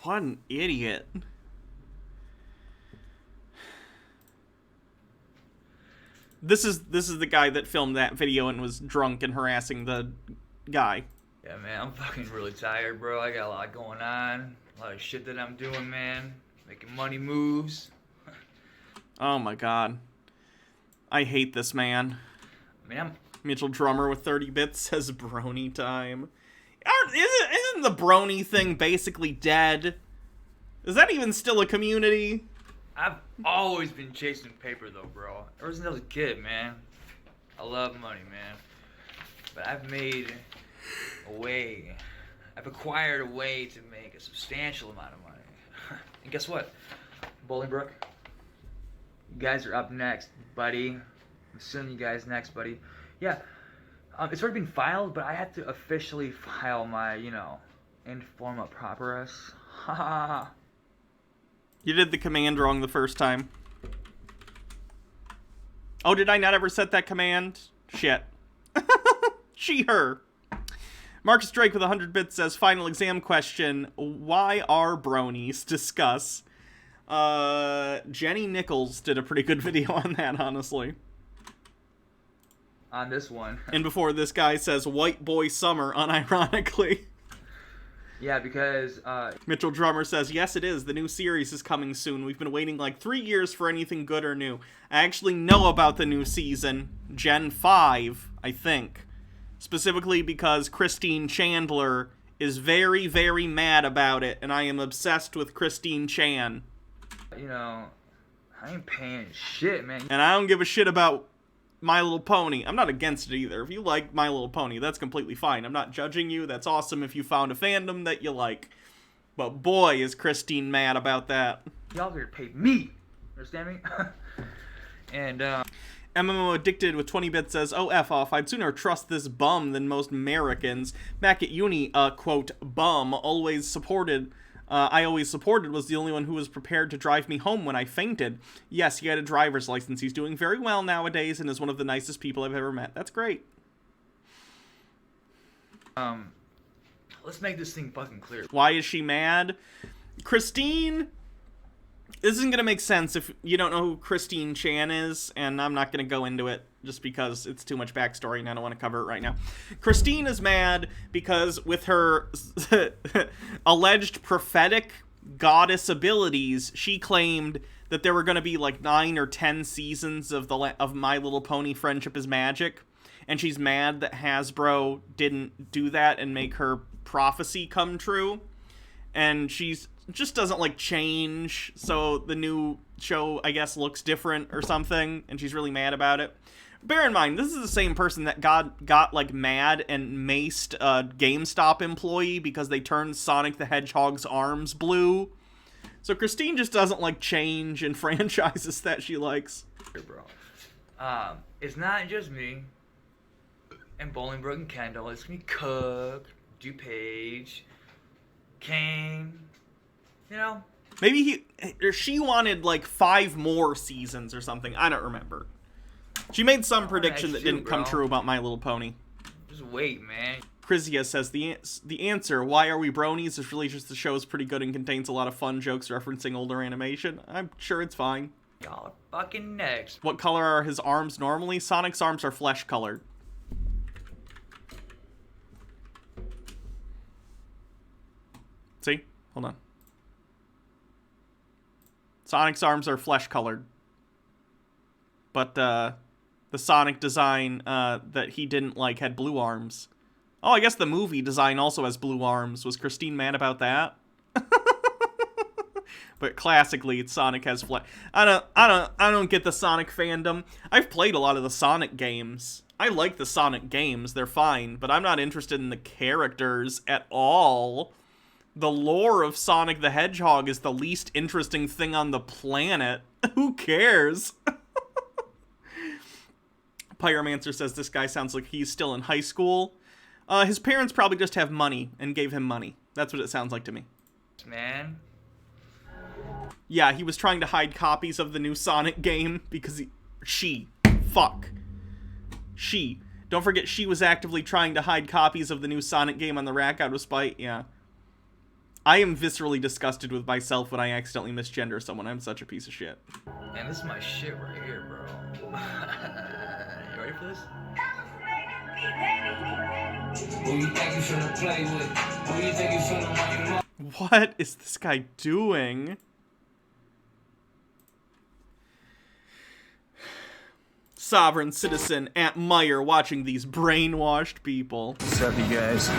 Speaker 1: What an idiot. This is the guy that filmed that video and was drunk and harassing the guy.
Speaker 11: Yeah, man, I'm fucking really tired, bro. I got a lot going on. A lot of shit that I'm doing, man. Making money moves.
Speaker 1: Oh my god. I hate this man.
Speaker 11: Man,
Speaker 1: Mitchell Drummer with 30 bits says brony time. Isn't the brony thing basically dead? Is that even still a community?
Speaker 11: I've always been chasing paper, though, bro. Ever since I was a kid, man. I love money, man. But I've made a way. I've acquired a way to make a substantial amount of money. And guess what? Bolingbrook, you guys are up next, buddy. I'm assuming you guys next, buddy. Yeah, it's already been filed, but I had to officially file my, informa pauperis. Ha ha ha.
Speaker 1: You did the command wrong the first time. Oh, did I not ever set that command? Shit. She, her. Marcus Drake with 100 bits says, final exam question. Why are bronies? Discuss. Jenny Nichols did a pretty good video on that, honestly.
Speaker 11: On this one.
Speaker 1: And before this guy says, white boy summer, unironically.
Speaker 11: Yeah, because
Speaker 1: Mitchell Drummer says, yes, it is. The new series is coming soon. We've been waiting like 3 years for anything good or new. I actually know about the new season, Gen 5, I think. Specifically because Christine Chandler is very, very mad about it, and I am obsessed with Christine Chan.
Speaker 11: you know, I ain't paying shit, man.
Speaker 1: And I don't give a shit about My Little Pony. I'm not against it either. If you like My Little Pony, that's completely fine. I'm not judging you. That's awesome if you found a fandom that you like. But boy, is Christine mad about that.
Speaker 11: Y'all here to pay me. Understand me? And,
Speaker 1: MMO Addicted with 20 bits says, oh, F off. I'd sooner trust this bum than most Americans. Back at uni, quote, bum, I always supported was the only one who was prepared to drive me home when I fainted. Yes, he had a driver's license. He's doing very well nowadays and is one of the nicest people I've ever met. That's great.
Speaker 11: let's make this thing fucking clear.
Speaker 1: Why is she mad? Christine... This isn't going to make sense if you don't know who Christine Chan is, and I'm not going to go into it just because it's too much backstory and I don't want to cover it right now. Christine is mad because with her alleged prophetic goddess abilities, she claimed that there were going to be like 9 or 10 seasons of My Little Pony Friendship is Magic, and she's mad that Hasbro didn't do that and make her prophecy come true, and she's just doesn't like change, so the new show, I guess, looks different or something, and she's really mad about it. Bear in mind, this is the same person that got like mad and maced a GameStop employee because they turned Sonic the Hedgehog's arms blue. So Christine just doesn't like change in franchises that she likes.
Speaker 11: Bro, it's not just me and Bolingbroke and Kendall. It's me, Cook, DuPage, Kane. You know?
Speaker 1: Maybe she wanted like 5 more seasons or something. I don't remember. She made some prediction that didn't come true about My Little Pony.
Speaker 11: Just wait, man.
Speaker 1: Krizia says, the answer, why are we bronies, is really just the show is pretty good and contains a lot of fun jokes referencing older animation. I'm sure it's fine.
Speaker 11: Y'all are fucking next.
Speaker 1: What color are his arms normally? Sonic's arms are flesh colored. See? Hold on. Sonic's arms are flesh-colored. But, the Sonic design, that he didn't like had blue arms. Oh, I guess the movie design also has blue arms. Was Christine mad about that? But classically, Sonic has flesh. I don't get the Sonic fandom. I've played a lot of the Sonic games. I like the Sonic games. They're fine, but I'm not interested in the characters at all. The lore of Sonic the Hedgehog is the least interesting thing on the planet. Who cares? Pyromancer says this guy sounds like he's still in high school. His parents probably just have money and gave him money. That's what it sounds like to me.
Speaker 11: Man.
Speaker 1: Yeah, he was trying to hide copies of the new Sonic game because she. Don't forget she was actively trying to hide copies of the new Sonic game on the rack out of spite. Yeah. I am viscerally disgusted with myself when I accidentally misgender someone. I'm such a piece of shit.
Speaker 11: Man, this is my shit right here, bro. You ready for this? Who you think you finna play with? Who you think you finna run?
Speaker 1: What is this guy doing? Sovereign citizen at Meyer watching these brainwashed people.
Speaker 8: What's up, you guys?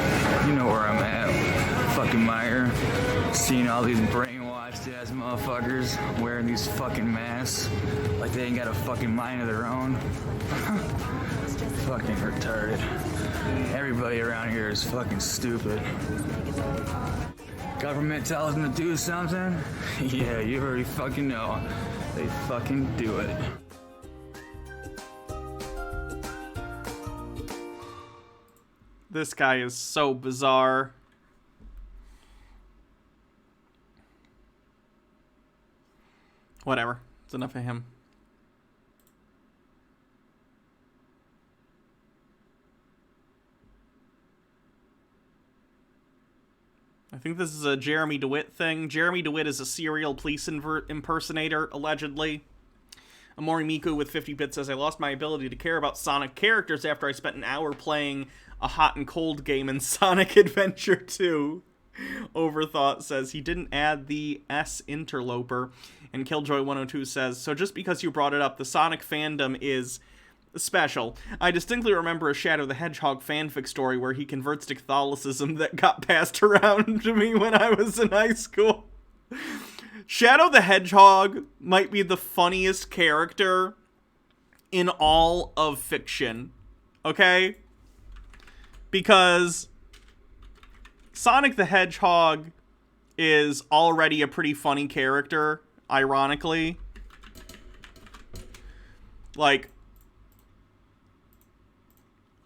Speaker 8: You know where I'm at. Fucking Meyer. Seeing all these brainwashed ass motherfuckers wearing these fucking masks like they ain't got a fucking mind of their own. Fucking retarded. Everybody around here is fucking stupid. Government tells them to do something? Yeah, you already fucking know. They fucking do it.
Speaker 1: This guy is so bizarre. Whatever. It's enough of him. I think this is a Jeremy DeWitt thing. Jeremy DeWitt is a serial police impersonator, allegedly. Amori Miku with 50 bits says, I lost my ability to care about Sonic characters after I spent an hour playing a hot and cold game in Sonic Adventure 2. Overthought says he didn't add the S interloper. And Killjoy102 says, so just because you brought it up, the Sonic fandom is special. I distinctly remember a Shadow the Hedgehog fanfic story where he converts to Catholicism that got passed around to me when I was in high school. Shadow the Hedgehog might be the funniest character in all of fiction. Okay? Because Sonic the Hedgehog is already a pretty funny character, ironically. Like,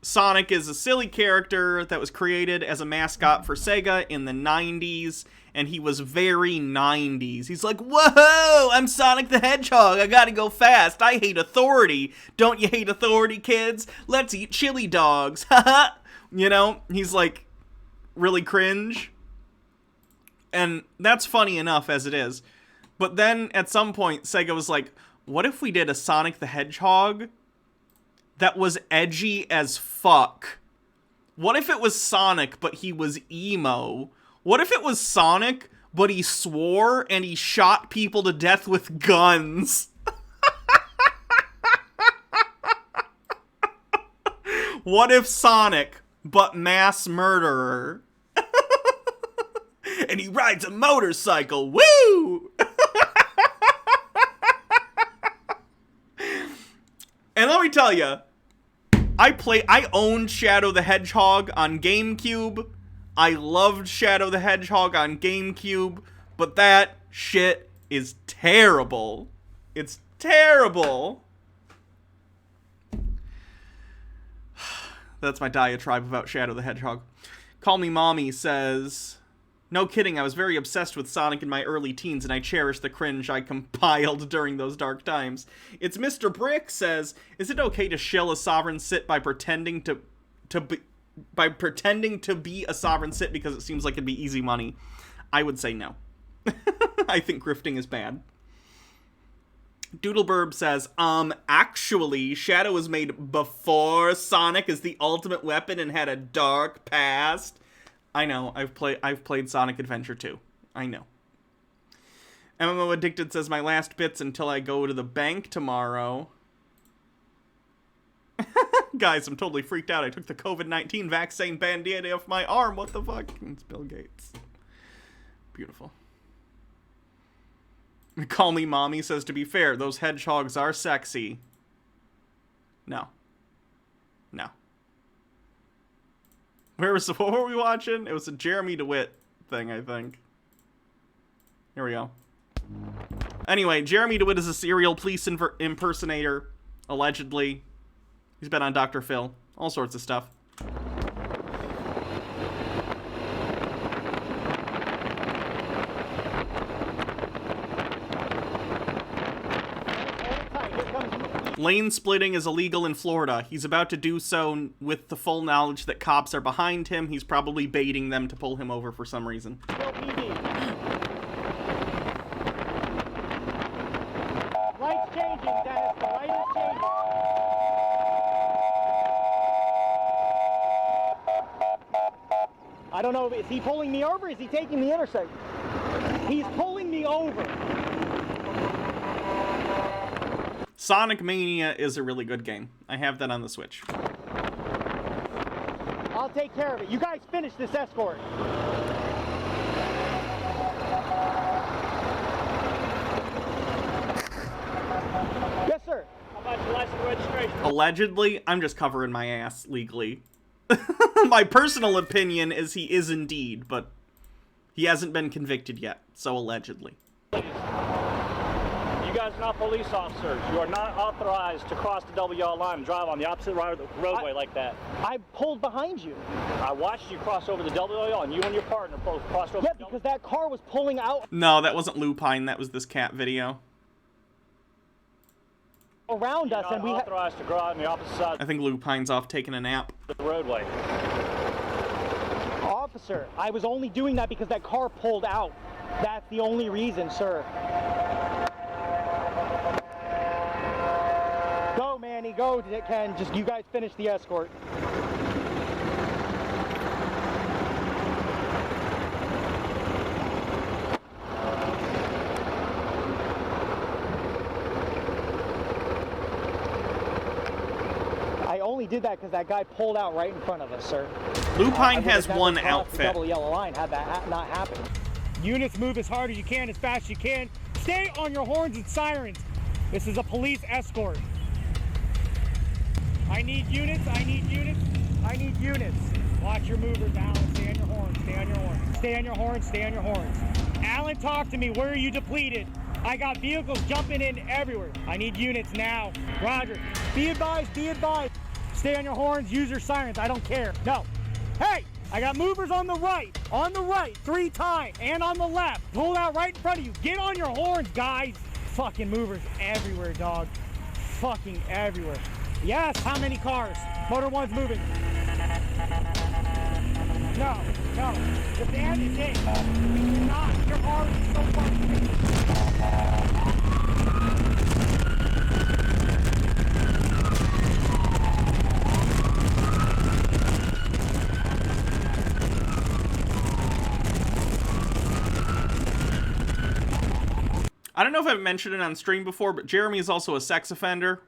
Speaker 1: Sonic is a silly character that was created as a mascot for Sega in the 90s, and he was very 90s. He's like, whoa, I'm Sonic the Hedgehog, I gotta go fast, I hate authority. Don't you hate authority, kids? Let's eat chili dogs, haha. You know, he's like, really cringe. And that's funny enough as it is. But then, at some point, Sega was like, what if we did a Sonic the Hedgehog that was edgy as fuck? What if it was Sonic, but he was emo? What if it was Sonic, but he swore and he shot people to death with guns? What if Sonic, but mass murderer? And he rides a motorcycle, woo! And let me tell you, I owned Shadow the Hedgehog on GameCube. I loved Shadow the Hedgehog on GameCube, but that shit is terrible. It's terrible. That's my diatribe about Shadow the Hedgehog. Call Me Mommy says, no kidding, I was very obsessed with Sonic in my early teens, and I cherish the cringe I compiled during those dark times. It's Mr. Brick says, is it okay to shill a sovereign sit by pretending to be a sovereign sit because it seems like it'd be easy money? I would say no. I think grifting is bad. Doodleburb says, actually, Shadow was made before Sonic is the ultimate weapon and had a dark past. I know, I've played Sonic Adventure 2. I know. MMO Addicted says, my last bits until I go to the bank tomorrow. Guys, I'm totally freaked out. I took the COVID-19 vaccine band-aid off my arm. What the fuck? It's Bill Gates. Beautiful. Call Me Mommy says, to be fair, those hedgehogs are sexy. No. No. What were we watching? It was a Jeremy DeWitt thing, I think. Here we go. Anyway, Jeremy DeWitt is a serial police impersonator, allegedly. He's been on Dr. Phil. All sorts of stuff. Lane splitting is illegal in Florida. He's about to do so with the full knowledge that cops are behind him. He's probably baiting them to pull him over for some reason.
Speaker 23: Lights changing, Dennis. The light is changing. I don't know. Is he pulling me over? Or is he taking the intersection? He's pulling me over.
Speaker 1: Sonic Mania is a really good game. I have that on the Switch.
Speaker 23: I'll take care of it. You guys finish this escort. Yes, sir. How about your license and registration?
Speaker 1: Allegedly, I'm just covering my ass legally. My personal opinion is he is indeed, but he hasn't been convicted yet, so allegedly.
Speaker 23: You guys are not police officers. You are not authorized to cross the WL line and drive on the opposite roadway like that. I pulled behind you. I watched you cross over the WL, and you and your partner both crossed over. Yeah, because that car was pulling out.
Speaker 1: No, that wasn't Lupine. That was this cat video.
Speaker 23: Around us, and we authorized to go out on the opposite side.
Speaker 1: I think Lupine's off taking a nap.
Speaker 23: The roadway. Officer, I was only doing that because that car pulled out. That's the only reason, sir. Go, Manny, go, Ken. Just you guys finish the escort. only did that because that guy pulled out right in front of us, sir.
Speaker 1: Lupine has
Speaker 23: never
Speaker 1: one
Speaker 23: crossed the
Speaker 1: outfit.
Speaker 23: double yellow line had that not happened. Units move as hard as you can, as fast as you can. Stay on your horns and sirens. This is a police escort. I need units, I need units, I need units. Watch your movers, Alan. Stay on your horns, stay on your horns. Stay on your horns, stay on your horns. Alan, talk to me. Where are you depleted? I got vehicles jumping in everywhere. I need units now. Roger. Be advised, be advised. Stay on your horns, use your sirens. I don't care. No. Hey, I got movers on the right 3 times, and on the left. Pulled out right in front of you. Get on your horns, guys. Fucking movers everywhere, dog. Fucking everywhere. Yes, how many cars? Motor 1's moving. No, no. The band is in. You're not. Your car is so fucking.
Speaker 1: I don't know if I've mentioned it on stream before, but Jeremy is also a sex offender.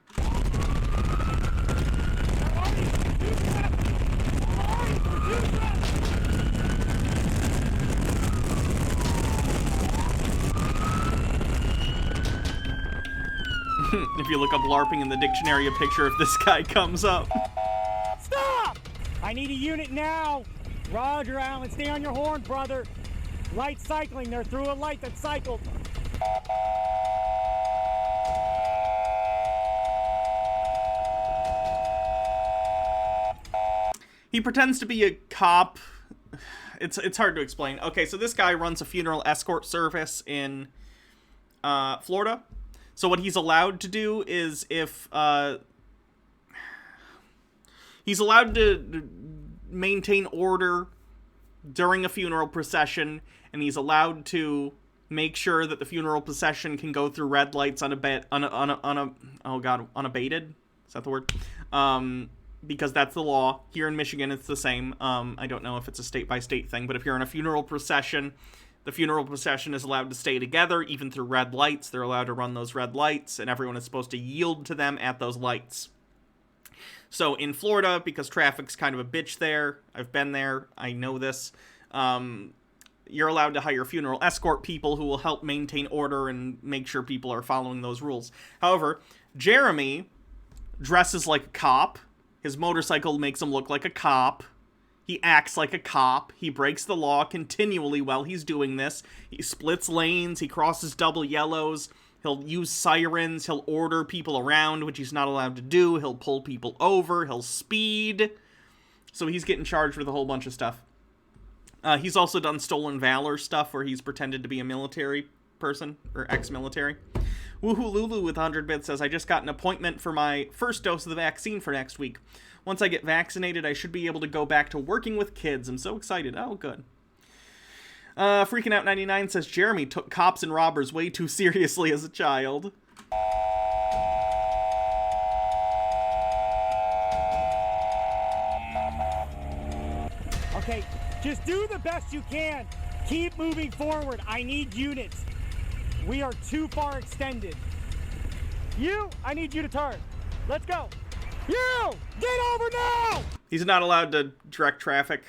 Speaker 1: If you look up LARPing in the dictionary, a picture of this guy comes up.
Speaker 23: Stop! I need a unit now. Roger, Alan. Stay on your horn, brother. Light cycling. They're through a light that cycled.
Speaker 1: He pretends to be a cop. It's hard to explain. Okay, so this guy runs a funeral escort service in Florida. So what he's allowed to do is if he's allowed to maintain order during a funeral procession, and he's allowed to make sure that the funeral procession can go through red lights unabated. Is that the word? Because that's the law. Here in Michigan, it's the same. I don't know if it's a state-by-state thing, but if you're in a funeral procession, the funeral procession is allowed to stay together, even through red lights. They're allowed to run those red lights, and everyone is supposed to yield to them at those lights. So in Florida, because traffic's kind of a bitch there, I've been there, I know this, you're allowed to hire funeral escort people who will help maintain order and make sure people are following those rules. However, Jeremy dresses like a cop. His motorcycle makes him look like a cop. He acts like a cop. He breaks the law continually while he's doing this. He splits lanes. He crosses double yellows. He'll use sirens. He'll order people around, which he's not allowed to do. He'll pull people over. He'll speed. So he's getting charged with a whole bunch of stuff. He's also done stolen valor stuff where he's pretended to be a military person, or ex-military. Woohoo Lulu with 100 bits says, I just got an appointment for my first dose of the vaccine for next week. Once I get vaccinated, I should be able to go back to working with kids. I'm so excited. Oh, good. Freaking Out 99 says, Jeremy took cops and robbers way too seriously as a child.
Speaker 23: Okay, just do the best you can. Keep moving forward. I need units. We are too far extended. You, I need you to turn. Let's go. You, get over now!
Speaker 1: He's not allowed to direct traffic.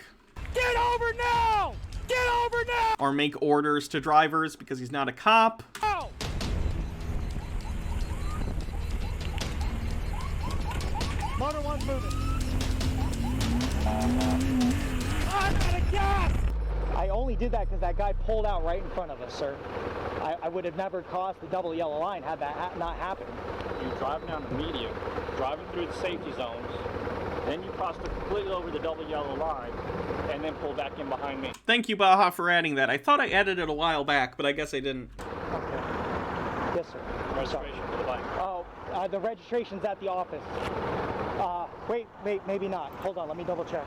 Speaker 23: Get over now! Get over now!
Speaker 1: Or make orders to drivers because he's not a cop.
Speaker 23: Oh! Motor 1's moving. I'm out of gas! I only did that because that guy pulled out right in front of us, sir. I would have never crossed the double yellow line had that not happened. You're driving down the median, driving through the safety zones, then you crossed completely over the double yellow line, and then pulled back in behind me.
Speaker 1: Thank you, Baja, for adding that. I thought I added it a while back, but I guess I didn't.
Speaker 23: Okay. Yes, sir. Registration for the bike. Oh, the registration's at the office. Wait, maybe not. Hold on, let me double check.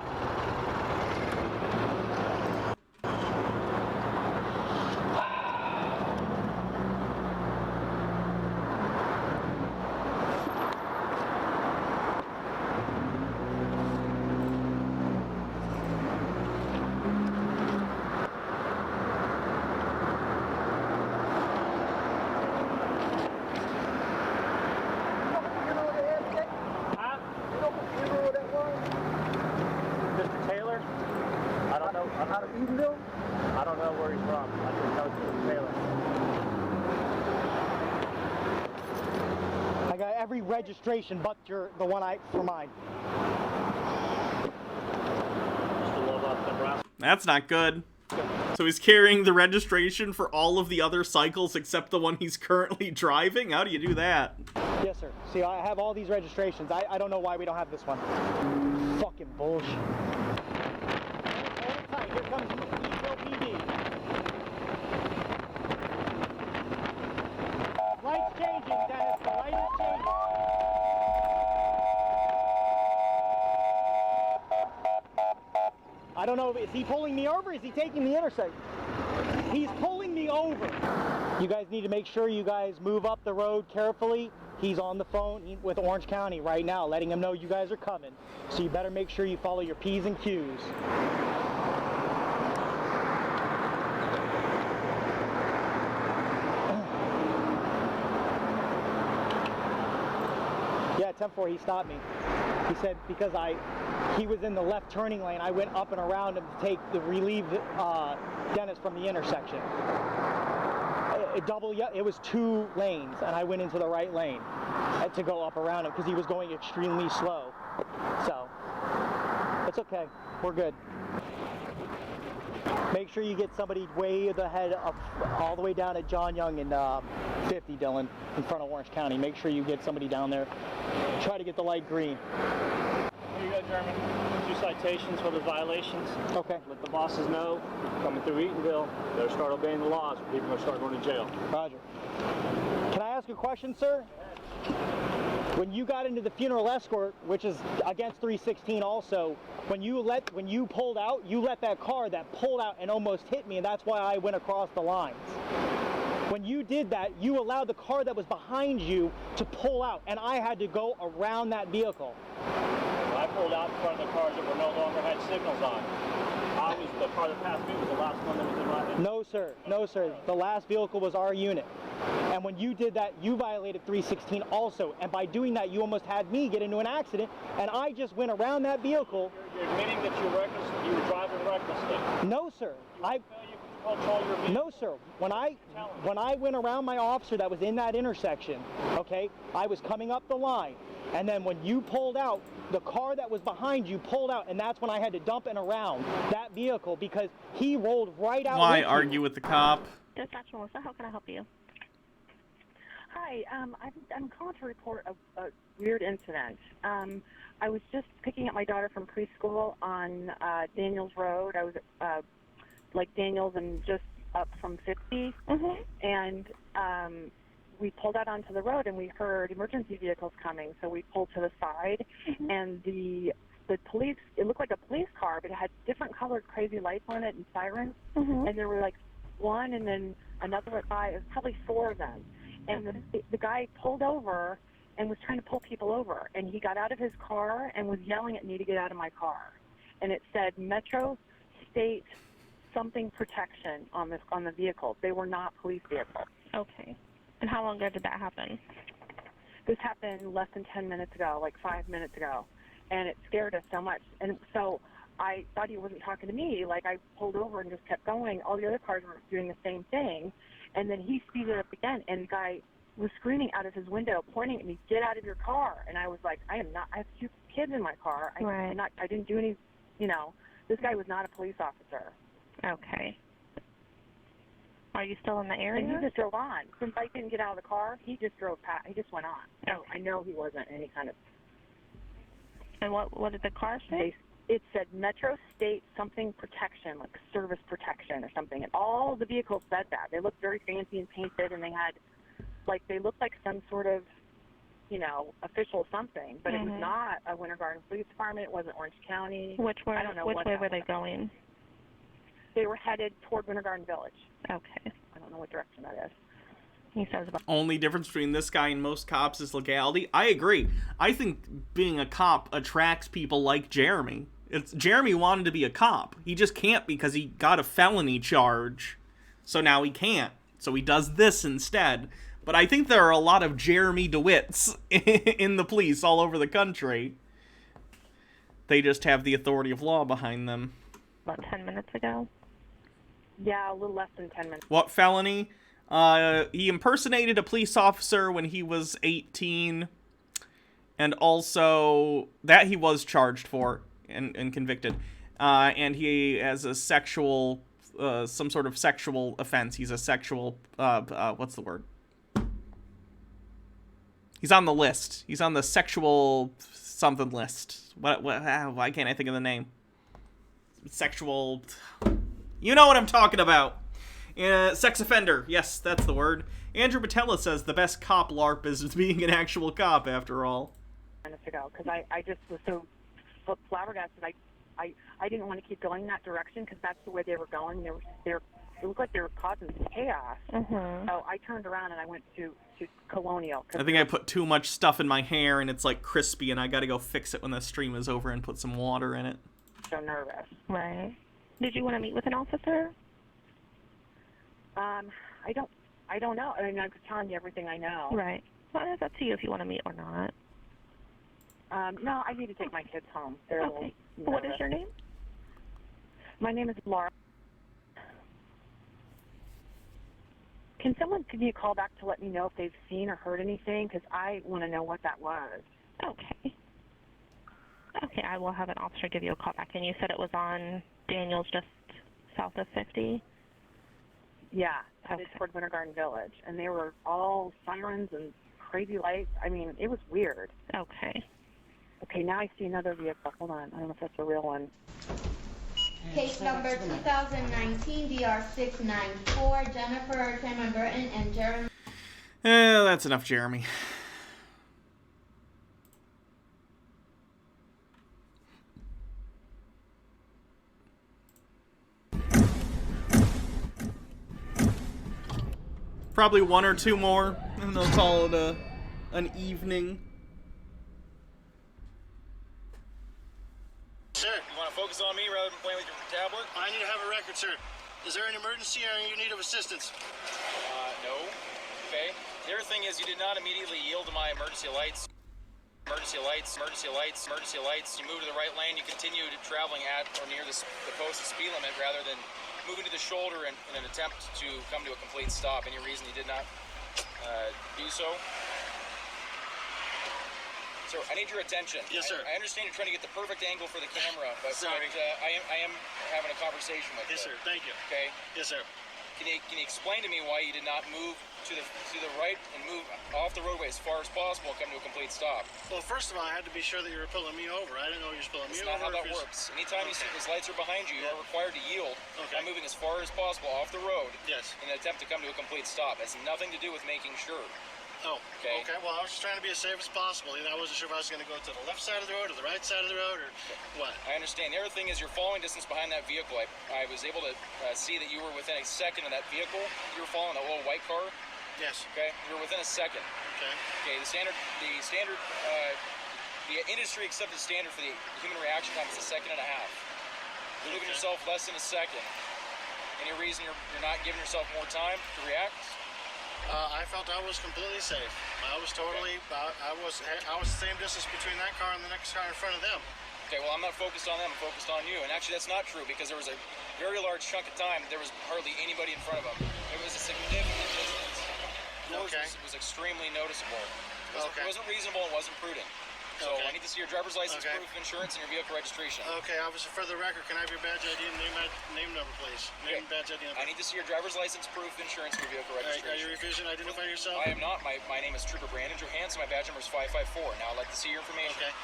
Speaker 23: Greenville? I don't know where he's from. I can tell you from Taylor. I got every registration but the one for mine.
Speaker 1: That's not good. So he's carrying the registration for all of the other cycles except the one he's currently driving? How do you do that?
Speaker 23: Yes, sir. See, I have all these registrations. I don't know why we don't have this one. Fucking bullshit. Hold it tight. Here comes Eagle PD. Light's changing, Dennis. The light is changing. I don't know, is he pulling me over or is he taking the intersection? He's pulling me over. You guys need to make sure you guys move up the road carefully. He's on the phone with Orange County right now, letting him know you guys are coming. So you better make sure you follow your P's and Q's. Yeah, 10-4, he stopped me. He said because he was in the left turning lane, I went up and around him to relieve Dennis from the intersection. It was 2 lanes, and I went into the right lane to go up around him because he was going extremely slow. So, it's okay. We're good. Make sure you get somebody way ahead of all the way down at John Young and 50, Dylan, in front of Orange County. Make sure you get somebody down there. Try to get the light green. Here you go, German. 2 citations for the violations. Okay. Let the bosses know. Coming through Eatonville, they'll start obeying the laws. People will start going to jail. Roger. Can I ask a question, sir? When you got into the funeral escort, which is against 316 also, when you pulled out, you let that car that pulled out and almost hit me, and that's why I went across the lines. When you did that, you allowed the car that was behind you to pull out, and I had to go around that vehicle. I pulled out in front of the cars that were no longer had signals on. The car that passed me was the last one that was in my lane. No, sir. No, sir. The last vehicle was our unit. And when you did that, you violated 316 also. And by doing that, you almost had me get into an accident, and I just went around that vehicle. You're admitting that you were driving recklessly? No, sir. No, sir. When I went around my officer that was in that intersection, okay, I was coming up the line. And then when you pulled out, the car that was behind you pulled out, and that's when I had to dump and around that vehicle because he rolled right out.
Speaker 1: Why argue with the cop?
Speaker 12: Dispatch Melissa, how can I help you? Hi, I'm calling to report a weird incident. I was just picking up my daughter from preschool on Daniels Road. I was at like Daniels and just up from 50, and we pulled out onto the road and we heard emergency vehicles coming, so we pulled to the side, and the police, it looked like a police car, but it had different colored crazy lights on it and sirens, and there were like one and then another went by. It was probably 4 of them, and the guy pulled over and was trying to pull people over, and he got out of his car and was yelling at me to get out of my car, and it said Metro State something protection on the vehicles. They were not police vehicles. Okay. And how long ago did that happen? This happened less than 10 minutes ago, like 5 minutes ago, and it scared us so much. And so I thought he wasn't talking to me. Like, I pulled over and just kept going. All the other cars were doing the same thing, and then he speeded up again, and the guy was screaming out of his window, pointing at me, "Get out of your car!" And I was like, I am not. I have 2 kids in my car. I didn't do any. This guy was not a police officer. Okay. Are you still in the area? And he just drove on. Since I didn't get out of the car, he just drove past. He just went on. So I know he wasn't any kind of. And what did the car say? It said Metro State something protection, like service protection or something. And all the vehicles said that. They looked very fancy and painted, and they looked like some sort of, official something. But it was not a Winter Garden Police Department. It wasn't Orange County. Which way were they going? They were headed toward Winter Garden Village. Okay. I don't know what direction that is. He says about.
Speaker 1: Only difference between this guy and most cops is legality. I agree. I think being a cop attracts people like Jeremy. Jeremy wanted to be a cop. He just can't because he got a felony charge. So now he can't. So he does this instead. But I think there are a lot of Jeremy DeWitts in the police all over the country. They just have the authority of law behind them.
Speaker 12: About 10 minutes ago. Yeah, a little less than 10 minutes.
Speaker 1: What felony? He impersonated a police officer when he was 18. And also, that he was charged for and convicted. And he has a sexual, some sort of sexual offense. He's a sexual, what's the word? He's on the list. He's on the sexual something list. Why can't I think of the name? Sexual... You know what I'm talking about. Sex offender. Yes, that's the word. Andrew Patella says the best cop LARP is being an actual cop, after all.
Speaker 12: Minutes ago, because I just was so flabbergasted. I didn't want to keep going that direction because that's the way they were going. It looked like they were causing some chaos. So I turned around and I went to Colonial.
Speaker 1: I think I put too much stuff in my hair and it's like crispy and I gotta go fix it when the stream is over and put some water in it.
Speaker 12: So nervous.
Speaker 5: Right. Did you want to meet with an officer?
Speaker 12: I don't know. I mean, I'm just telling you everything I know.
Speaker 5: Right. Well, it's up to you if you want to meet or not.
Speaker 12: No, I need to take my kids home. They're
Speaker 5: Okay. What is your name?
Speaker 12: My name is Laura. Can someone give me a call back to let me know if they've seen or heard anything? Because I want to know what that was.
Speaker 5: Okay. Okay, I will have an officer give you a call back. And you said it was on Daniels just south of 50?
Speaker 12: Yeah, it's toward Winter Garden Village. And they were all sirens and crazy lights. I mean, it was weird.
Speaker 5: Okay.
Speaker 12: Okay, now I see another vehicle. Hold on. I don't know if that's a real one.
Speaker 13: Case number 2019 DR694, Jennifer Cameron Burton and Jeremy.
Speaker 1: That's enough, Jeremy. Probably one or two more, and they'll call it an evening.
Speaker 14: Sir, you want to focus on me rather than playing with your tablet? I need to have a record, sir. Is there an emergency or are you in need of assistance? No. Okay. The other thing is you did not immediately yield to my emergency lights. Emergency lights, emergency lights, emergency lights. You move to the right lane, you continue traveling at or near the posted speed limit rather than moving to the shoulder in an attempt to come to a complete stop. Any reason you did not do so? Sir, I need your attention. Yes, sir. I understand you're trying to get the perfect angle for the camera, but sorry. I am having a conversation with you. Yes, sir. Thank you. Okay. Yes, sir. Can you explain to me why you did not move to the right and move off the roadway as far as possible and come to a complete stop? Well, first of all, I had to be sure that you were pulling me over. I didn't know you were pulling me over. That's not how that works. Anytime you see those lights are behind you, you are required to yield by moving as far as possible off the road in an attempt to come to a complete stop. It has nothing to do with making sure. Oh, okay. Well, I was just trying to be as safe as possible. I wasn't sure if I was going to go to the left side of the road or the right side of the road or what. I understand. The other thing is you're following distance behind that vehicle. I was able to see that you were within a second of that vehicle. You were following a little white car. Yes. Okay. You were within a second. Okay. Okay. The industry accepted standard for the human reaction time is a second and a half. You're leaving yourself less than a second. Any reason you're not giving yourself more time to react? I felt I was completely safe. I was totally, I was the same distance between that car and the next car in front of them. Okay, well, I'm not focused on them, I'm focused on you. And actually, that's not true because there was a very large chunk of time, there was hardly anybody in front of them. It was a significant distance. Yours was extremely noticeable. It wasn't reasonable, it wasn't prudent. So I need to see your driver's license, proof of insurance, and your vehicle registration. Okay, officer, for the record, can I have your badge ID and name number, please? Name, badge ID number. I need to see your driver's license, proof, insurance, and your vehicle registration. Are you refusing to identify yourself? I am not. My name is Trooper Brandon Johansson. My badge number is 554. Now I'd like to see your information. Okay.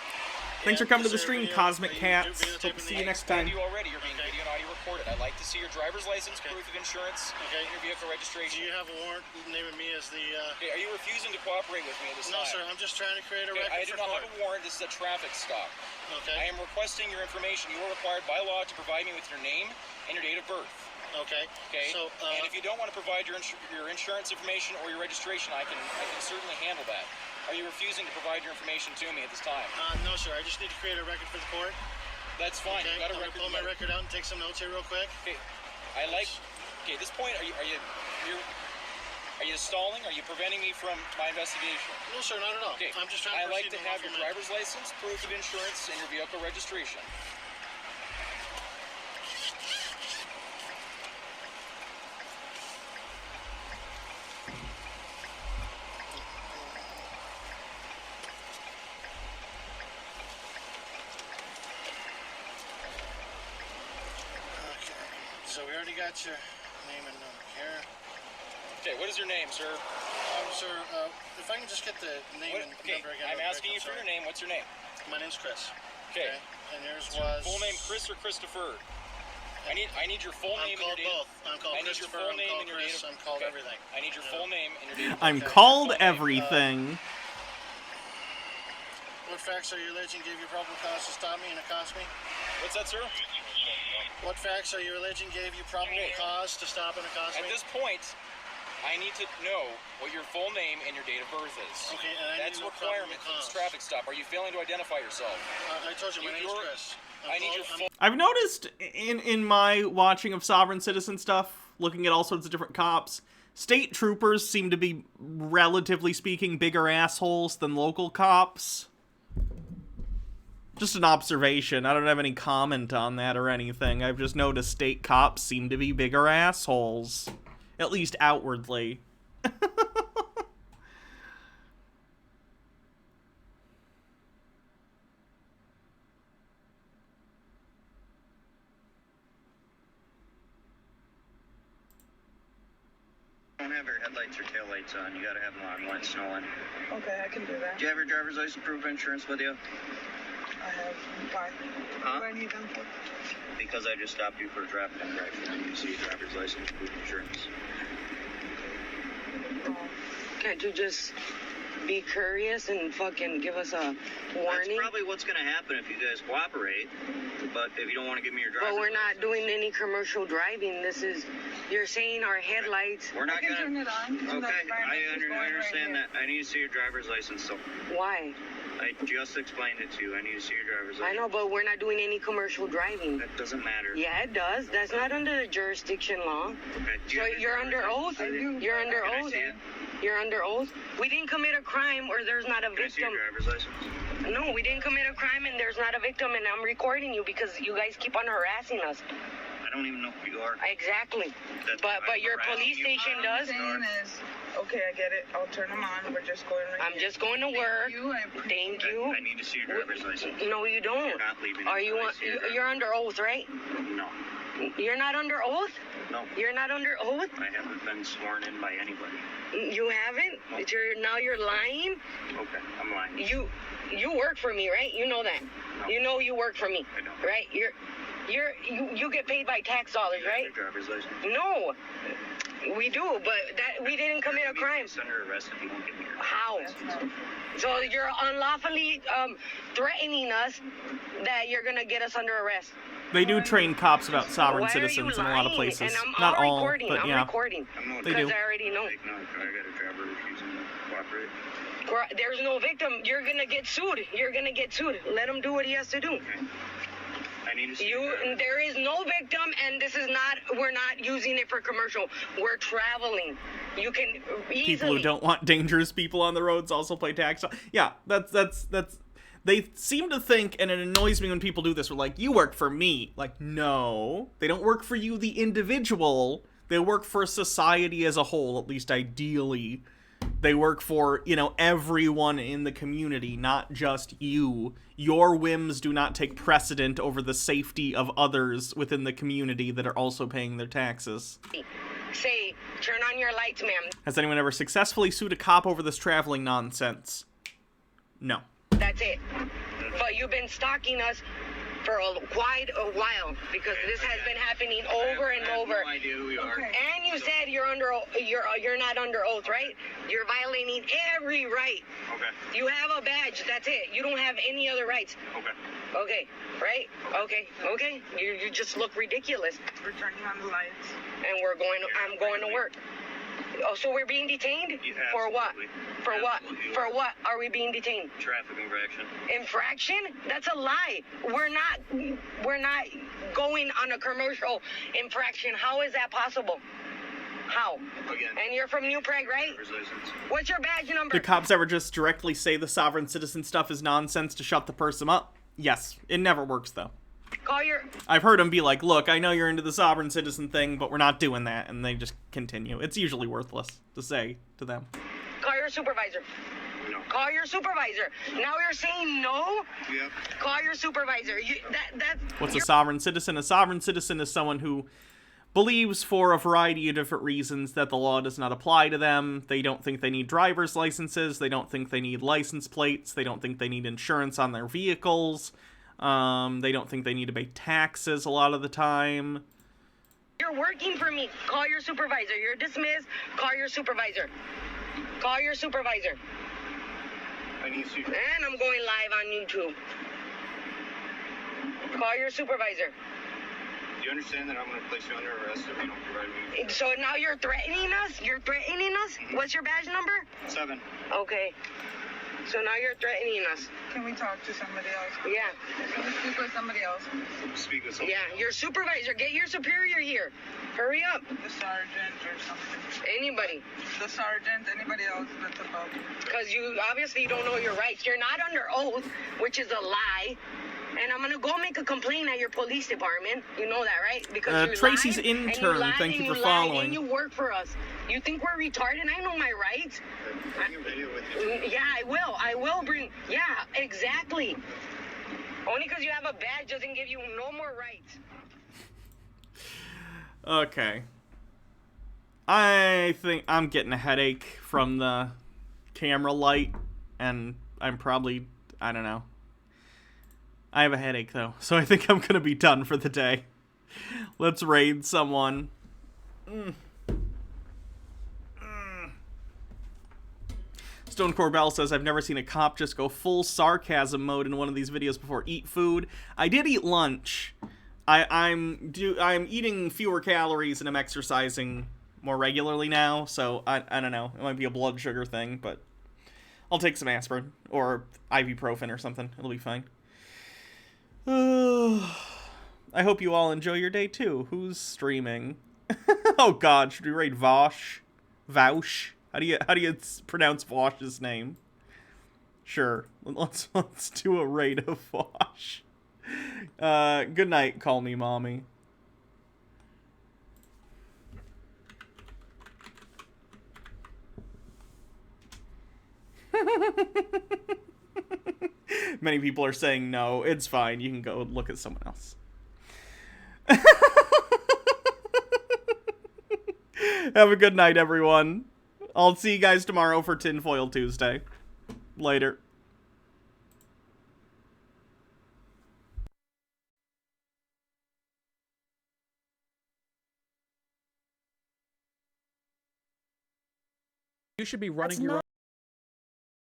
Speaker 1: Thanks for coming to the stream, Cosmic Cats. Hope to see you next time.
Speaker 14: You already. You're being video and audio recorded. I'd like to see your driver's license, proof of insurance, and your vehicle registration. Do you have a warrant naming me as the... Okay, are you refusing to cooperate with me at this time? No, sir. I'm just trying to create a record for court. I do not have a warrant. This is a traffic stop. Okay. I am requesting your information. You are required by law to provide me with your name and your date of birth. Okay. Okay. So, and if you don't want to provide your insurance information or your registration, I can certainly handle that. Are you refusing to provide your information to me at this time? No, sir. I just need to create a record for the court. That's fine. Okay. You got a record. Pull my record out and take some notes here real quick. Okay. Okay. At this point, are you stalling? Are you preventing me from my investigation? No, sir. Not at all. Okay. I'm just trying to. I like to have your driver's license, proof of insurance, and your vehicle registration. So we already got your name and number here.
Speaker 9: Okay, what is your name, sir?
Speaker 14: Sir, if I can just get the name and number again.
Speaker 9: I'm asking you for your name. What's your name?
Speaker 14: My name's Chris.
Speaker 9: Okay.
Speaker 14: And yours
Speaker 9: Is your
Speaker 14: was...
Speaker 9: full name Chris or Christopher? I need your full name and your date.
Speaker 14: both. I'm called Christopher, I'm called Chris, I'm called everything.
Speaker 9: I need your full name and your date of birth.
Speaker 1: I'm called everything.
Speaker 14: What facts are you alleging gave you probable cause to stop me and accost me?
Speaker 9: What's that, sir?
Speaker 14: What facts are you alleging gave you probable cause to stop and accost me?
Speaker 9: At this point, I need to know what your full name and your date of birth is.
Speaker 14: Okay, and I
Speaker 9: That's
Speaker 14: need
Speaker 9: a
Speaker 14: no
Speaker 9: requirement for this traffic stop. Are you failing to identify yourself?
Speaker 14: I told you, my name's Chris.
Speaker 9: I need your full...
Speaker 1: I've noticed in my watching of Sovereign Citizen stuff, looking at all sorts of different cops, state troopers seem to be, relatively speaking, bigger assholes than local cops. Just an observation. I don't have any comment on that or anything. I've just noticed state cops seem to be bigger assholes. At least outwardly.
Speaker 15: Don't have your headlights or taillights on. You gotta have them on when it's snowing.
Speaker 17: Okay, I can do that.
Speaker 15: Do you have your driver's license, proof of insurance with you?
Speaker 17: I have. Why?
Speaker 15: Huh?
Speaker 17: What do I need them for?
Speaker 15: Because I just stopped you for a traffic infraction. I need to see your driver's license, proof of insurance.
Speaker 17: Can't you just be curious and fucking give us a warning?
Speaker 15: That's probably what's gonna happen if you guys cooperate. But if you don't want to give me your driver's
Speaker 17: But we're not doing any commercial driving. This is, you're saying our headlights.
Speaker 15: We're not gonna
Speaker 17: turn it on.
Speaker 15: Okay, I understand that. I need to see your driver's license. So
Speaker 17: Why?
Speaker 15: I just explained it to you. I need to see your driver's
Speaker 17: I
Speaker 15: license.
Speaker 17: know, but we're not doing any commercial driving.
Speaker 15: That doesn't matter.
Speaker 17: Yeah, it does. That's not under the jurisdiction law.
Speaker 15: Okay. Do you
Speaker 17: So
Speaker 15: have your
Speaker 17: you're under
Speaker 15: driver's
Speaker 17: oath.
Speaker 15: license?
Speaker 17: You're under
Speaker 15: Can I
Speaker 17: oath.
Speaker 15: see it?
Speaker 17: You're under oath. We didn't commit a crime or there's not a
Speaker 15: Can I see
Speaker 17: victim.
Speaker 15: your driver's license?
Speaker 17: No, we didn't commit a crime and there's not a victim, and I'm recording you because you guys keep on harassing us.
Speaker 15: I don't even know who you are.
Speaker 17: Exactly.
Speaker 15: That's
Speaker 17: But your police station does. Okay, I get it. I'll turn them on. We're just going. I'm just going to work. Thank you.
Speaker 15: I need to see your driver's license.
Speaker 17: No, you don't.
Speaker 15: You're not leaving.
Speaker 17: Are you?
Speaker 15: until I see your
Speaker 17: You're under oath, right?
Speaker 15: No.
Speaker 17: You're not under oath.
Speaker 15: No.
Speaker 17: You're not under oath.
Speaker 15: I haven't been sworn in by anybody.
Speaker 17: You haven't. You're lying.
Speaker 15: Okay, I'm lying.
Speaker 17: You work for me, right? You know that.
Speaker 15: No.
Speaker 17: You know you work for me,
Speaker 15: I don't.
Speaker 17: right? You get paid by tax dollars, right?
Speaker 15: Your driver's license.
Speaker 17: No, we do, but we didn't commit a crime.
Speaker 15: It's under arrest if you don't give me your
Speaker 17: How? So you're unlawfully threatening us that you're gonna get us under arrest.
Speaker 1: They do train cops about sovereign
Speaker 17: Why are you
Speaker 1: citizens in a lot of
Speaker 17: lying?
Speaker 1: places.
Speaker 17: And
Speaker 1: Not
Speaker 17: I'm
Speaker 1: all,
Speaker 17: recording.
Speaker 1: but
Speaker 17: I'm
Speaker 1: yeah.
Speaker 17: recording.
Speaker 1: They do.
Speaker 17: Because I already know.
Speaker 15: No, I got a driver refusing to cooperate.
Speaker 17: There's no victim. You're gonna get sued. You're gonna get sued. Let him do what he has to do.
Speaker 15: Okay. I need to see your driver's
Speaker 17: There is no victim, and this is not. We're not using it for commercial. We're traveling. You can easily.
Speaker 1: People who don't want dangerous people on the roads also play tax. Yeah, that's. They seem to think, and it annoys me when people do this, we're like, you work for me. Like, no. They don't work for you, the individual. They work for society as a whole, at least ideally. They work for, everyone in the community, not just you. Your whims do not take precedent over the safety of others within the community that are also paying their taxes.
Speaker 17: Say, turn on your lights, ma'am.
Speaker 1: Has anyone ever successfully sued a cop over this traveling nonsense? No.
Speaker 17: That's it. But you've been stalking us for quite a while because this has been happening over and over.
Speaker 15: I have no idea who you are.
Speaker 17: And you said you're not under oath, right? You're violating every right.
Speaker 15: Okay.
Speaker 17: You have a badge. That's it. You don't have any other rights.
Speaker 15: Okay.
Speaker 17: Okay. Right? Okay. You just look ridiculous. We're turning on the lights. And I'm going to work. Oh, so we're being detained?
Speaker 15: Yeah,
Speaker 17: for what? For what?
Speaker 15: Absolutely.
Speaker 17: For what are we being detained?
Speaker 15: Traffic infraction.
Speaker 17: Infraction? That's a lie. We're not going on a commercial infraction. How is that possible? How?
Speaker 15: Again.
Speaker 17: And you're from New Prague, right?
Speaker 15: Driver's license.
Speaker 17: What's your badge number?
Speaker 1: Do cops ever just directly say the sovereign citizen stuff is nonsense to shut the person up? Yes. It never works, though.
Speaker 17: Call your...
Speaker 1: I've heard them be like, look, I know you're into the sovereign citizen thing, but we're not doing that, and they just continue. It's usually worthless to say to them.
Speaker 17: Call your supervisor. No. Call your supervisor. Now you're saying no?
Speaker 15: Yep.
Speaker 17: Call your supervisor.
Speaker 1: What's a sovereign citizen? A sovereign citizen is someone who believes for a variety of different reasons that the law does not apply to them. They don't think they need driver's licenses. They don't think they need license plates. They don't think they need insurance on their vehicles. They don't think they need to pay taxes a lot of the time.
Speaker 17: You're working for me. Call your supervisor. You're dismissed. Call your supervisor. Call your supervisor.
Speaker 15: I need you.
Speaker 17: And I'm going live on YouTube. Call your supervisor.
Speaker 15: Do you understand that I'm going to place you under arrest if you don't provide me?
Speaker 17: So now you're threatening us? You're threatening us? Mm-hmm. What's your badge number?
Speaker 15: 7.
Speaker 17: Okay. So now you're threatening us.
Speaker 2: Can we talk to somebody else?
Speaker 17: Yeah.
Speaker 2: Can we speak with somebody else?
Speaker 15: Speak with somebody
Speaker 17: else. Your supervisor. Get your superior here. Hurry up.
Speaker 2: The sergeant or something.
Speaker 17: Anybody.
Speaker 2: The sergeant, anybody else that's above.
Speaker 17: Because you obviously don't know your rights. You're not under oath, which is a lie. And I'm going to go make a complaint at your police department. You know that, right? Because you
Speaker 1: Tracy's
Speaker 17: lied,
Speaker 1: intern,
Speaker 17: and
Speaker 1: thank you for
Speaker 17: lied,
Speaker 1: following.
Speaker 17: And you work for us. You think we're retarded? I know my rights.
Speaker 15: Bring a video with you.
Speaker 17: Yeah, I will. I will bring... Yeah, exactly. Only because you have a badge doesn't give you no more rights.
Speaker 1: Okay. I think I'm getting a headache from the camera light, and I'm probably... I don't know. I have a headache, though, so I think I'm gonna be done for the day. Let's raid someone. Stone Corbell says, I've never seen a cop just go full sarcasm mode in one of these videos before. Eat food. I did eat lunch. I'm eating fewer calories and I'm exercising more regularly now, so I don't know. It might be a blood sugar thing, but I'll take some aspirin or ibuprofen or something. It'll be fine. I hope you all enjoy your day too. Who's streaming? Oh God, should we raid Vosh? Vaush? How do you pronounce Vosh's name? Sure, let's do a raid of Vosh. Good night. Call me mommy. Many people are saying no. It's fine. You can go look at someone else. Have a good night, everyone. I'll see you guys tomorrow for Tinfoil Tuesday. Later.
Speaker 16: You should be running your own